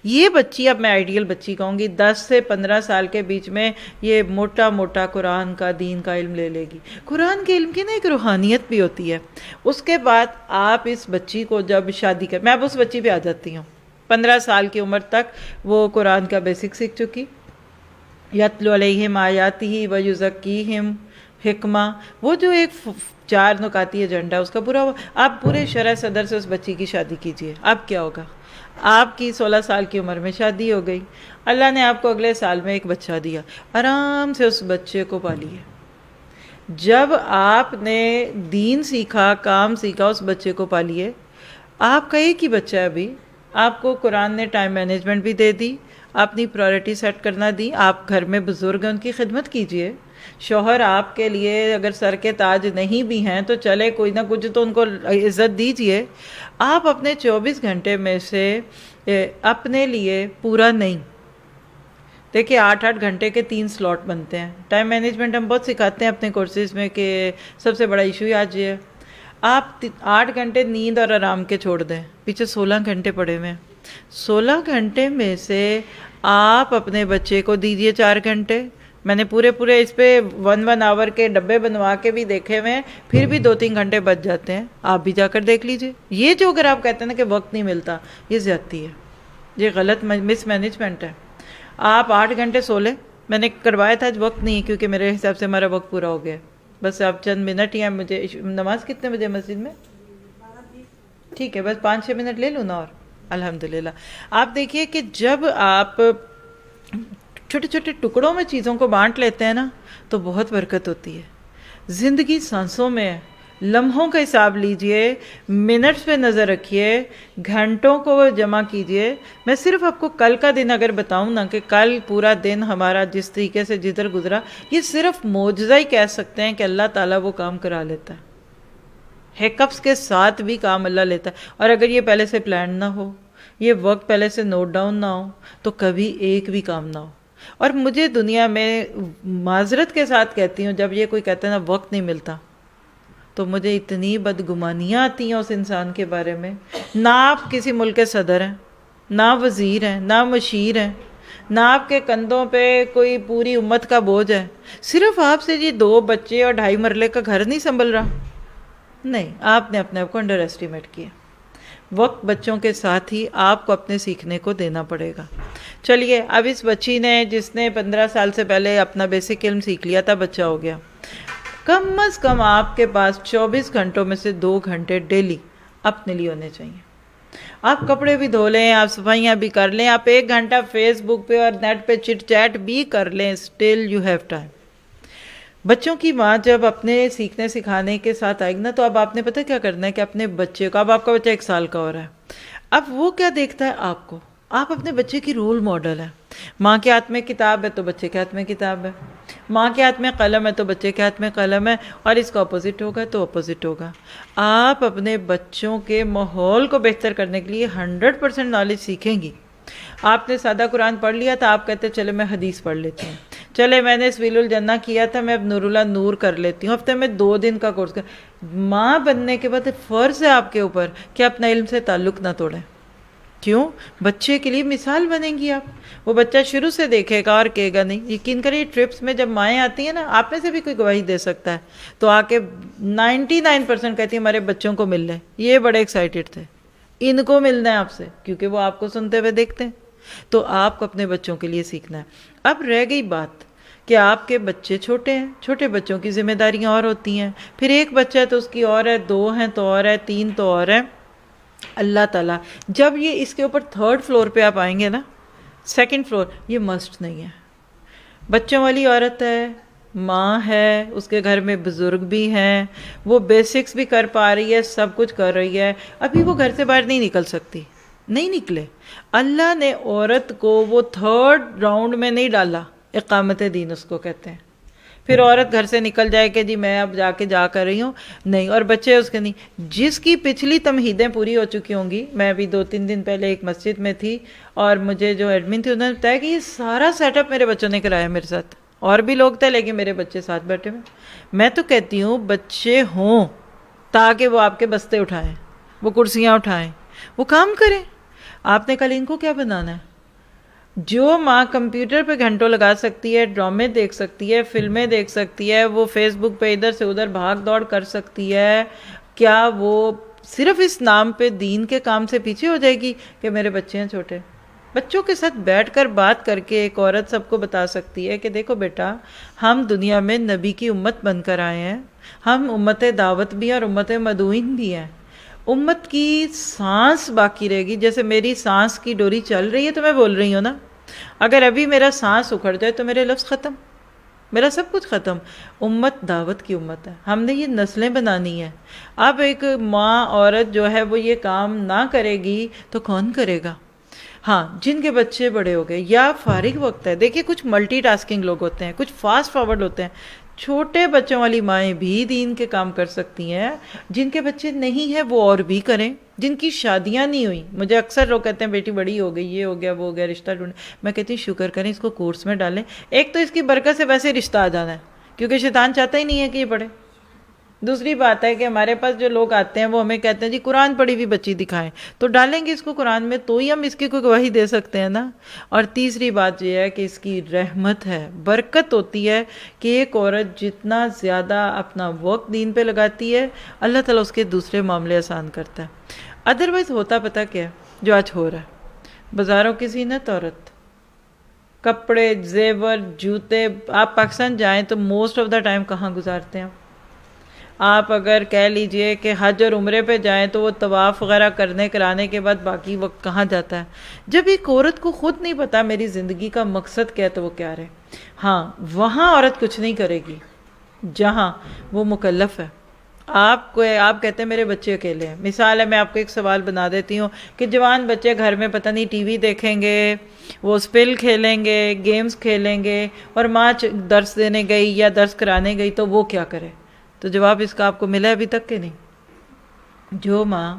یہ بچی، اب میں آئیڈیل بچی کہوں گی، 10 سے 15 سال کے بیچ میں یہ موٹا موٹا قرآن کا دین کا علم لے لے گی۔ قرآن کے علم کی نا ایک روحانیت بھی ہوتی ہے۔ اس کے بعد آپ اس بچی کو جب شادی کر، میں اب اس بچی پہ آ جاتی ہوں، 15 سال کی عمر تک وہ قرآن کا بیسک سیکھ چکی، یتلو علیہم آیاتہ ویزکیہم حکمہ، وہ جو ایک 4 نکاتی ایجنڈا اس کا پورا، آپ پورے شرح صدر سے اس بچی کی شادی کیجئے۔ اب کیا ہوگا؟ آپ کی 16 سال کی عمر میں شادی ہو گئی، اللہ نے آپ کو اگلے سال میں ایک بچہ دیا، آرام سے اس بچے کو پالیے۔ جب آپ نے دین سیکھا، کام سیکھا، اس بچے کو پالیے۔ آپ کا ایک ہی بچہ ہے ابھی، آپ کو قرآن نے ٹائم مینجمنٹ بھی دے دی، اپنی پرائرٹی سیٹ کرنا دی۔ آپ گھر میں بزرگ ہیں، ان کی خدمت کیجئے۔ شوہر آپ کے لیے اگر سر کے تاج نہیں بھی ہیں تو چلے کوئی نہ کچھ تو ان کو عزت دیجئے۔ آپ اپنے 24 گھنٹے میں سے اپنے لیے پورا نہیں، دیکھیں 8-8 گھنٹے کے 3 سلاٹ بنتے ہیں۔ ٹائم مینجمنٹ ہم بہت سکھاتے ہیں اپنے کورسز میں کہ سب سے بڑا ایشو ہی آج یہ ہے۔ آپ 8 گھنٹے نیند اور آرام کے چھوڑ دیں، پیچھے 16 گھنٹے پڑے ہوئے ہیں۔ 16 گھنٹے میں سے آپ اپنے بچے کو دیجئے 4 گھنٹے۔ میں نے پورے اس پہ 1 آور کے ڈبے بنوا کے بھی دیکھے ہوئے ہیں، پھر بھی 2-3 گھنٹے بچ جاتے ہیں۔ آپ بھی جا کر دیکھ لیجئے۔ یہ جو اگر آپ کہتے ہیں نا کہ وقت نہیں ملتا، یہ زیادتی ہے، یہ غلط مس مینجمنٹ ہے۔ آپ 8 گھنٹے سو لیں۔ میں نے کروایا تھا، آج وقت نہیں ہے کیونکہ میرے حساب سے ہمارا وقت پورا ہو گیا ہے، بس آپ چند منٹ ہی ہیں۔ مجھے نماز کتنے بجے مسجد میں؟ ٹھیک ہے، بس 5-6 منٹ لے لوں نا اور الحمدللہ۔ آپ دیکھیے کہ جب آپ چھوٹے چھوٹے ٹکڑوں میں چیزوں کو بانٹ لیتے ہیں نا تو بہت برکت ہوتی ہے۔ زندگی سانسوں میں ہے، لمحوں کا حساب لیجئے، منٹس پہ نظر رکھیے، گھنٹوں کو جمع کیجئے۔ میں صرف آپ کو کل کا دن اگر بتاؤں نا کہ کل پورا دن ہمارا جس طریقے سے جدھر گزرا، یہ صرف معجزہ ہی کہہ سکتے ہیں کہ اللہ تعالیٰ وہ کام کرا لیتا ہے۔ ہیکپس کے ساتھ بھی کام اللہ لیتا ہے، اور اگر یہ پہلے سے پلان نہ ہو، یہ وقت پہلے سے نوٹ ڈاؤن نہ ہو، تو کبھی ایک بھی کام نہ ہو۔ اور مجھے دنیا میں معذرت کے ساتھ کہتی ہوں، جب یہ کوئی کہتا ہے نا وقت نہیں ملتا، تو مجھے اتنی بدگمانیاں آتی ہیں اس انسان کے بارے میں۔ نہ آپ کسی ملک کے صدر ہیں، نہ وزیر ہیں، نہ مشیر ہیں، نہ آپ کے کندھوں پہ کوئی پوری امت کا بوجھ ہے، صرف آپ سے یہ 2 بچے اور 2.5 مرلے کا گھر نہیں سنبھل رہا۔ نہیں، آپ نے اپنے آپ کو انڈر ایسٹیمیٹ کیا۔ وقت بچوں کے ساتھ ہی آپ کو اپنے سیکھنے کو دینا پڑے گا۔ چلیے، اب اس بچی نے جس نے 15 سال سے پہلے اپنا بیسک علم سیکھ لیا تھا، بچہ ہو گیا، کم از کم آپ کے پاس 24 گھنٹوں میں سے 2 گھنٹے ڈیلی اپنے لیے ہونے چاہیے۔ آپ کپڑے بھی دھو لیں، آپ صفائیاں بھی کر لیں، آپ 1 گھنٹہ فیس بک پہ اور نیٹ پہ چٹ چیٹ بھی کر لیں، اسٹل یو ہیو ٹائم۔ بچوں کی ماں جب اپنے سیکھنے سکھانے کے ساتھ آئے گی نا، تو اب آپ نے پتہ کیا کرنا ہے کہ اپنے بچے کو، اب آپ کا بچہ 1 سال کا ہو رہا ہے، اب وہ کیا دیکھتا ہے آپ کو، آپ اپنے بچے کی رول ماڈل ہے۔ ماں کے ہاتھ میں کتاب ہے تو بچے کے ہاتھ میں کتاب ہے، ماں کے ہاتھ میں قلم ہے تو بچے کے ہاتھ میں قلم ہے، اور اس کا اپوزٹ ہوگا تو اپوزٹ ہوگا۔ آپ اپنے بچوں کے ماحول کو بہتر کرنے کے لیے 100% نالج سیکھیں گی۔ آپ نے سادہ قرآن پڑھ لیا تھا، آپ کہتے چلے میں حدیث پڑھ لیتی ہوں، چلے میں نے سبیل الجنہ کیا تھا، میں اب نور اللہ نور کر لیتی ہوں، ہفتے میں 2 دن کا کورس کر۔ ماں بننے کے بعد فرض ہے آپ کے اوپر کہ اپنا علم سے تعلق نہ توڑیں۔ کیوں؟ بچے کے لیے مثال بنیں گی آپ۔ وہ بچہ شروع سے دیکھے گا اور کہے گا نہیں۔ یقین کریے، ٹرپس میں جب مائیں آتی ہیں نا، آپ میں سے بھی کوئی گواہی دے سکتا ہے، تو آ کے 99% کہتی ہیں ہمارے بچوں کو مل لیں، یہ بڑے ایکسائٹیڈ تھے، ان کو ملنا ہے آپ سے، کیونکہ وہ آپ کو سنتے ہوئے دیکھتے ہیں۔ تو آپ کو اپنے بچوں کے لیے سیکھنا ہے۔ اب رہ گئی بات کہ آپ کے بچے چھوٹے ہیں، چھوٹے بچوں کی ذمہ داریاں اور ہوتی ہیں، پھر 1 بچہ ہے تو اس کی اور ہے، 2 ہیں تو اور ہے، 3 تو اور ہے۔ اللہ تعالیٰ جب یہ اس کے اوپر 3rd فلور پہ آپ آئیں گے نا، 2nd فلور، یہ مسٹ نہیں ہے۔ بچوں والی عورت ہے، ماں ہے، اس کے گھر میں بزرگ بھی ہیں، وہ بیسکس بھی کر پا رہی ہے، سب کچھ کر رہی ہے، ابھی وہ گھر سے باہر نہیں نکل سکتی، نہیں نکلے۔ اللہ نے عورت کو وہ 3rd راؤنڈ میں نہیں ڈالا، اقامت دین اس کو کہتے ہیں۔ پھر عورت گھر سے نکل جائے کہ جی میں اب جا کر رہی ہوں، نہیں، اور بچے اس کے نہیں۔ جس کی پچھلی تمہیدیں پوری ہو چکی ہوں گی، میں ابھی 2-3 دن پہلے ایک مسجد میں تھی، اور مجھے جو ایڈمن تھی انہوں نے بتایا کہ یہ سارا سیٹ اپ میرے بچوں نے کرایا میرے ساتھ، اور بھی لوگ تھے لیکن میرے بچے ساتھ بیٹھے ہوئے۔ میں تو کہتی ہوں بچے ہوں تاکہ وہ آپ کے بستے اٹھائیں، وہ کرسیاں اٹھائیں، وہ کام کریں۔ آپ نے کل ان کو کیا بنانا ہے؟ جو ماں کمپیوٹر پہ گھنٹوں لگا سکتی ہے، ڈرامے دیکھ سکتی ہے، فلمیں دیکھ سکتی ہے، وہ فیس بک پہ ادھر سے ادھر بھاگ دوڑ کر سکتی ہے، کیا وہ صرف اس نام پہ دین کے کام سے پیچھے ہو جائے گی کہ میرے بچے ہیں چھوٹے؟ بچوں کے ساتھ بیٹھ کر بات کر کے ایک عورت سب کو بتا سکتی ہے کہ دیکھو بیٹا، ہم دنیا میں نبی کی امت بن کر آئے ہیں، ہم امت دعوت بھی ہیں اور امت مدعوین بھی ہیں۔ امت کی سانس باقی رہے گی، جیسے میری سانس کی ڈوری چل رہی ہے تو میں بول رہی ہوں نا، اگر ابھی میرا سانس اکھڑ جائے تو میرے لفظ ختم، میرا سب کچھ ختم۔ امت دعوت کی امت ہے، ہم نے یہ نسلیں بنانی ہیں۔ اب ایک ماں عورت جو ہے وہ یہ کام نہ کرے گی تو کون کرے گا؟ ہاں، جن کے بچے بڑے ہو گئے یا فارغ وقت ہے، دیکھیے کچھ ملٹی ٹاسکنگ لوگ ہوتے ہیں، کچھ فاسٹ فارورڈ ہوتے ہیں، چھوٹے بچوں والی مائیں بھی دین کے کام کر سکتی ہیں، جن کے بچے نہیں ہیں وہ اور بھی کریں، جن کی شادیاں نہیں ہوئی۔ مجھے اکثر لوگ کہتے ہیں بیٹی بڑی ہو گئی، یہ ہو گیا وہ ہو گیا، رشتہ ڈھونڈیں۔ میں کہتی ہوں شکر کریں، اس کو کورس میں ڈالیں۔ ایک تو اس کی برکت سے ویسے رشتہ آ جانا ہے، کیونکہ شیطان چاہتا ہی نہیں ہے کہ یہ پڑھے۔ دوسری بات ہے کہ ہمارے پاس جو لوگ آتے ہیں وہ ہمیں کہتے ہیں جی قرآن پڑھی ہوئی بچی دکھائیں، تو ڈالیں گے اس کو قرآن میں تو ہی ہم اس کی کوئی گواہی دے سکتے ہیں نا۔ اور تیسری بات یہ ہے کہ اس کی رحمت ہے، برکت ہوتی ہے کہ ایک عورت جتنا زیادہ اپنا وقت دین پہ لگاتی ہے، اللہ تعالیٰ اس کے دوسرے معاملے آسان کرتا ہے۔ ادروائز ہوتا پتہ کیا ہے جو آج ہو رہا ہے؟ بازاروں کی زینت عورت، کپڑے، زیور، جوتے۔ آپ پاکستان جائیں تو موسٹ آف دا ٹائم کہاں گزارتے ہیں؟ آپ اگر کہہ لیجئے کہ حج اور عمرے پہ جائیں تو وہ طواف وغیرہ کرانے کے بعد باقی وقت کہاں جاتا ہے؟ جب ایک عورت کو خود نہیں پتا میری زندگی کا مقصد کیا ہے تو وہ کیا رہے؟ ہاں وہاں عورت کچھ نہیں کرے گی جہاں وہ مکلف ہے۔ آپ کہتے ہیں میرے بچے اکیلے ہیں، مثال ہے میں آپ کو ایک سوال بنا دیتی ہوں کہ جوان بچے گھر میں پتہ نہیں ٹی وی دیکھیں گے، وہ اسپل کھیلیں گے، گیمز کھیلیں گے، اور ماں درس دینے گئی یا درس کرانے گئی تو وہ کیا کرے؟ تو جواب اس کا آپ کو ملا ابھی تک کہ نہیں؟ جو ماں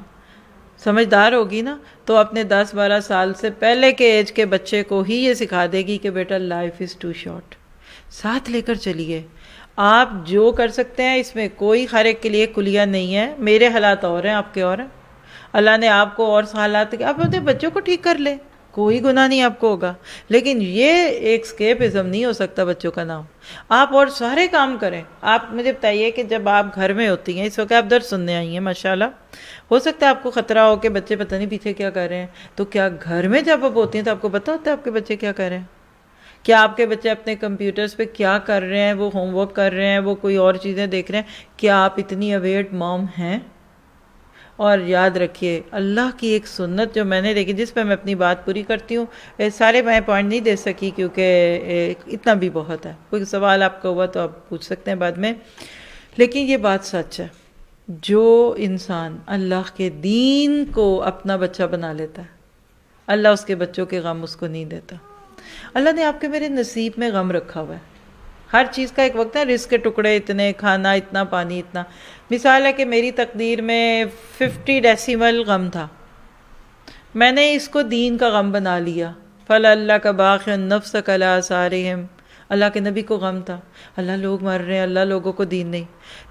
سمجھدار ہوگی نا تو اپنے 10-12 سال سے پہلے کے ایج کے بچے کو ہی یہ سکھا دے گی کہ بیٹا لائف از ٹو شارٹ، ساتھ لے کر چلیے۔ آپ جو کر سکتے ہیں اس میں کوئی ہر ایک کے لیے کلیہ نہیں ہے، میرے حالات اور ہیں، آپ کے اور ہیں، اللہ نے آپ کو اور حالات آپ اپنے بچوں کو ٹھیک کر لیں، کوئی گناہ نہیں آپ کو ہوگا، لیکن یہ ایک اسکیپزم نہیں ہو سکتا بچوں کا نام۔ آپ اور سارے کام کریں۔ آپ مجھے بتائیے کہ جب آپ گھر میں ہوتی ہیں، اس وقت آپ درس سننے آئی ہیں ماشاءاللہ، ہو سکتا ہے آپ کو خطرہ ہو کہ بچے پتہ نہیں پیچھے کیا کر رہے ہیں، تو کیا گھر میں جب آپ ہوتی ہیں تو آپ کو پتہ ہوتا ہے آپ کے بچے کیا کر رہے ہیں؟ کیا آپ کے بچے اپنے کمپیوٹرز پہ کیا کر رہے ہیں؟ وہ ہوم ورک کر رہے ہیں، وہ کوئی اور چیزیں دیکھ رہے ہیں؟ کیا آپ اتنی اویئرڈ موم ہیں؟ اور یاد رکھیے اللہ کی ایک سنت جو میں نے دیکھی، جس پہ میں اپنی بات پوری کرتی ہوں، سارے میں پوائنٹ نہیں دے سکی کیونکہ اتنا بھی بہت ہے، کوئی سوال آپ کا ہوا تو آپ پوچھ سکتے ہیں بعد میں، لیکن یہ بات سچ ہے، جو انسان اللہ کے دین کو اپنا بچہ بنا لیتا ہے اللہ اس کے بچوں کے غم اس کو نہیں دیتا۔ اللہ نے آپ کے میرے نصیب میں غم رکھا ہوا ہے، ہر چیز کا ایک وقت ہے، رزق کے ٹکڑے اتنے، کھانا اتنا، پانی اتنا۔ مثال ہے کہ میری تقدیر میں 50 ڈیسیمل غم تھا، میں نے اس کو دین کا غم بنا لیا، فَلَعَلَّكَ بَاخِعٌ نَفْسَكَ عَلَىٰ آثَارِهِمْ، اللہ کے نبی کو غم تھا، اللہ لوگ مر رہے ہیں، اللہ لوگوں کو دین نہیں۔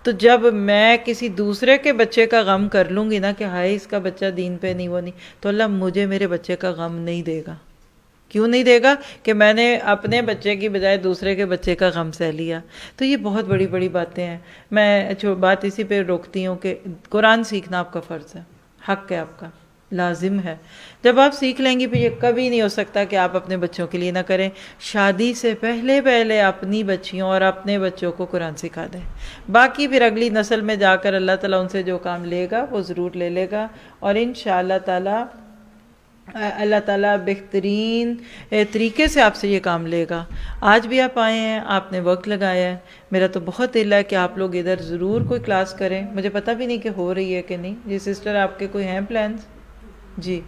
تو جب میں کسی دوسرے کے بچے کا غم کر لوں گی نا کہ ہائے اس کا بچہ دین پہ نہیں، وہ نہیں، تو اللہ مجھے میرے بچے کا غم نہیں دے گا۔ کیوں نہیں دے گا؟ کہ میں نے اپنے بچے کی بجائے دوسرے کے بچے کا غم سہ لیا۔ تو یہ بہت بڑی بڑی باتیں ہیں۔ میں بات اسی پہ روکتی ہوں کہ قرآن سیکھنا آپ کا فرض ہے، حق ہے آپ کا، لازم ہے۔ جب آپ سیکھ لیں گی پھر یہ کبھی نہیں ہو سکتا کہ آپ اپنے بچوں کے لیے نہ کریں۔ شادی سے پہلے اپنی بچیوں اور اپنے بچوں کو قرآن سکھا دیں، باقی پھر اگلی نسل میں جا کر اللہ تعالیٰ ان سے جو کام لے گا وہ ضرور لے لے گا، اور انشاءاللہ تعالیٰ اللہ تعالیٰ بہترین طریقے سے آپ سے یہ کام لے گا۔ آج بھی آپ آئے ہیں، آپ نے وقت لگایا ہے، میرا تو بہت دل ہے کہ آپ لوگ ادھر ضرور کوئی کلاس کریں۔ مجھے پتہ بھی نہیں کہ ہو رہی ہے کہ نہیں۔ جی سسٹر آپ کے کوئی ہیں پلانز؟ جی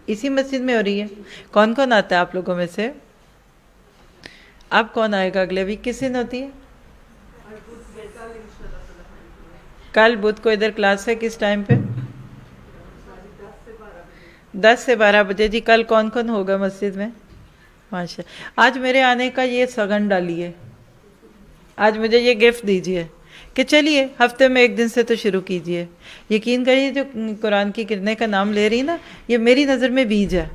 اسی مسجد میں ہو رہی ہے؟ کون کون آتا ہے آپ لوگوں میں سے؟ اب کون آئے گا اگلے ویک؟ کس دن ہوتی ہے؟ کل بدھ کو ادھر کلاس ہے، کس ٹائم پہ؟ 10 سے 12 بجے۔ جی کل کون کون ہوگا مسجد میں؟ ماشاء آج میرے آنے کا یہ سگن ڈالیے، آج مجھے یہ گفٹ دیجیے کہ چلیے ہفتے میں ایک دن سے تو شروع کیجیے۔ یقین کریے جو قرآن کی کرنے کا نام لے رہی نا، یہ میری نظر میں بیج ہے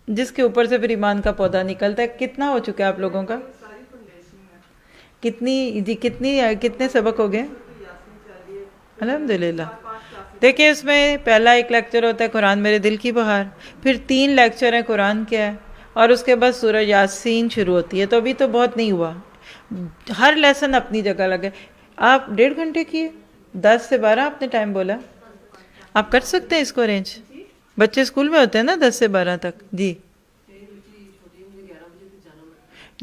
جس کے اوپر سے پھر ایمان کا پودا نکلتا ہے۔ کتنا ہو چکا ہے آپ لوگوں کا؟ کتنے سبق ہو گئے؟ الحمدللہ۔ دیکھیں اس میں پہلا ایک لیکچر ہوتا ہے قرآن میرے دل کی بہار، پھر 3 لیکچر ہیں قرآن کیا ہے، اور اس کے بعد سورہ یاسین شروع ہوتی ہے۔ تو ابھی تو بہت نہیں ہوا، ہر لیسن اپنی جگہ لگے۔ آپ 1.5 گھنٹے کی 10 سے 12 آپ نے ٹائم بولا، آپ کر سکتے ہیں اس کو ارینج؟ بچے اسکول میں ہوتے ہیں نا 10 سے 12 تک۔ جی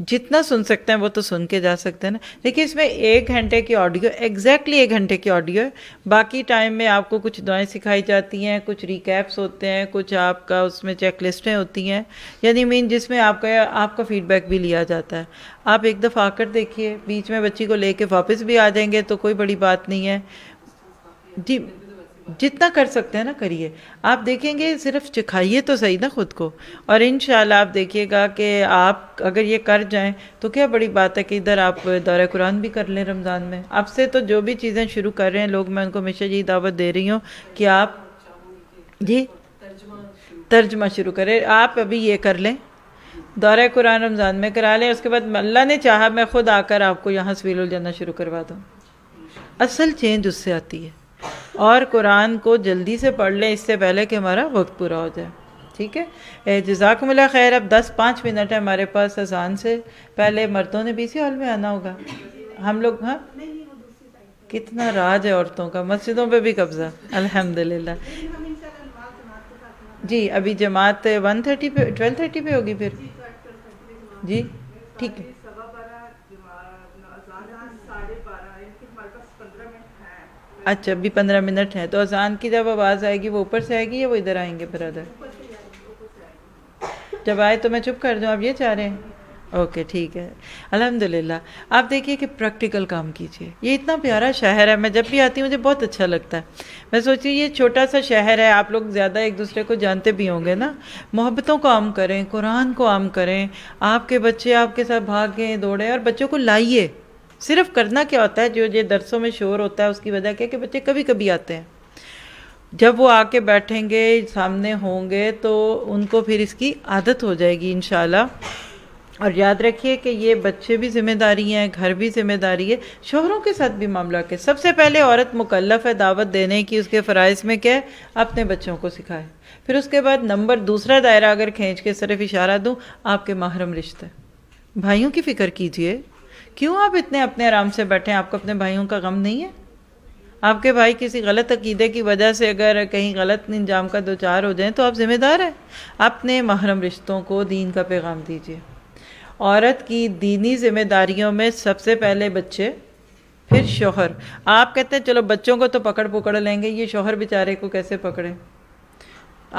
جتنا سن سکتے ہیں وہ تو سن کے جا سکتے ہیں نا۔ دیکھیے اس میں 1 گھنٹے کی آڈیو، ایگزیکٹلی 1 گھنٹے کی آڈیو ہے، باقی ٹائم میں آپ کو کچھ دعائیں سکھائی جاتی ہیں، کچھ ریکیپس ہوتے ہیں، کچھ آپ کا اس میں چیک لسٹیں ہوتی ہیں، یعنی جس میں آپ کا فیڈ بیک بھی لیا جاتا ہے۔ آپ ایک دفعہ آ کر دیکھیے، بیچ میں بچی کو لے کے واپس بھی آ جائیں گے تو کوئی بڑی بات نہیں ہے۔ جی جتنا کر سکتے ہیں نا کریے، آپ دیکھیں گے صرف چکھائیے تو صحیح نا خود کو، اور انشاءاللہ آپ دیکھیے گا کہ آپ اگر یہ کر جائیں تو کیا بڑی بات ہے کہ ادھر آپ دورہ قرآن بھی کر لیں رمضان میں۔ اب سے تو جو بھی چیزیں شروع کر رہے ہیں لوگ، میں ان کو ہمیشہ یہی دعوت دے رہی ہوں کہ آپ جی ترجمہ شروع کریں۔ آپ ابھی یہ کر لیں، دورہ قرآن رمضان میں کرا لیں، اس کے بعد اللہ نے چاہا میں خود آ کر آپ کو یہاں سبیل الجنہ شروع کروا دوں۔ اصل چینج اس سے آتی ہے، اور قرآن کو جلدی سے پڑھ لیں اس سے پہلے کہ ہمارا وقت پورا ہو جائے، ٹھیک ہے؟ جزاکم اللہ خیر۔ اب 10-5 منٹ ہے ہمارے پاس اذان سے پہلے، مردوں نے بھی اسی ہال میں آنا ہوگا؟ ہم لوگ ہاں کتنا راج ہے عورتوں کا، مسجدوں پہ بھی قبضہ الحمدللہ. جی ابھی جماعت 1:30 پہ 12:30 پہ ہوگی پھر. جی ٹھیک ہے. اچھا ابھی 15 منٹ ہیں، تو اذان کی جب آواز آئے گی وہ اوپر سے آئے گی یا وہ ادھر آئیں گے برادر؟ جب آئے تو میں چپ کر دوں، آپ یہ چاہ رہے ہیں؟ اوکے ٹھیک ہے. الحمدللہ. آپ دیکھیے کہ پریکٹیکل کام کیجیے. یہ اتنا پیارا شہر ہے، میں جب بھی آتی ہوں مجھے بہت اچھا لگتا ہے. میں سوچی یہ چھوٹا سا شہر ہے، آپ لوگ زیادہ ایک دوسرے کو جانتے بھی ہوں گے نا. محبتوں کو عام کریں، قرآن کو عام کریں. آپ کے بچے آپ کے ساتھ بھاگیں دوڑیں اور بچوں کو لائیے. صرف کرنا کیا ہوتا ہے، جو یہ درسوں میں شور ہوتا ہے اس کی وجہ کیا کہ بچے کبھی کبھی آتے ہیں. جب وہ آ کے بیٹھیں گے سامنے ہوں گے تو ان کو پھر اس کی عادت ہو جائے گی انشاءاللہ. اور یاد رکھیے کہ یہ بچے بھی ذمہ داری ہیں، گھر بھی ذمہ داری ہے، شوہروں کے ساتھ بھی معاملہ کے. سب سے پہلے عورت مکلف ہے دعوت دینے کی، اس کے فرائض میں کیا ہے اپنے بچوں کو سکھائے. پھر اس کے بعد دوسرا دائرہ اگر کھینچ کے صرف اشارہ دوں، آپ کے محرم رشتے. بھائیوں کی فکر کیجئے. کیوں آپ اتنے اپنے آرام سے بیٹھیں؟ آپ کو اپنے بھائیوں کا غم نہیں ہے؟ آپ کے بھائی کسی غلط عقیدے کی وجہ سے اگر کہیں غلط انجام کا دوچار ہو جائیں تو آپ ذمہ دار ہیں. اپنے محرم رشتوں کو دین کا پیغام دیجئے. عورت کی دینی ذمہ داریوں میں سب سے پہلے بچے، پھر شوہر. آپ کہتے ہیں چلو بچوں کو تو پکڑ لیں گے، یہ شوہر بیچارے کو کیسے پکڑیں؟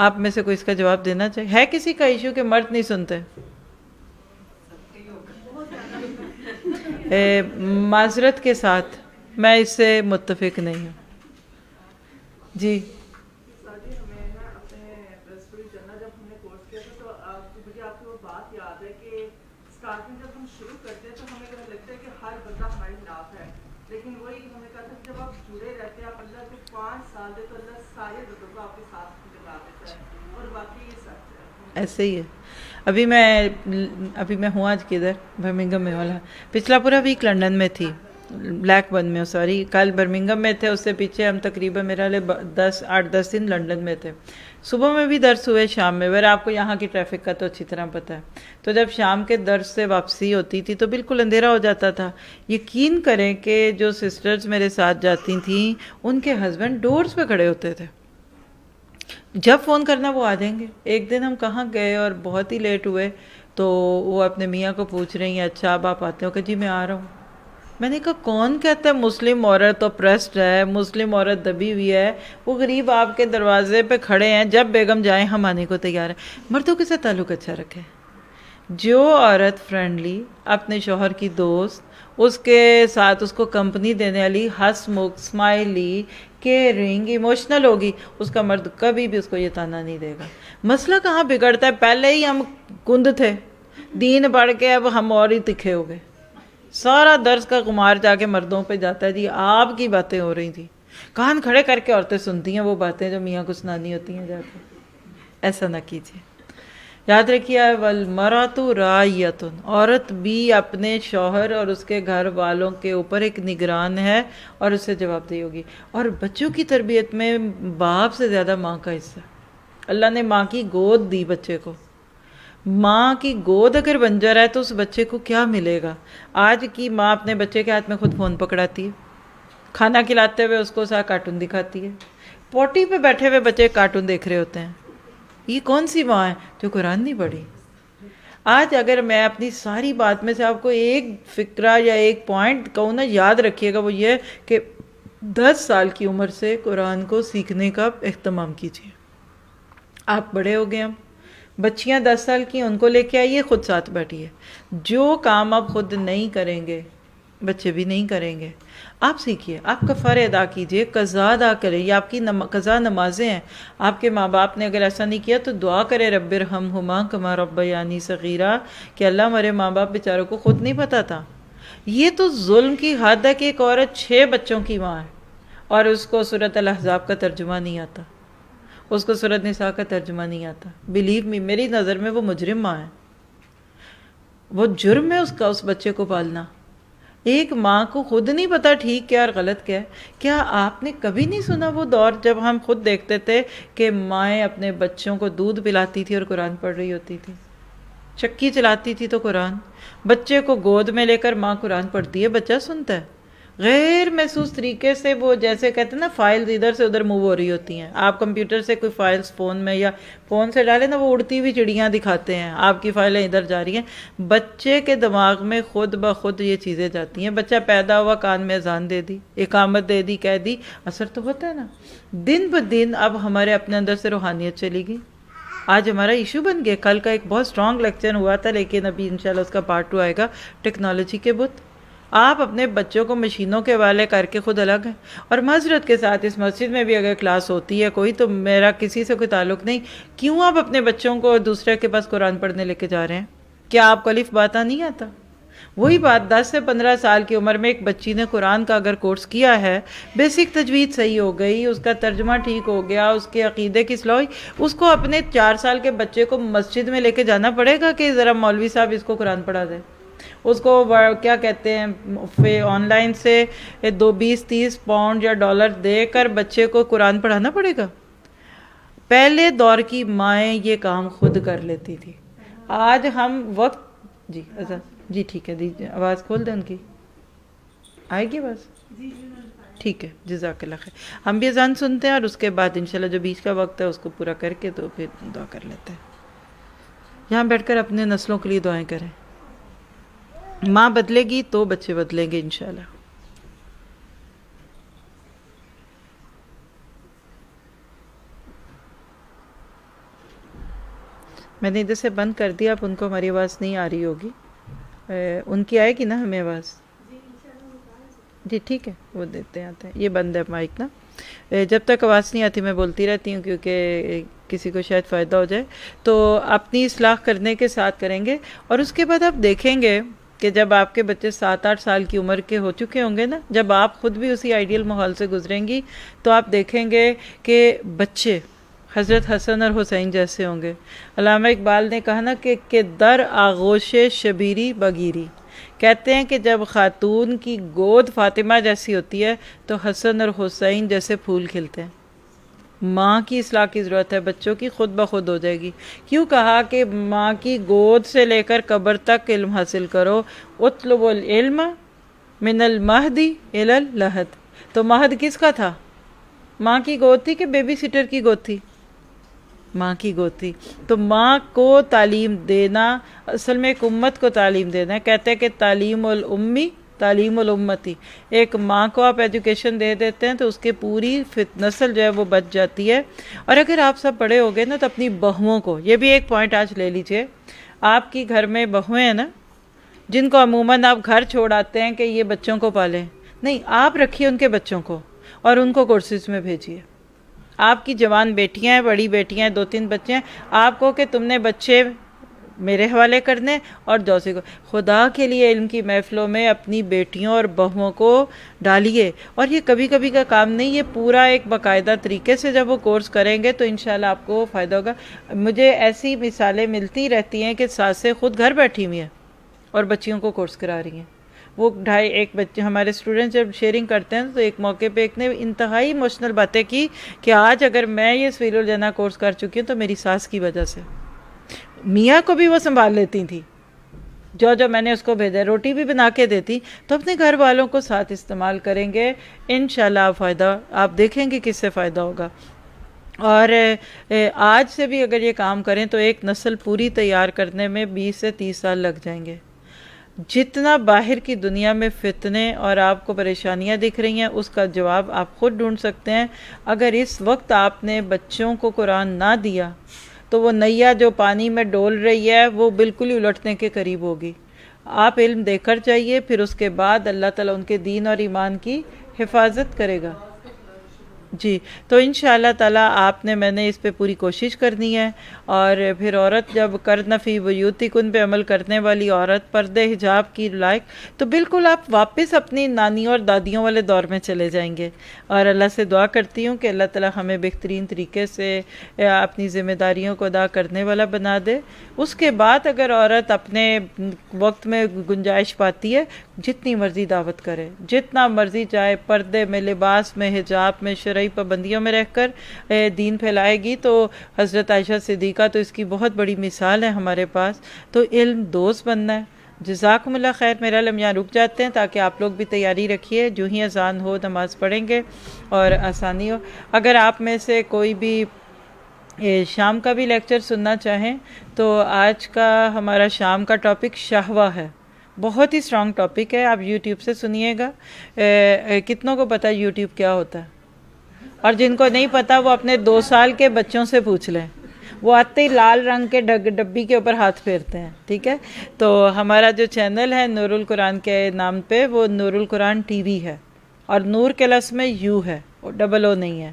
آپ میں سے کوئی اس کا جواب دینا چاہیے. ہے کسی کا ایشو کہ مرد نہیں سنتے؟ معذرت کے ساتھ میں اس سے متفق نہیں ہوں. جی ایسے ہی ہے. ابھی میں ہوں آج کدھر برمنگم میں والا، پچھلا پورا ویک لنڈن میں تھی، بلیک بن میں، سوری کل برمنگم میں تھے. اس سے پیچھے ہم تقریباً میرا لے 8-10 دن لنڈن میں تھے. صبح میں بھی درس ہوئے، شام میں. ویسے آپ کو یہاں کی ٹریفک کا تو اچھی طرح پتہ ہے. تو جب شام کے درس سے واپسی ہوتی تھی تو بالکل اندھیرا ہو جاتا تھا. یقین کریں کہ جو سسٹرز میرے ساتھ جاتی تھیں ان کے ہسبینڈ ڈورز پہ کھڑے ہوتے تھے، جب فون کرنا وہ آ جائیں گے. ایک دن ہم کہاں گئے اور بہت ہی لیٹ ہوئے تو وہ اپنے میاں کو پوچھ رہی ہیں اچھا اب آپ آتے ہو؟ کہ جی میں آ رہا ہوں. میں نے کہا کون کہتا ہے مسلم عورت اپریسڈ ہے، مسلم عورت دبی ہوئی ہے؟ وہ غریب آپ کے دروازے پہ کھڑے ہیں، جب بیگم جائیں ہم آنے کو تیار ہیں. مردوں کے ساتھ تعلق اچھا رکھے. جو عورت فرینڈلی، اپنے شوہر کی دوست، اس کے ساتھ اس کو کمپنی دینے والی، ہنس مکھ اسمائلی کیئرنگ ایموشنل ہوگی، اس کا مرد کبھی بھی اس کو یہ تانا نہیں دے گا. مسئلہ کہاں بگڑتا ہے؟ پہلے ہی ہم کند تھے، دین پڑھ کے اب ہم اور ہی تکھے ہو گئے. سارا درس کا قمار جا کے مردوں پہ جاتا ہے. جی آپ کی باتیں ہو رہی تھیں، کان کھڑے کر کے عورتیں سنتی ہیں وہ باتیں جو میاں کو سنانی ہوتی ہیں جا کے. ایسا نہ کیجیے. یاد رکھیے والمرأۃ راعیۃ، عورت بھی اپنے شوہر اور اس کے گھر والوں کے اوپر ایک نگران ہے اور اس سے جواب دہی ہوگی. اور بچوں کی تربیت میں باپ سے زیادہ ماں کا حصہ. اللہ نے ماں کی گود دی بچے کو. ماں کی گود اگر بنجر ہے تو اس بچے کو کیا ملے گا؟ آج کی ماں اپنے بچے کے ہاتھ میں خود فون پکڑاتی ہے، کھانا کھلاتے ہوئے اس کو ساتھ کارٹون دکھاتی ہے. پوٹی پہ بیٹھے ہوئے بچے کارٹون دیکھ رہے ہوتے ہیں. یہ کون سی ماں ہے جو قرآن نہیں پڑھی؟ آج اگر میں اپنی ساری بات میں سے آپ کو ایک فکرہ یا ایک پوائنٹ کہوں نا، یاد رکھیے گا، وہ یہ کہ 10 سال کی عمر سے قرآن کو سیکھنے کا اہتمام کیجیے. آپ بڑے ہو گئے، ہم بچیاں 10 سال کی، ان کو لے کے آئیے، خود ساتھ بیٹھیے. جو کام آپ خود نہیں کریں گے بچے بھی نہیں کریں گے. آپ سیکھیے، آپ کفارے ادا کیجئے، قضا ادا کریں. یہ آپ کی قضا نمازیں ہیں. آپ کے ماں باپ نے اگر ایسا نہیں کیا تو دعا کرے رب ارحمہما کما ربیانی صغیرا، کہ اللہ ہمارے ماں باپ بیچاروں کو خود نہیں پتا تھا. یہ تو ظلم کی حد ہے کہ ایک عورت 6 بچوں کی ماں ہے اور اس کو سورۃ الاحزاب کا ترجمہ نہیں آتا، اس کو سورۃ نساء کا ترجمہ نہیں آتا. بلیو می، میری نظر میں وہ مجرم ماں ہے. وہ جرم ہے اس کا، اس بچے کو پالنا. ایک ماں کو خود نہیں پتا ٹھیک کیا اور غلط کیا ہے. کیا آپ نے کبھی نہیں سنا وہ دور جب ہم خود دیکھتے تھے کہ مائیں اپنے بچوں کو دودھ پلاتی تھی اور قرآن پڑھ رہی ہوتی تھی؟ چکی چلاتی تھی تو قرآن، بچے کو گود میں لے کر ماں قرآن پڑھتی ہے، بچہ سنتا ہے غیر محسوس طریقے سے، وہ جیسے کہتے ہیں نا فائلز ادھر سے ادھر موو ہو رہی ہوتی ہیں، آپ کمپیوٹر سے کوئی فائلز فون میں یا فون سے ڈالیں نا، وہ اڑتی ہوئی چڑیاں دکھاتے ہیں، آپ کی فائلیں ادھر جا رہی ہیں، بچے کے دماغ میں خود بخود یہ چیزیں جاتی ہیں۔ بچہ پیدا ہوا، کان میں اذان دے دی، اقامت دے دی، کہہ دی، اثر تو ہوتا ہے نا۔ دن بدن اب ہمارے اپنے اندر سے روحانیت چلی گئی، آج ہمارا ایشو بن گیا۔ کل کا ایک بہت سٹرونگ لیکچر ہوا تھا، لیکن ابھی انشاءاللہ اس کا پارٹ 2 آئے گا، ٹیکنالوجی کے بت۔ آپ اپنے بچوں کو مشینوں کے حوالے کر کے خود الگ ہیں، اور معذرت کے ساتھ اس مسجد میں بھی اگر کلاس ہوتی ہے کوئی، تو میرا کسی سے کوئی تعلق نہیں، کیوں آپ اپنے بچوں کو دوسرے کے پاس قرآن پڑھنے لے کے جا رہے ہیں؟ کیا آپ کو الف باتا نہیں آتا؟ وہی بات 10 سے 15 سال کی عمر میں ایک بچی نے قرآن کا اگر کورس کیا ہے، بیسک تجوید صحیح ہو گئی، اس کا ترجمہ ٹھیک ہو گیا، اس کے عقیدے کی اصلاح ہوئی، اس کو اپنے 4 سال کے بچے کو مسجد میں لے کے جانا پڑے گا کہ ذرا مولوی صاحب اس کو قرآن پڑھا دے؟ اس کو کیا کہتے ہیں آن لائن سے 20-30 پاؤنڈ یا ڈالر دے کر بچے کو قرآن پڑھانا پڑے گا؟ پہلے دور کی مائیں یہ کام خود کر لیتی تھی۔ آج ہم وقت جی ٹھیک ہے، دیجیے آواز کھول دیں ان کی، آئے گی آواز؟ ٹھیک ہے، جزاک اللہ خیر۔ ہم بھی اذان سنتے ہیں اور اس کے بعد انشاءاللہ جو بیچ کا وقت ہے اس کو پورا کر کے تو پھر دعا کر لیتے ہیں۔ یہاں بیٹھ کر اپنے نسلوں کے لیے دعائیں کریں، ماں بدلے گی تو بچے بدلیں گے انشاءاللہ۔ میں نے ادھر سے بند کر دیا، اب ان کو ہماری آواز نہیں آ رہی ہوگی، ان کی آئے گی نا ہمیں آواز؟ جی ٹھیک ہے، وہ دیتے آتے ہیں۔ یہ بند ہے مائک نا، جب تک آواز نہیں آتی میں بولتی رہتی ہوں کیونکہ کسی کو شاید فائدہ ہو جائے۔ تو اپنی اصلاح کرنے کے ساتھ کریں گے، اور اس کے بعد آپ دیکھیں گے کہ جب آپ کے بچے 7-8 سال کی عمر کے ہو چکے ہوں گے نا، جب آپ خود بھی اسی آئیڈیل ماحول سے گزریں گی، تو آپ دیکھیں گے کہ بچے حضرت حسن اور حسین جیسے ہوں گے۔ علامہ اقبال نے کہا نا کہ در آغوش شبیری بگیری، کہتے ہیں کہ جب خاتون کی گود فاطمہ جیسی ہوتی ہے تو حسن اور حسین جیسے پھول کھلتے ہیں۔ ماں کی اصلاح کی ضرورت ہے، بچوں کی خود بخود ہو جائے گی۔ کیوں کہا کہ ماں کی گود سے لے کر قبر تک علم حاصل کرو، اطلب العلم من المہدی الی اللحد۔ تو مہد کس کا تھا؟ ماں کی گود تھی کہ بیبی سیٹر کی گود تھی؟ ماں کی گود تھی۔ تو ماں کو تعلیم دینا، اصل میں ایک امت کو تعلیم دینا ہے۔ کہتے ہیں کہ تعلیم الامی تعلیم الامتی، ایک ماں کو آپ ایجوکیشن دے دیتے ہیں تو اس کے پوری نسل جو ہے وہ بچ جاتی ہے۔ اور اگر آپ سب بڑے ہو گئے نا تو اپنی بہوؤں کو، یہ بھی ایک پوائنٹ آج لے لیجئے، آپ کی گھر میں بہویں ہیں نا جن کو عموماً آپ گھر چھوڑ آتے ہیں کہ یہ بچوں کو پالیں، نہیں، آپ رکھیے ان کے بچوں کو اور ان کو کورسز میں بھیجیے۔ آپ کی جوان بیٹیاں ہیں، بڑی بیٹیاں ہیں، 2-3 بچے ہیں، آپ کو کہ تم نے بچے میرے حوالے کرنے اور جوسی کو، خدا کے لیے علم کی محفلوں میں اپنی بیٹیوں اور بہوؤں کو ڈالیے۔ اور یہ کبھی کبھی کا کام نہیں، یہ پورا ایک باقاعدہ طریقے سے جب وہ کورس کریں گے تو انشاءاللہ آپ کو فائدہ ہوگا۔ مجھے ایسی مثالیں ملتی رہتی ہیں کہ ساسیں خود گھر بیٹھی ہوئی ہیں اور بچیوں کو کورس کرا رہی ہیں۔ وہ 2.5 بچے ہمارے اسٹوڈنٹ جب شیئرنگ کرتے ہیں تو ایک موقع پہ ایک نے انتہائی ایموشنل باتیں کی کہ آج اگر میں یہ سویل الجنہ کورس کر چکی ہوں تو میری ساس کی وجہ سے۔ میاں کو بھی وہ سنبھال لیتی تھی، جو میں نے اس کو بھیجا، روٹی بھی بنا کے دیتی، تو اپنے گھر والوں کو ساتھ استعمال کریں گے انشاءاللہ فائدہ آپ دیکھیں گے کس سے فائدہ ہوگا۔ اور آج سے بھی اگر یہ کام کریں تو ایک نسل پوری تیار کرنے میں 20 سے 30 سال لگ جائیں گے۔ جتنا باہر کی دنیا میں فتنے اور آپ کو پریشانیاں دکھ رہی ہیں اس کا جواب آپ خود ڈھونڈ سکتے ہیں۔ اگر اس وقت آپ نے بچوں کو قرآن نہ دیا تو وہ نیا جو پانی میں ڈول رہی ہے وہ بالکل ہی الٹنے کے قریب ہوگی۔ آپ علم دے کر جائیے، پھر اس کے بعد اللہ تعالیٰ ان کے دین اور ایمان کی حفاظت کرے گا۔ جی تو انشاءاللہ تعالیٰ میں نے اس پہ پوری کوشش کرنی ہے۔ اور پھر عورت جب کرن فی بیوتکن پہ عمل کرنے والی عورت پردے حجاب کی لائق، تو بالکل آپ واپس اپنی نانیوں اور دادیوں والے دور میں چلے جائیں گے۔ اور اللہ سے دعا کرتی ہوں کہ اللہ تعالیٰ ہمیں بہترین طریقے سے اپنی ذمہ داریوں کو ادا کرنے والا بنا دے۔ اس کے بعد اگر عورت اپنے وقت میں گنجائش پاتی ہے، جتنی مرضی دعوت کرے، جتنا مرضی چاہے، پردے میں، لباس میں، حجاب میں، شرعی شرعی پابندیوں میں رہ کر دین پھیلائے گی تو حضرت عائشہ صدیقہ تو اس کی بہت بڑی مثال ہے ہمارے پاس. تو علم دوست بننا ہے. جزاکم اللہ خیر. میرا علم یہاں رک جاتے ہیں تاکہ آپ لوگ بھی تیاری رکھیے, جو ہی اذان ہو نماز پڑھیں گے اور آسانی ہو. اگر آپ میں سے کوئی بھی شام کا بھی لیکچر سننا چاہیں تو آج کا ہمارا شام کا ٹاپک شہوہ ہے. بہت ہی اسٹرانگ ٹاپک ہے. آپ یوٹیوب سے سنیے گا. کتنوں کو پتہ ہے یوٹیوب کیا ہوتا ہے؟ اور جن کو نہیں پتہ وہ اپنے 2 سال کے بچوں سے پوچھ لیں, وہ آتے ہی لال رنگ کے ڈبی کے اوپر ہاتھ پھیرتے ہیں. ٹھیک ہے, تو ہمارا جو چینل ہے نور القرآن کے نام پہ, وہ نور القرآن ٹی وی ہے, اور نور کے لفظ میں یو ہے, ڈبل او نہیں ہے.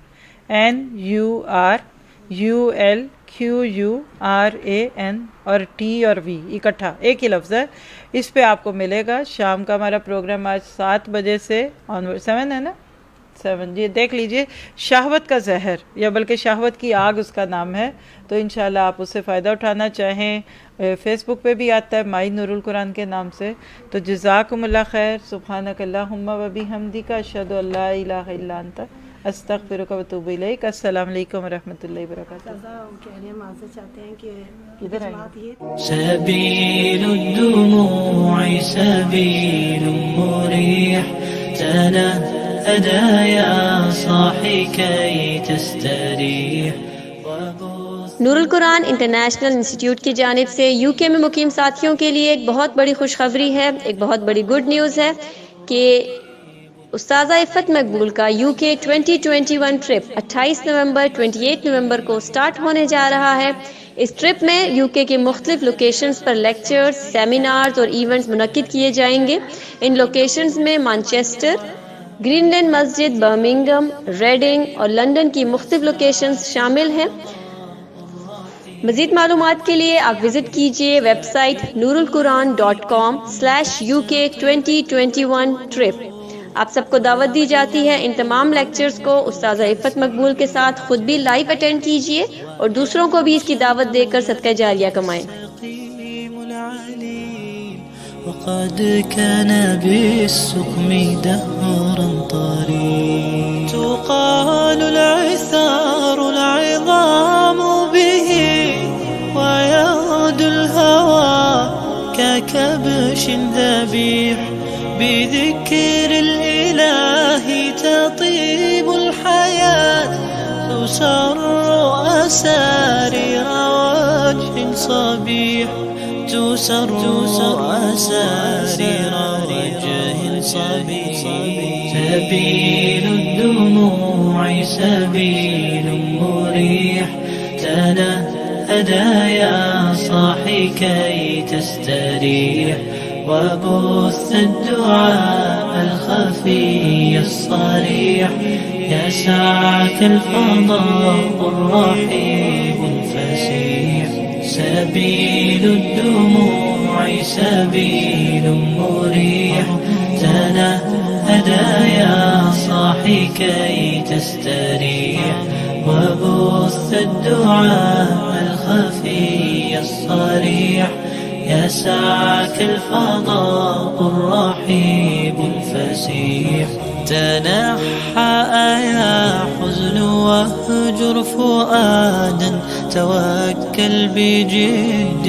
NURULQURAN اور ٹی اور وی اکٹھا ایک ہی لفظ ہے. اس پہ آپ کو ملے گا. شام کا ہمارا پروگرام آج 7 بجے سے آنورڈ 7 ہے نا 7 جی دیکھ لیجئے. شہوت کا زہر, یا بلکہ شہوت کی آگ اس کا نام ہے. تو انشاءاللہ آپ اس سے فائدہ اٹھانا چاہیں. فیس بک پہ بھی آتا ہے مائی نور القرآن کے نام سے. تو جزاکم اللہ خیر. سبحانک اللہم و بحمدک اشہد ان لا الہ الا انت استغفرک و اتوب الیک. السلام علیکم ورحمۃ اللہ وبرکاتہ. معذرت چاہتے ہیں کہ ادھر آئیے. بات یہ سبيل الدموع سبيل مريح تنهدى يا صاحي كي تستريح. نور القرآن انٹرنیشنل انسٹیٹیوٹ کی جانب سے یو کے میں مقیم ساتھیوں کے لیے ایک بہت بڑی خوشخبری ہے, ایک بہت بڑی گڈ نیوز ہے کہ استاذہ عفت مقبول کا یو کے 2021 ٹرپ 28 نومبر 28 نومبر کو سٹارٹ ہونے جا رہا ہے. اس ٹرپ میں یو کے مختلف لوکیشنز پر لیکچرز, سیمینارز اور ایونٹس منعقد کیے جائیں گے. ان لوکیشنز میں مانچسٹر, گرین لینڈ مسجد, برمنگھم, ریڈنگ اور لندن کی مختلف لوکیشنز شامل ہیں. مزید معلومات کے لیے آپ وزٹ کیجیے ویب سائٹ nurulquran.com/UK2021 ٹرپ. آپ سب کو دعوت دی جاتی ہے. ان تمام لیکچرز کو استاذہ عفت مقبول کے ساتھ خود بھی لائیو اٹینڈ کیجیے اور دوسروں کو بھی اس کی دعوت دے کر صدقہ جاریہ کمائیں. وقد كان بالسقم دهرا طريق تقال العثار العظام به ويغدو الهوى ككبش ذبيح بذكر الإله تطيب الحياة تسر أسارير وجه صبيح تسر أسارير وجه صبيح. سبيل الدموع سبيل مريح تنهدى يا صاحي كي تستريح. وبث الدعاء الخفي الصريح يسعك الفضاء الرحيب الفسيح. سبيل الدموع سبيل مريح تنهدى يا صاحي كي تستريح. وبث الدعاء الخفي الصريح يسعك الفضاء الرحيب الفسيح. تنحى يا حزن واهجر فؤادا توكل بجد